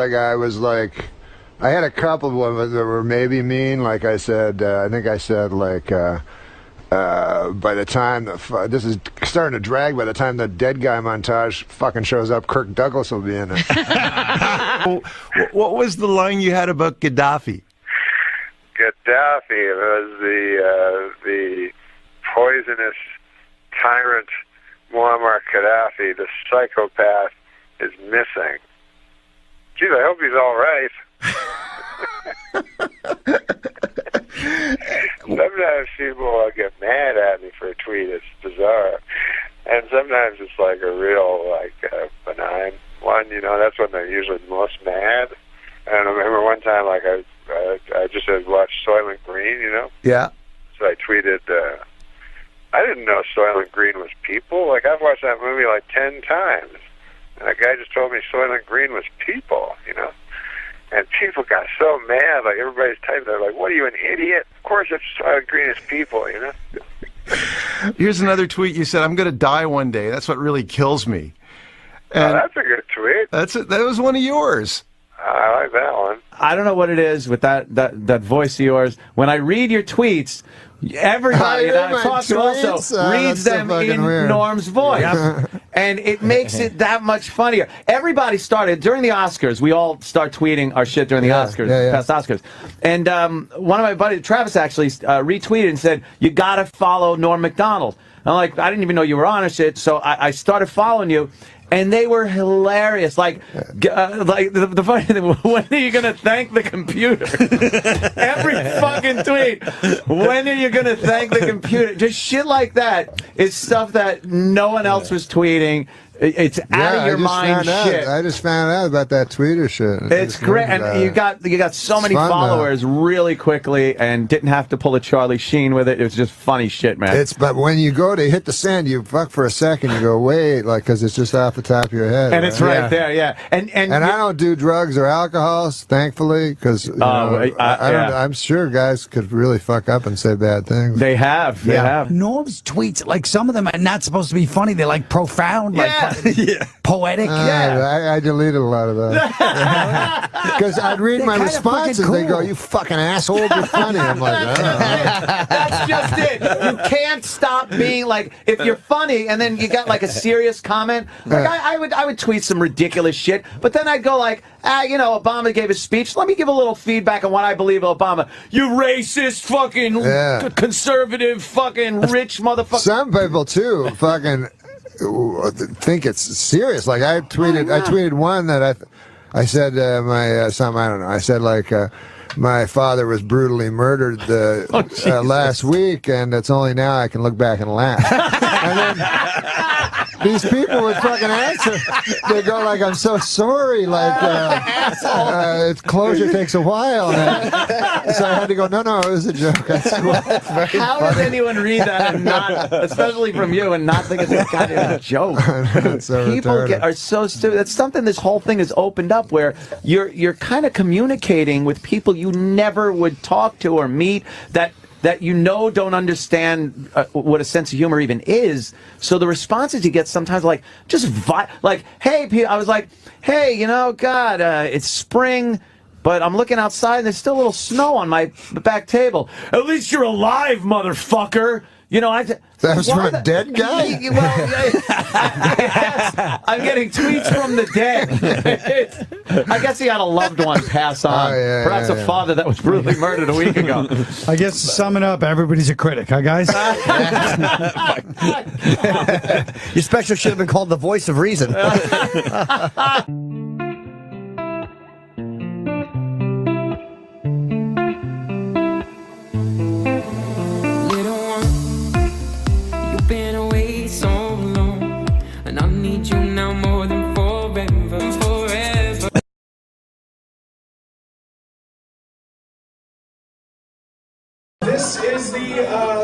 I had a couple of ones that were maybe mean. Like I said, by the time this is starting to drag. By the time the dead guy montage fucking shows up, Kirk Douglas will be in it. What was the line you had about Gaddafi? Gaddafi was the poisonous tyrant Muammar Gaddafi. The psychopath is missing. Geez, I hope he's all right. Sometimes people get mad at me for a tweet. It's bizarre, and sometimes it's like a real benign one. That's when they're usually the most mad. And I remember one time, I just had watched Soylent Green. Yeah. So I tweeted, I didn't know Soylent Green was people. I've watched that movie 10 times, and a guy just told me Soylent Green was people. And people got so mad, everybody's typing, they're like, what are you, an idiot? Of course it's green as people, Here's another tweet. You said, I'm going to die one day. That's what really kills me. And that's a good tweet. That was one of yours. I like that one. I don't know what it is with that voice of yours. When I read your tweets, everybody that I talk to also reads them in Norm's voice. And it makes it that much funnier. Everybody started, during the Oscars, we all start tweeting our shit during the Oscars, past Oscars. And one of my buddies, Travis, actually retweeted and said, you gotta follow Norm MacDonald. And I'm like, I didn't even know you were on or shit, so I started following you. And they were hilarious. Like the funny thing, when are you going to thank the computer? Every fucking tweet. When are you going to thank the computer? Just shit like that is stuff that no one else was tweeting. It's out of your mind shit. I just found out about that Twitter shit. It's great, and you got so many followers really quickly, and didn't have to pull a Charlie Sheen with it. It was just funny shit, man. But when you go to hit the send, you fuck for a second. You go wait, because it's just off the top of your head, and it's right there, yeah. And I don't do drugs or alcohol, thankfully, because I'm sure guys could really fuck up and say bad things. They have. Norm's tweets, like some of them are not supposed to be funny. They're like profound, poetic. I deleted a lot of those. Because I'd read my responses, they go, you fucking asshole, you're funny. I'm like, that's just it. You can't stop being like, if you're funny and then you got like a serious comment, like I would tweet some ridiculous shit, but then I'd go like, Obama gave a speech, let me give a little feedback on what I believe of Obama. You racist fucking conservative fucking rich motherfucker. Some people too fucking think it's serious. Like I tweeted one that I said my something, I don't know. I said like my father was brutally murdered last week, and it's only now I can look back and laugh. And then these people would fucking answer. They go like, "I'm so sorry." Like closure takes a while. So I had to go. No, it was a joke. How does anyone read that and not, especially from you, and not think it's a goddamn joke? People are so stupid. That's something this whole thing has opened up, where you're kind of communicating with people you never would talk to or meet, that don't understand what a sense of humor even is. So the responses you get sometimes are like, hey, I was like, hey, God, it's spring, but I'm looking outside and there's still a little snow on my back table. At least you're alive, motherfucker. That was from a dead guy? I'm getting tweets from the dead. I guess he had a loved one pass on. Perhaps a father that was brutally murdered a week ago. I guess to sum it up, everybody's a critic, huh, guys? Your special should have been called The Voice of Reason.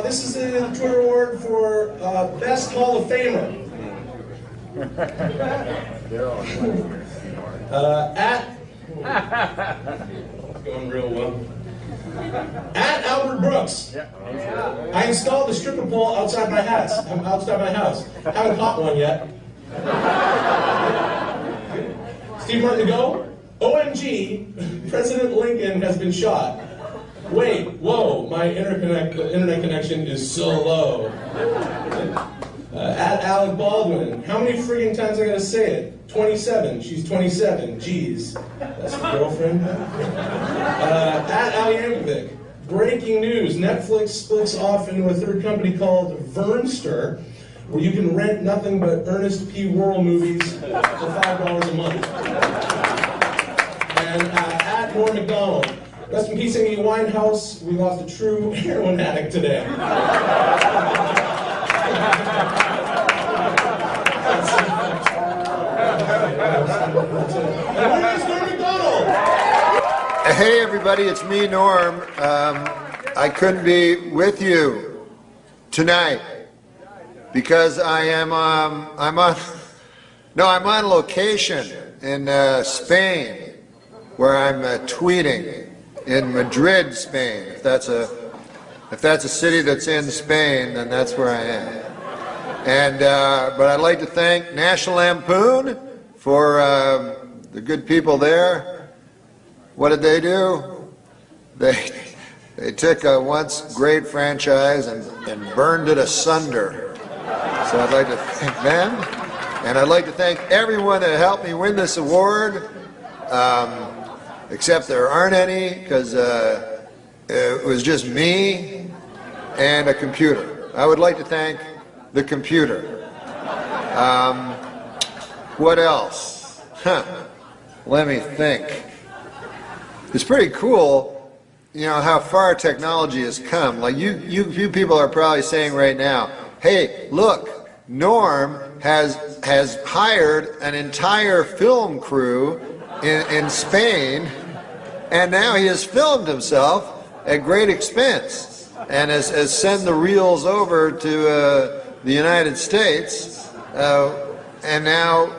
This is the Twitter award for Best Hall of Famer. Going real well. At Albert Brooks. I installed the stripper pole outside my house. Haven't caught one yet. Steve Martin to go. OMG, President Lincoln has been shot. Wait, whoa, my internet connection is so low. At Alec Baldwin, how many friggin' times I gotta say it? 27, she's 27, geez. That's your girlfriend? At Al Yankovic, breaking news, Netflix splits off into a third company called Vernster, where you can rent nothing but Ernest P. Worrell movies for $5 a month. And at Norm MacDonald, rest in peace, Amy Winehouse. We lost a true heroin addict today. Hey everybody, it's me, Norm. I couldn't be with you tonight because I'm on location in Spain, where I'm tweeting. In Madrid, Spain. If that's a city that's in Spain, then that's where I am. And but I'd like to thank National Lampoon for the good people there what did they do? They took a once great franchise and burned it asunder. So I'd like to thank them, and I'd like to thank everyone that helped me win this award, except there aren't any, because it was just me and a computer. I would like to thank the computer. What else? Let me think. It's pretty cool, you know, how far technology has come. Like you people are probably saying right now, hey, look, Norm has hired an entire film crew in Spain, and now he has filmed himself at great expense and has sent the reels over to the United States, and now,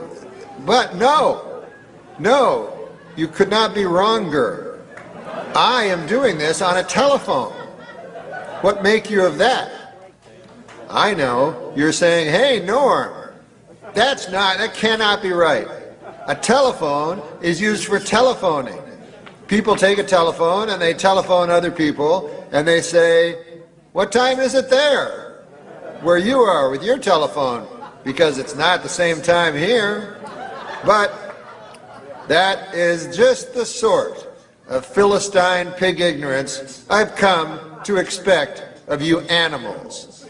but no, you could not be wronger. I am doing this on a telephone. What make you of that? I know, you're saying, hey, Norm, that cannot be right. A telephone is used for telephoning. People take a telephone and they telephone other people and they say, what time is it there? Where you are with your telephone, because it's not the same time here. But that is just the sort of Philistine pig ignorance I've come to expect of you animals.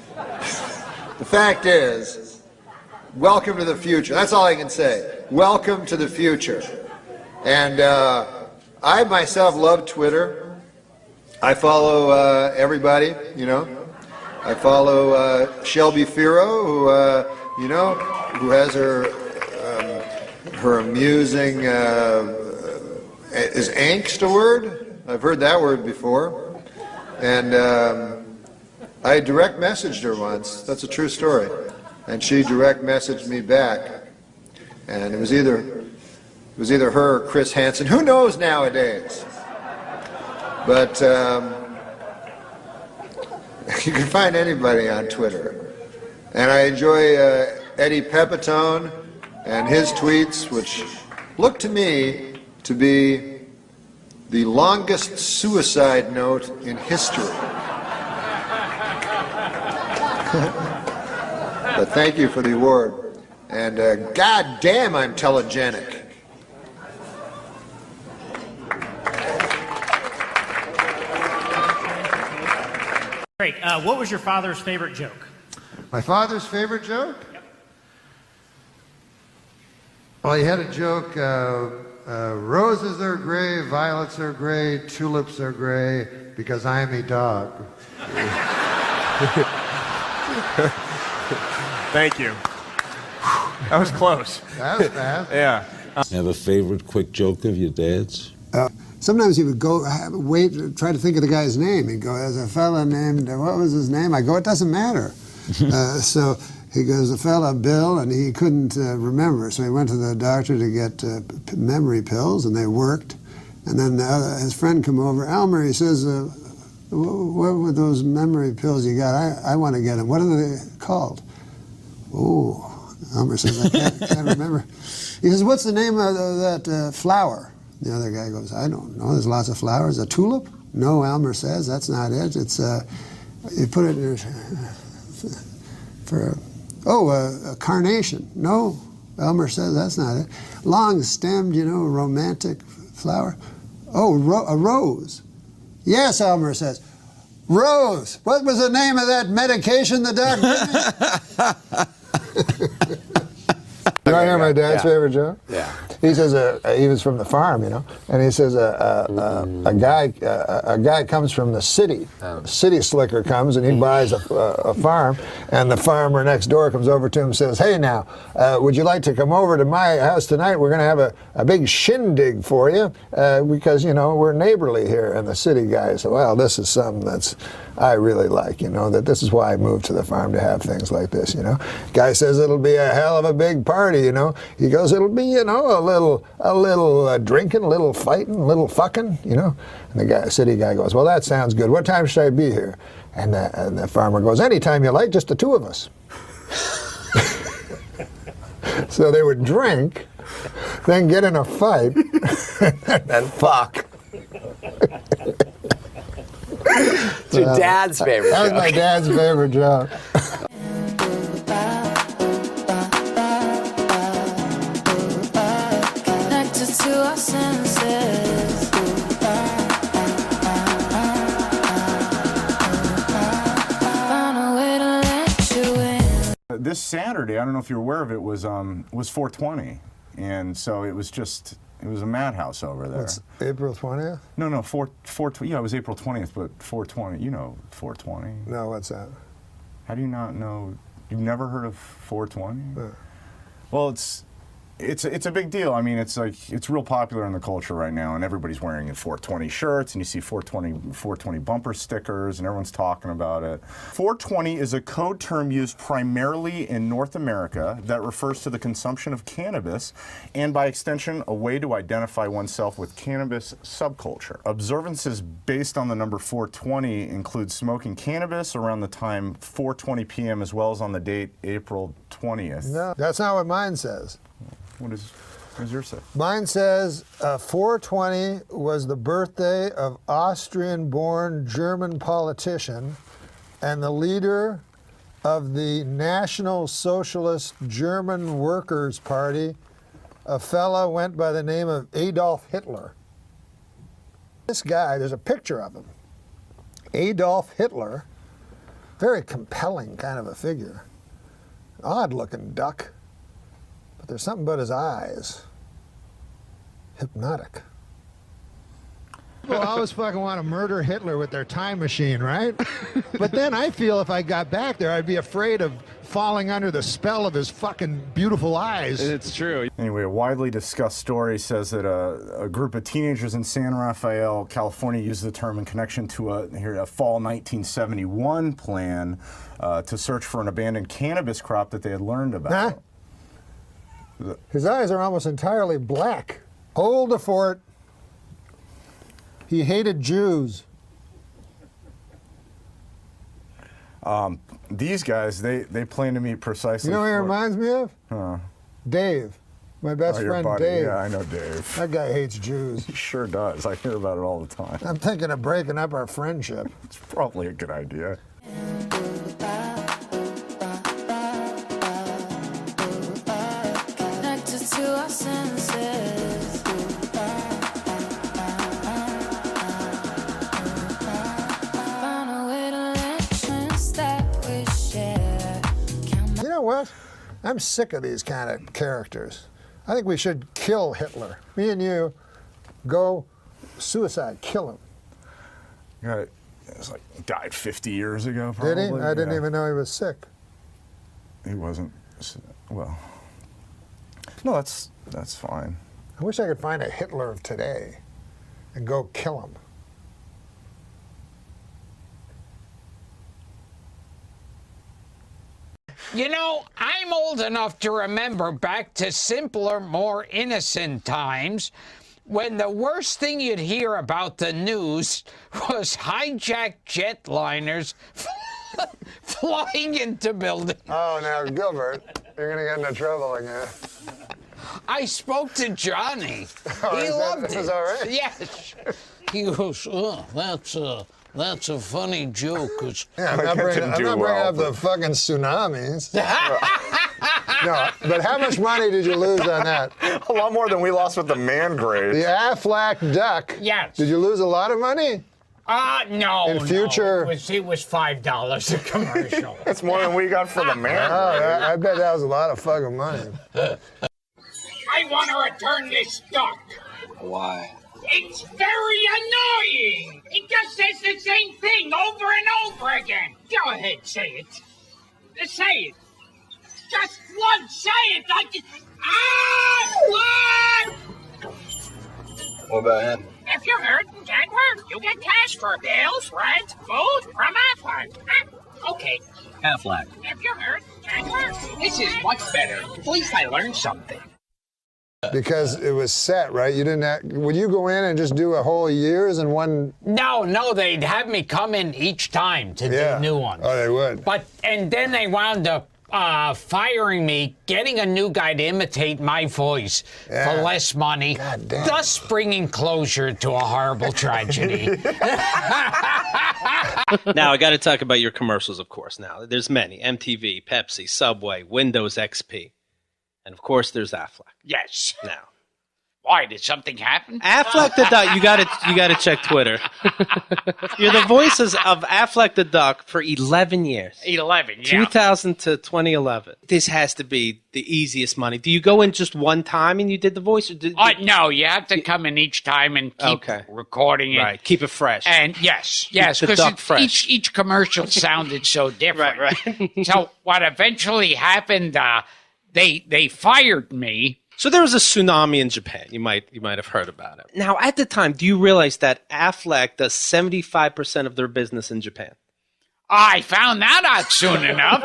The fact is, welcome to the future. That's all I can say. Welcome to the future. And I myself love Twitter. I follow everybody, you know. I follow Shelby Firo, who, you know, who has her amusing, is angst a word? I've heard that word before. And I direct messaged her once. That's a true story. And she direct messaged me back. And it was either her or Chris Hansen. Who knows nowadays? But you can find anybody on Twitter. And I enjoy Eddie Pepitone and his tweets, which look to me to be the longest suicide note in history. But thank you for the award. And God damn, I'm telegenic. Great. What was your father's favorite joke? My father's favorite joke? Yep. Well, he had a joke, roses are gray, violets are gray, tulips are gray, because I am a dog. Thank you. That was close. That was fast. Yeah. You have a favorite quick joke of your dad's? Sometimes he would go, try to think of the guy's name. He'd go, there's a fella named, what was his name? I go, it doesn't matter. So he goes, a fella, Bill, and he couldn't remember. So he went to the doctor to get memory pills, and they worked. And then his friend come over, Elmer, he says, what were those memory pills you got? I want to get them. What are they called? Oh, Elmer says, I can't remember. He says, what's the name of that flower? The other guy goes, I don't know, there's lots of flowers. A tulip? No, Elmer says, that's not it. It's, you put it in for, a carnation. No, Elmer says, that's not it. Long-stemmed, you know, romantic flower. Oh, a rose. Yes, Elmer says. Rose. What was the name of that medication the doctor gave me? You want to hear my dad's favorite joke? Yeah. He says he was from the farm, you know, and he says a guy comes from the city. City slicker comes and he buys a farm, and the farmer next door comes over to him and says, "Hey, now, would you like to come over to my house tonight? We're going to have a big shindig for you because you know we're neighborly here." And the city guy said, "Well, this is something that's I really like, you know, that this is why I moved to the farm to have things like this, you know." Guy says it'll be a hell of a big party, you know. He goes, it'll be, you know, a little drinking, a little fighting, a little fucking, you know. And the city guy goes, well, that sounds good. What time should I be here? And the farmer goes, anytime you like, just the two of us. So they would drink, then get in a fight, and then fuck. It's your dad's favorite That was joke. my dad's favorite joke. Connected to our senses. Found a way to let you in. This Saturday, I don't know if you're aware of it, was 420, and so it was a madhouse over there. It's April 20th? No, 420. Yeah, it was April 20th, but 420. You know 420. No, what's that? How do you not know? You've never heard of 420? No. Well, it's a big deal. I mean, it's real popular in the culture right now, and everybody's wearing 420 shirts, and you see 420 bumper stickers, and everyone's talking about it. 420 is a code term used primarily in North America that refers to the consumption of cannabis, and by extension, a way to identify oneself with cannabis subculture. Observances based on the number 420 include smoking cannabis around the time 4:20 p.m. as well as on the date April 20th. No, that's not what mine says. What does yours say? Mine says 420 was the birthday of Austrian-born German politician and the leader of the National Socialist German Workers' Party, a fella went by the name of Adolf Hitler. This guy, there's a picture of him. Adolf Hitler, very compelling kind of a figure. Odd-looking duck. But there's something about his eyes. Hypnotic. People always fucking want to murder Hitler with their time machine, right? But then I feel if I got back there, I'd be afraid of falling under the spell of his fucking beautiful eyes. It's true. Anyway, a widely discussed story says that a group of teenagers in San Rafael, California, used the term in connection to a fall 1971 plan to search for an abandoned cannabis crop that they had learned about. Huh? His eyes are almost entirely black. Hold the fort. He hated Jews. These guys, they plan to meet precisely. You know what he reminds me of? Huh. Dave. My best your friend buddy. Dave. Yeah, I know Dave. That guy hates Jews. He sure does. I hear about it all the time. I'm thinking of breaking up our friendship. It's probably a good idea. Connected to our senses. Found a way to let you that we share. You know what? I'm sick of these kind of characters. I think we should kill Hitler. Me and you go suicide, kill him. Yeah, it's like died 50 years ago, probably. Did he? I didn't even know he was sick. He wasn't. Well, no, that's fine. I wish I could find a Hitler of today and go kill him. You know, I'm old enough to remember back to simpler, more innocent times when the worst thing you'd hear about the news was hijacked jetliners flying into buildings. Oh, now, Gilbert, you're going to get into trouble again. I spoke to Johnny. Oh, He loved it. Is that right? Yes. He goes, oh, that's a funny joke. Yeah, I'm not bringing up the fucking tsunamis. No, but how much money did you lose on that? A lot more than we lost with the Mangrave. The Aflac duck. Yes. Did you lose a lot of money? No. In future. No. It was $5 a commercial. That's more than we got for the Mangrave. Oh, I bet that was a lot of fucking money. I want to return this duck. Why? It's very annoying. It just says the same thing over and over again. Go ahead, say it. Say it. Just once, say it. What? What about him? If you're hurt and can't work, you get cash for bills, rent, food from Aflac. Okay. Aflac. If you're hurt and can't work. This is much better. At least I learned something. Because it was set, right? You didn't have, would you go in and just do a whole year's in one? No, they'd have me come in each time to do new ones. Oh, they would. And then they wound up firing me, getting a new guy to imitate my voice for less money, thus bringing closure to a horrible tragedy. Now, I got to talk about your commercials, of course. Now, there's many. MTV, Pepsi, Subway, Windows XP. And, of course, there's Affleck. Yes. Now. Why, did something happen? Affleck the Duck. You gotta check Twitter. You're the voices of Affleck the Duck for 11 years. 11, yeah. 2000 to 2011. This has to be the easiest money. Do you go in just one time and you did the voice? Or No, you have to come in each time and keep recording it. Right, keep it fresh. And yes, because each commercial sounded so different. Right. So what eventually happened, they fired me. So there was a tsunami in Japan. You might have heard about it. Now, at the time, do you realize that Affleck does 75% of their business in Japan? I found that out soon enough.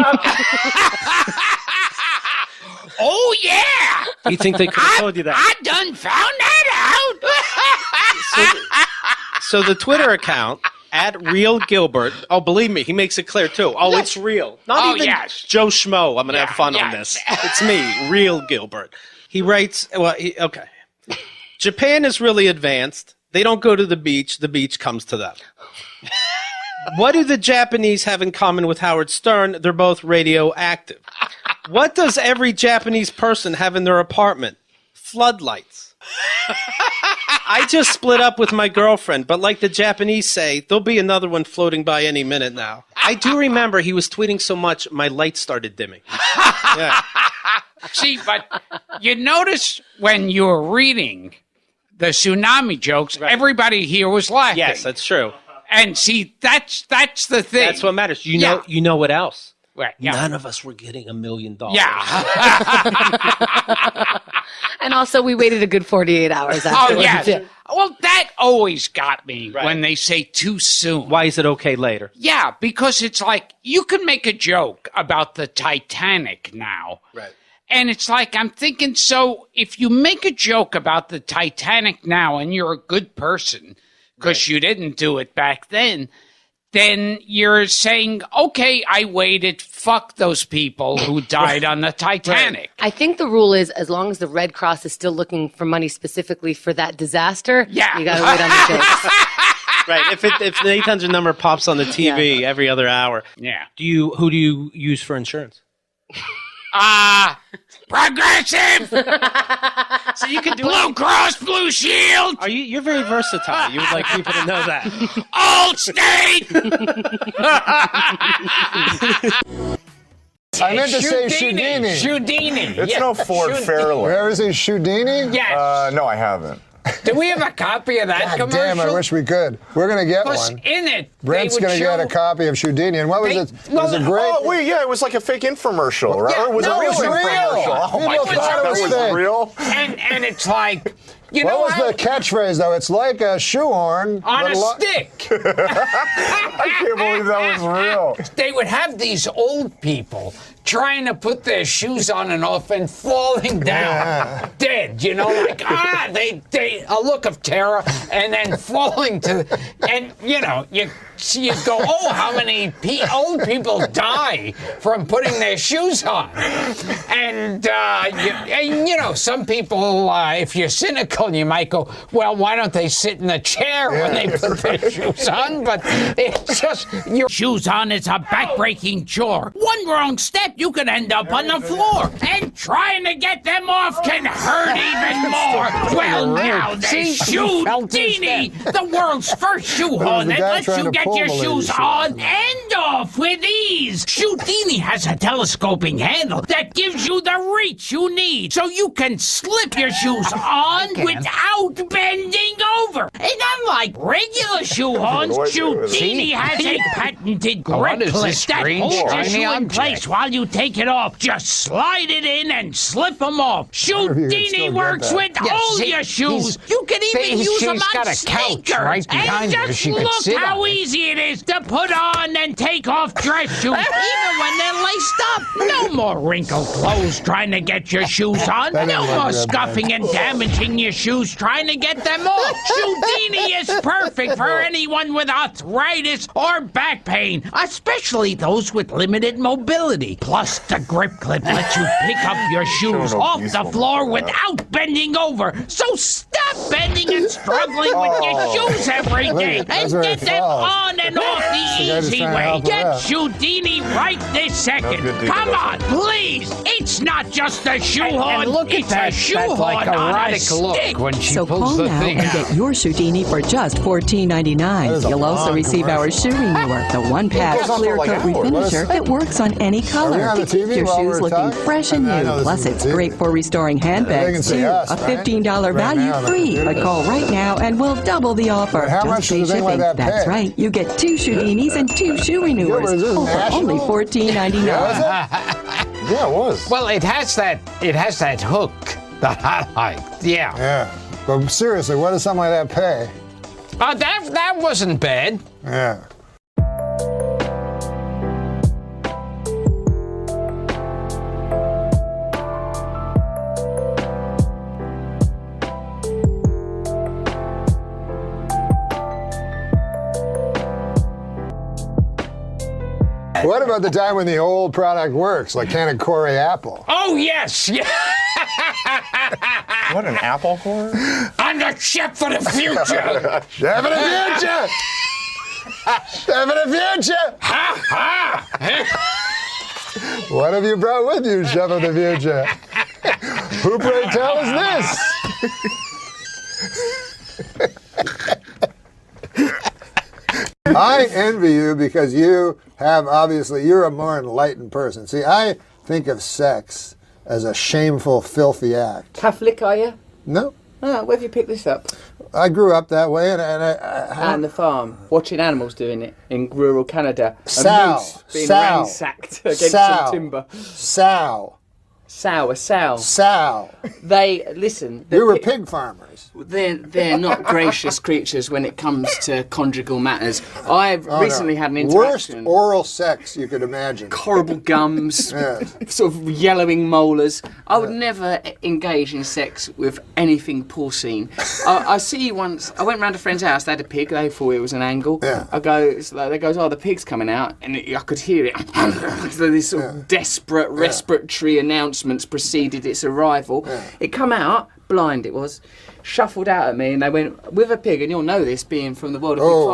Oh, yeah. You think they could have told you that? I done found that out. So the Twitter account, @RealGilbert, oh, believe me, he makes it clear, too. Oh, it's real. Not even Joe Schmo. I'm going to have fun on this. It's me, Real Gilbert. He writes, Japan is really advanced. They don't go to the beach comes to them. What do the Japanese have in common with Howard Stern? They're both radioactive. What does every Japanese person have in their apartment? Floodlights. I just split up with my girlfriend, but like the Japanese say, there'll be another one floating by any minute now. I do remember he was tweeting so much, my lights started dimming. Yeah. See, but you notice when you were reading the tsunami jokes, everybody here was laughing. Yes, that's true. And see, that's the thing. That's what matters. You know what else? Right. Yeah. None of us were getting $1 million. Yeah. And also, we waited a good 48 hours afterwards. Oh, yeah. Well, that always got me when they say too soon. Why is it okay later? Yeah, because it's like, you can make a joke about the Titanic now. Right. And it's like, I'm thinking, so if you make a joke about the Titanic now and you're a good person, because you didn't do it back then you're saying, okay, I waited, fuck those people who died on the Titanic. I think the rule is, as long as the Red Cross is still looking for money specifically for that disaster, you gotta wait on the jokes. Right, if the 800 number pops on the TV every other hour, who do you use for insurance? Progressive! So you can do Blue Cross Blue Shield! You're very versatile. You would like people to know that. Allstate! I meant to say Shudini. Shudini. It's no Ford Fairlane. Where is he, Shudini? Yes. No, I haven't. Do we have a copy of that God commercial? damn, I wish we could. We're going to get one. In it, Brent's going to get a copy of Shudini. And what was it? It was a great... Oh, wait, yeah, it was like a fake infomercial, right? Yeah, Or was it a real infomercial? Oh, my God, that was real? And it's like, what was the catchphrase, though? It's like a shoehorn. On a stick. I can't believe that was real. They would have these old people trying to put their shoes on and off and falling down dead, like, they a look of terror, and then falling to, and, you go, oh, how many old people die from putting their shoes on? And some people, if you're cynical, you might go, well, why don't they sit in a chair when they put their shoes on? But it's just, your shoes on is a backbreaking chore. One wrong step, you could end up on the floor. And trying to get them off can hurt even more. Well, now there's Shudini, the world's first shoehorn that lets you get your shoes on and off with ease. Shudini has a telescoping handle that gives you the reach you need, so you can slip your shoes on without bending over. And unlike regular shoehorns, Shudini has a patented grip clip that holds your shoe in place while you take it off. Just slide it in and slip them off. Shudini works with all your shoes. You can even use them on sneakers. And just look how easy it is to put on and take off dress shoes. Even when they're laced up. No more wrinkled clothes trying to get your shoes on. No more scuffing and damaging your shoes trying to get them off. Shoedini is perfect for anyone with arthritis or back pain, especially those with limited mobility. Plus, the grip clip lets you pick up your shoes off the floor without bending over. So stop bending and struggling with your shoes every day and get them on and off the easy way. Get Shoedini right this second. Come on, please. It's not just a shoehorn. And look it's at that, a shoehorn like on a erotic stick. look when she So pulls call the now thing and out. get your Shoedini for just $14.99. You'll also receive our shoe renewer, the one-patch clear coat refinisher that works on any color to keep your shoes looking fresh and new. Plus, it's great for restoring handbags too. A $15 value free. But call right now and we'll double the offer. How Just much pay does a thing like shipping. that That's pay? right. You get 2 Shoedinis and 2 shoe renewers, all for only $14.99. Yeah, it was. Well, it has that hook that I liked. Yeah. Yeah. But seriously, what does something like that pay? That wasn't bad. Yeah. What about the time when the old product works, like can of Corey apple? Oh, yes. Yeah. What, an apple core? I'm the chef for the future. Chef of the future! Chef of the future! Ha ha! What have you brought with you, Chef of the future? Who, pray tell, is this? I envy you because you have, obviously, you're a more enlightened person. See, I think of sex as a shameful, filthy act. Catholic, are you? No. Oh, where have you picked this up? I grew up that way, and On the farm, watching animals doing it in rural Canada. Sow. A moose being Sow. ransacked against Sow. some timber. Sow. Sow, a sow. Sow. They, listen. We were pig farmers. They're not gracious creatures when it comes to conjugal matters. I've recently had an Worst interaction. oral sex you could imagine. Horrible gums, sort of yellowing molars. I would never engage in sex with anything porcine. I see once, I went round a friend's house, they had a pig, they thought it was an angle. I go, it's like, they goes, oh, the pig's coming out, and I could hear it. So this sort of desperate respiratory announcements preceded its arrival. It come out, blind it was, shuffled out at me, and they went, with a pig, and you'll know this being from the world of pig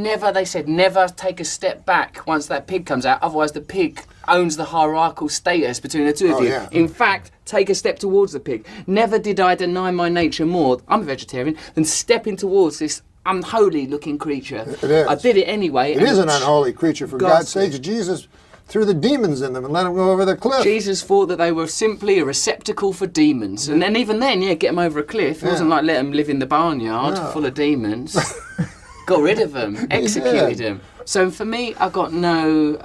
farming, they said never take a step back once that pig comes out, otherwise the pig owns the hierarchical status between the two of you. In fact, take a step towards the pig. Never did I deny my nature more, I'm a vegetarian, than stepping towards this unholy looking creature. It is. I did it anyway. It is an unholy creature, for God's sake. Jesus threw the demons in them and let them go over the cliff. Jesus thought that they were simply a receptacle for demons. And then even then, get them over a cliff. It wasn't like let them live in the barnyard full of demons. Got rid of them, executed them. So for me, I got no,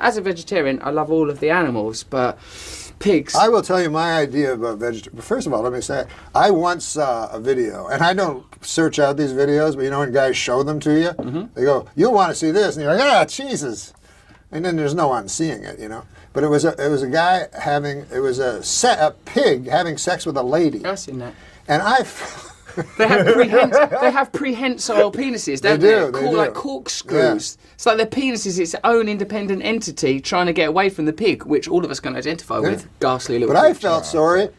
as a vegetarian, I love all of the animals, but pigs. I will tell you my idea about vegetarian. First of all, let me say, I once saw a video, and I don't search out these videos, but when guys show them to you, they go, you'll want to see this, and you're like, Jesus. And then there's no one seeing it, But it was a guy a pig having sex with a lady. I've seen that. And they have prehensile penises, don't they? They do. Like corkscrews. It's like their penis is its own independent entity trying to get away from the pig, which all of us can identify with. Ghastly little But creature. I felt sorry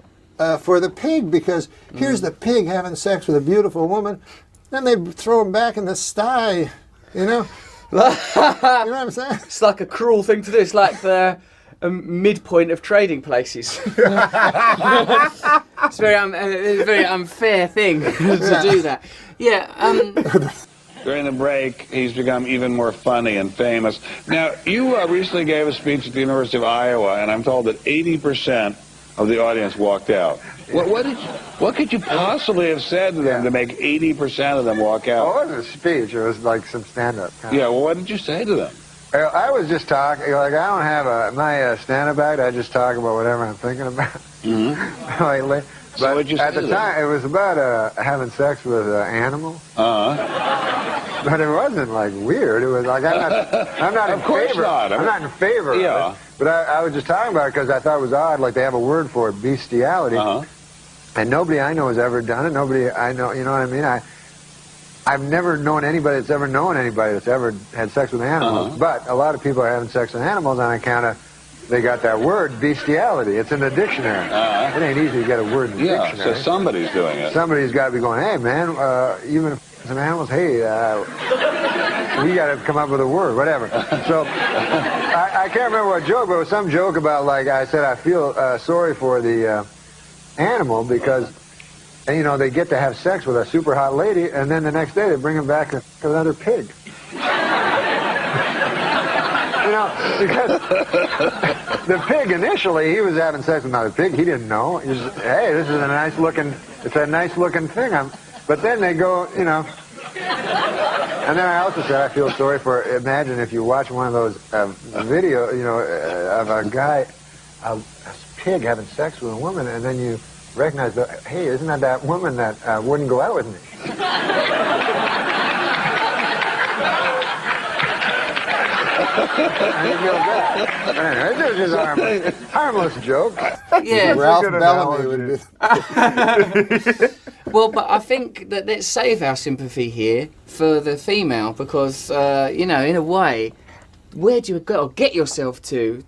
for the pig, because here's the pig having sex with a beautiful woman, then they throw him back in the sty, You know what I'm saying? It's like a cruel thing to do. It's like the midpoint of trading places. It's a very unfair thing to do that. During the break, he's become even more funny and famous. Now, you recently gave a speech at the University of Iowa, and I'm told that 80% of the audience walked out. What could you possibly have said to them to make 80% of them walk out? Oh, it wasn't a speech. It was like some stand-up. Yeah, well, what did you say to them? I was just talking, I don't have my stand-up act. I just talk about whatever I'm thinking about lately. But what'd you say at the to time, them? it was about having sex with an animal. Uh-huh. But it wasn't like weird. It was like I'm not in favor. I'm not in favor of it. But I was just talking about it because I thought it was odd. Like they have a word for it, bestiality, and nobody I know has ever done it. Nobody I know, you know what I mean? I've never known anybody that's ever known anybody that's ever had sex with animals. But a lot of people are having sex with animals on account of they got that word, bestiality. It's in the dictionary. It ain't easy to get a word in the dictionary. So somebody's doing it. Somebody's got to be going, hey, man, even if some animals, hey, we got to come up with a word, whatever. So I can't remember what joke, but it was some joke about, like, I said, I feel sorry for the animal because, you know, they get to have sex with a super hot lady, and then the next day they bring him back another pig. You know, because the pig initially, he was having sex with another pig. He didn't know. He was, hey, this is a nice looking thing. But then they go, you know. And then I also said I feel sorry for. Imagine if you watch one of those video, you know, of a guy, a pig having sex with a woman, and then you recognize that, hey, isn't that woman that wouldn't go out with me? I feel bad. It was just a harmless joke. Yeah. Ralph Bellamy would be. Well, but I think that let's save our sympathy here for the female because, you know, in a way, where do you go get yourself to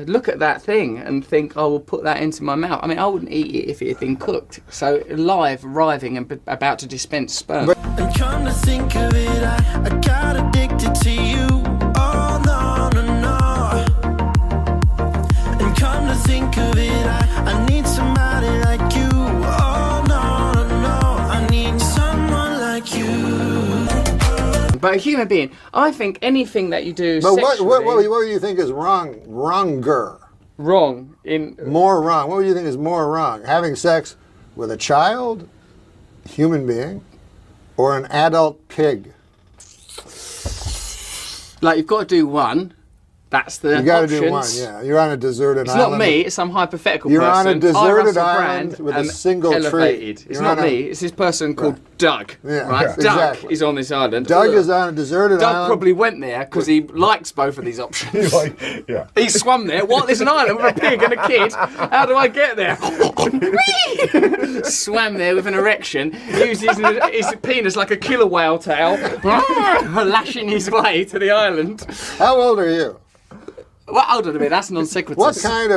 look at that thing and think, oh, we'll put that into my mouth? I mean, I wouldn't eat it if it had been cooked. So live, writhing and about to dispense sperm. And come to think of it, I got addicted to you. Come to think of it, I need somebody like you. Oh, no, no, no, I need someone like you. But a human being, I think anything that you do But sexually... what do you think is wronger? Wrong. More wrong. What do you think is more wrong? Having sex with a child, human being, or an adult pig? Like, you've got to do one. That's the You got to options. do one, yeah. You're on a deserted It's island. not me, it's some hypothetical You're person. on a deserted Russell island Brand with a and single elevated. tree. It's You're not on me, it's this person called Doug. Yeah, right? yeah, Doug exactly. is on this island. Doug is on a deserted Doug island. probably went there because he likes both of these options. Yeah. He swam there. What? There's an island with a pig and a kid. How do I get there? Swam there with an erection, using his penis like a killer whale tail, lashing his way to the island. How old are you? Well, hold on a minute, that's non sequitur. What kind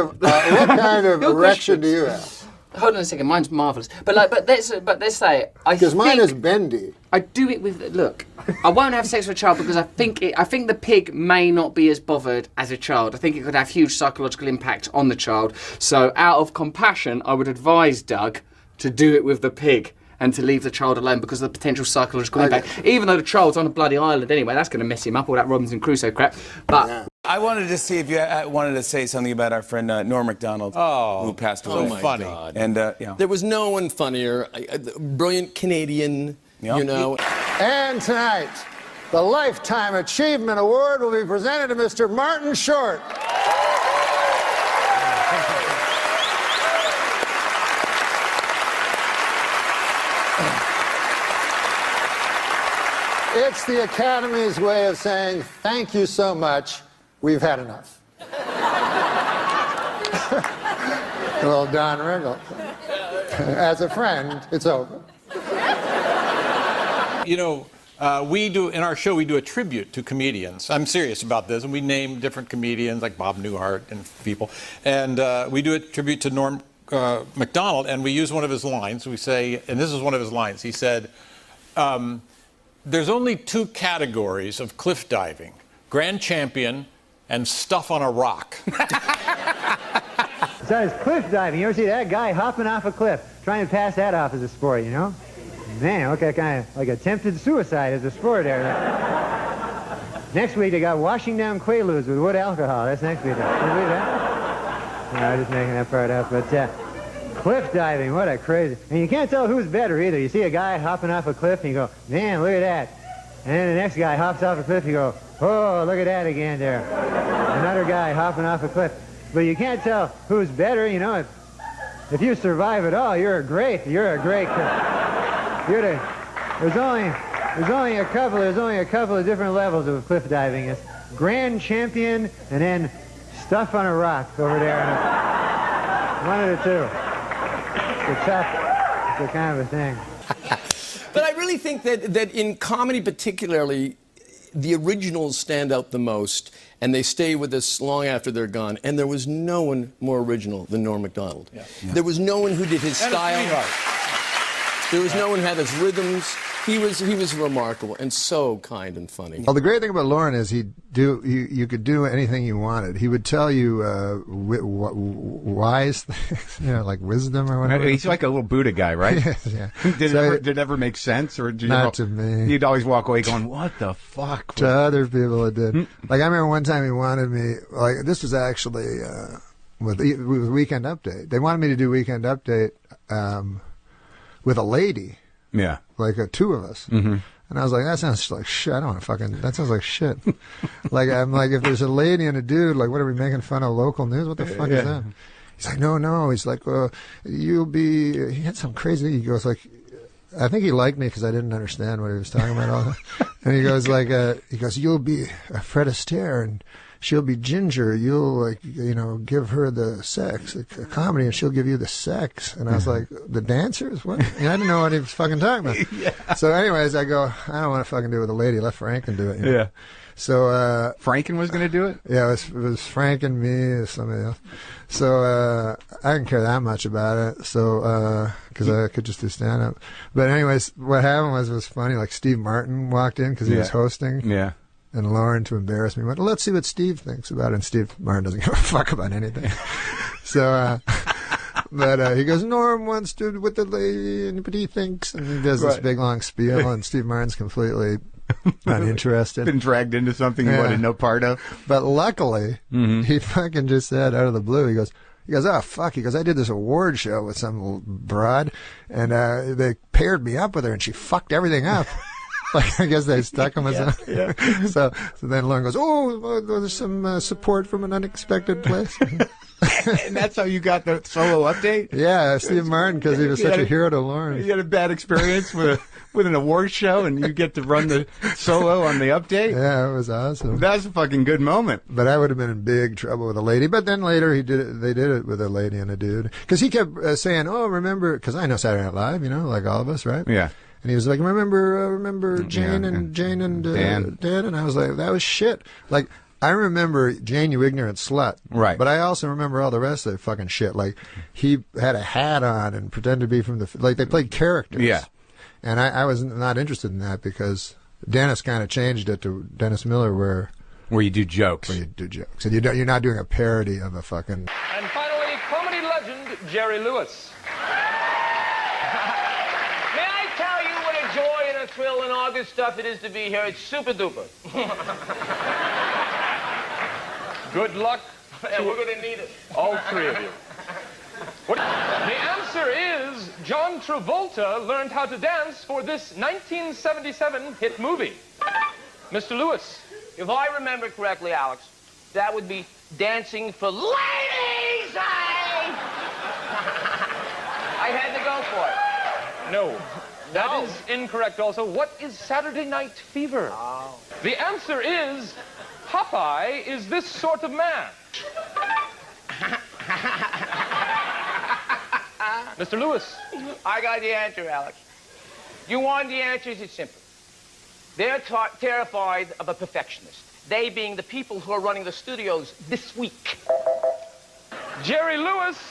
of erection do you have? Hold on a second, mine's marvellous. But let's say because mine is bendy. I do it with look. I won't have sex with a child because I think the pig may not be as bothered as a child. I think it could have huge psychological impact on the child. So out of compassion, I would advise Doug to do it with the pig and to leave the child alone because of the potential psychological impact. Even though the child's on a bloody island anyway, that's going to mess him up, all that Robinson Crusoe crap. But I wanted to see if you wanted to say something about our friend Norm MacDonald, who passed away. Oh, funny. God. And yeah. There was no one funnier. Brilliant Canadian, you know. And tonight, the Lifetime Achievement Award will be presented to Mr. Martin Short. It's the Academy's way of saying, thank you so much, we've had enough. Well, Don Rickles. As a friend, it's over. You know, in our show, we do a tribute to comedians. I'm serious about this, and we name different comedians like Bob Newhart and people. And we do a tribute to Norm MacDonald, and we use one of his lines. We say, and this is one of his lines, he said, there's only two categories of cliff diving, grand champion and stuff on a rock. So it's cliff diving. You ever see that guy hopping off a cliff, trying to pass that off as a sport, you know? Man, look at kind of like attempted suicide as a sport there. Next week they got washing down Quaaludes with wood alcohol. That's next week. Can you believe that? No, I'm just making that part up. But cliff diving, what a crazy... And you can't tell who's better either. You see a guy hopping off a cliff and you go, man, look at that. And then the next guy hops off a cliff, you go, oh, look at that again there. Another guy hopping off a cliff. But you can't tell who's better, you know. If you survive it all, you're a great... There's only There's only a couple of different levels of cliff diving. It's grand champion and then stuff on a rock over there. One of the two. It's tough. It's a kind of a thing. But I really think that in comedy particularly, the originals stand out the most, and they stay with us long after they're gone. And there was no one more original than Norm Macdonald. Yeah. There was no one who did his style. There was no one who had his rhythms. He was remarkable and so kind and funny. Well, the great thing about Lauren is you could do anything you wanted. He would tell you wise things, like wisdom or whatever. He's like a little Buddha guy, right? Yeah. Did it ever make sense, or not to me? You'd always walk away going, "What the fuck?" To other people, it did. Like I remember one time he wanted me. Like this was actually with Weekend Update. They wanted me to do Weekend Update with a lady. Yeah. Like two of us. Mm-hmm. And I was like, that sounds like shit. I don't want to fucking, that sounds like shit. Like, I'm like, if there's a lady and a dude, like, what are we making fun of local news? What the fuck is that? He's like, no. He's like, you'll be, he had some crazy, he goes like, I think he liked me because I didn't understand what he was talking about all that. And he goes like, you'll be Fred Astaire and she'll be Ginger. You'll give her the sex, a comedy, and she'll give you the sex. And I was like, the dancers? What? And I didn't know what he was fucking talking about. Yeah. So anyways, I go, I don't want to fucking do it with a lady. Let Franken do it. Yeah. So Franken was going to do it? Yeah, it was Franken, me, or somebody else. So I didn't care that much about it. So because I could just do stand up. But anyways, what happened was funny. Like Steve Martin walked in because he was hosting. Yeah. And Lauren, to embarrass me, went, let's see what Steve thinks about it. And Steve Martin doesn't give a fuck about anything. So, but he goes, Norm wants to with the lady, and what he thinks. And he does this big, long spiel, and Steve Martin's completely uninterested. Been dragged into something he wanted no part of. But luckily, he fucking just said out of the blue, he goes, oh, fuck. He goes, I did this award show with some broad, and they paired me up with her, and she fucked everything up. Like, I guess they stuck him with something. Yeah. So then Lauren goes, there's some support from an unexpected place. And that's how you got the solo update? Yeah, Steve Martin, because he was such a hero to Lauren. You had a bad experience with an award show, and you get to run the solo on the update? Yeah, it was awesome. That's a fucking good moment. But I would have been in big trouble with a lady. But then later they did it with a lady and a dude. Because he kept saying, remember, because I know Saturday Night Live, like all of us, right? Yeah. And he was like, remember Jane and Dan? And I was like, that was shit. Like, I remember Jane, you ignorant slut. Right. But I also remember all the rest of the fucking shit. Like, he had a hat on and pretended to be from like, they played characters. Yeah. And I was not interested in that because Dennis kind of changed it to Dennis Miller where you do jokes. Where you do jokes. And you're not doing a parody of a fucking... And finally, comedy legend Jerry Lewis. Joy and a thrill and all good stuff it is to be here. It's super duper. Good luck. And we're going to need it. All three of you. The answer is John Travolta learned how to dance for this 1977 hit movie. Mr. Lewis. If I remember correctly, Alex, that would be Dancing for Ladies! I had to go for it. No. That is incorrect also. What is Saturday Night Fever? Oh. The answer is Popeye is this sort of man. Mr. Lewis. I got the answer, Alex. You want the answers? It's simple. They're terrified of a perfectionist. They being the people who are running the studios this week. Jerry Lewis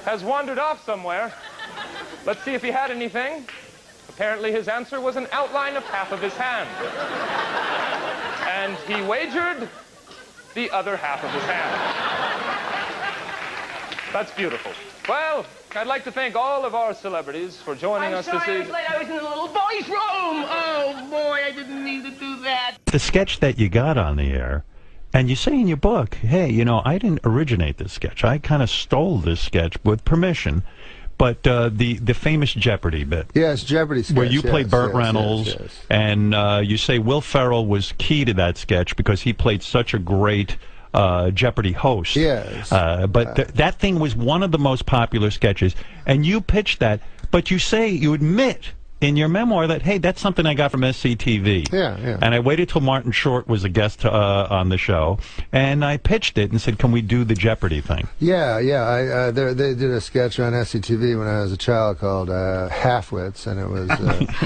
has wandered off somewhere. Let's see if he had anything. Apparently his answer was an outline of half of his hand. And he wagered the other half of his hand. That's beautiful. Well, I'd like to thank all of our celebrities for joining us this evening. I was in the little boy's room. Oh, boy, I didn't mean to do that. The sketch that you got on the air, and you say in your book, hey, I didn't originate this sketch. I kind of stole this sketch with permission. But the famous Jeopardy bit. Yes, Jeopardy sketch. Where you play Burt Reynolds, and you say Will Ferrell was key to that sketch because he played such a great Jeopardy host. Yes. But that thing was one of the most popular sketches, and you pitched that, but you admit in your memoir that, hey, that's something I got from SCTV. Yeah. And I waited till Martin Short was a guest on the show, and I pitched it and said, can we do the Jeopardy thing? Yeah. They did a sketch on SCTV when I was a child called Halfwits, and it was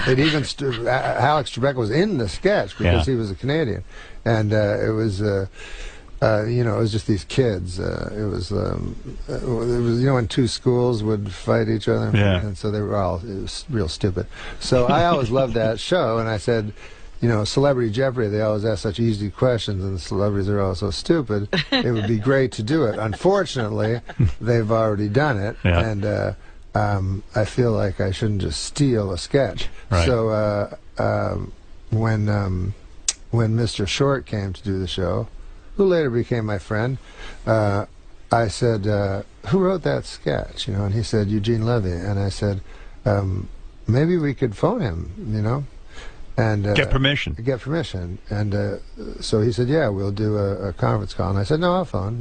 it even Alex Trebek was in the sketch because he was a Canadian, and it was. It was just these kids. It was when two schools would fight each other, and so it was real stupid. So I always loved that show, and I said, Celebrity Jeopardy, they always ask such easy questions, and the celebrities are all so stupid. It would be great to do it. Unfortunately, they've already done it, and I feel like I shouldn't just steal a sketch. Right. So when Mr. Short came to do the show, who later became my friend, I said, who wrote that sketch? And he said, Eugene Levy. And I said, maybe we could phone him, and get permission. And so he said, yeah, we'll do a conference call. And I said, no, I'll phone,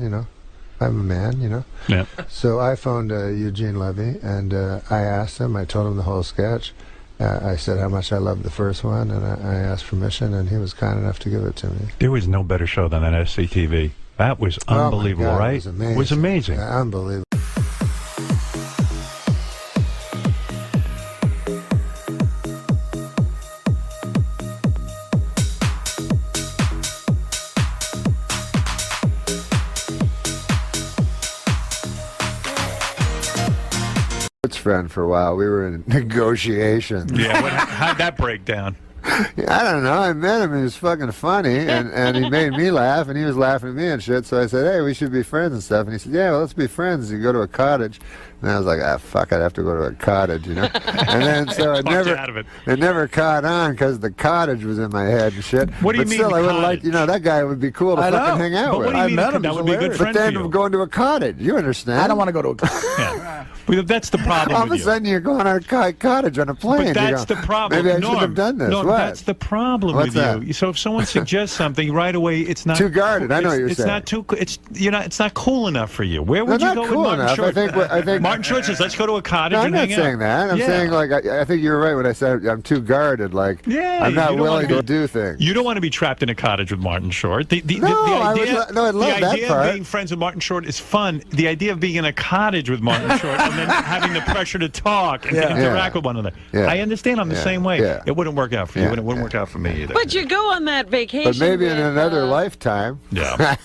I'm a man, Yeah. So I phoned Eugene Levy, and I asked him, I told him the whole sketch. I said how much I loved the first one, and I asked permission, and he was kind enough to give it to me. There was no better show than that SCTV. That was unbelievable, God, right? It was amazing. Unbelievable. Friend for a while. We were in negotiations. Yeah, how'd that break down? I don't know. I met him. He was fucking funny, and he made me laugh, and he was laughing at me and shit. So I said, hey, we should be friends and stuff. And he said, yeah, well, let's be friends. You go to a cottage. And I was like, fuck, I'd have to go to a cottage, And then so it never caught on because the cottage was in my head and shit. What do you mean? Still, I would like, that guy would be cool to fucking hang out with. What do you mean? That would be a good friend But for then you. going to a cottage, you understand? I don't want to go to a cottage. Yeah. Well, that's the problem. All of a sudden, you're going on a cottage on a plane. But that's the problem. Maybe I should have done this. No, what? That's the problem What's with you. So if someone suggests something right away, it's not too guarded. I know what you're saying. It's not too. It's not cool enough for you. Where would you go with Martin Short? I think Martin Short says, "Let's go to a cottage." No, I'm and not hang saying out. that. I'm saying I think you're right when I said I'm too guarded. Like I'm not willing to do things. You don't want to be trapped in a cottage with Martin Short. The idea of being friends with Martin Short is fun. The idea of being in a cottage with Martin Short and then having the pressure to talk and to interact with one another. Yeah. I understand. I'm the same way. Yeah. It wouldn't work out for you, and it wouldn't work out for me either. But you go on that vacation. But maybe in with, another lifetime. Yeah.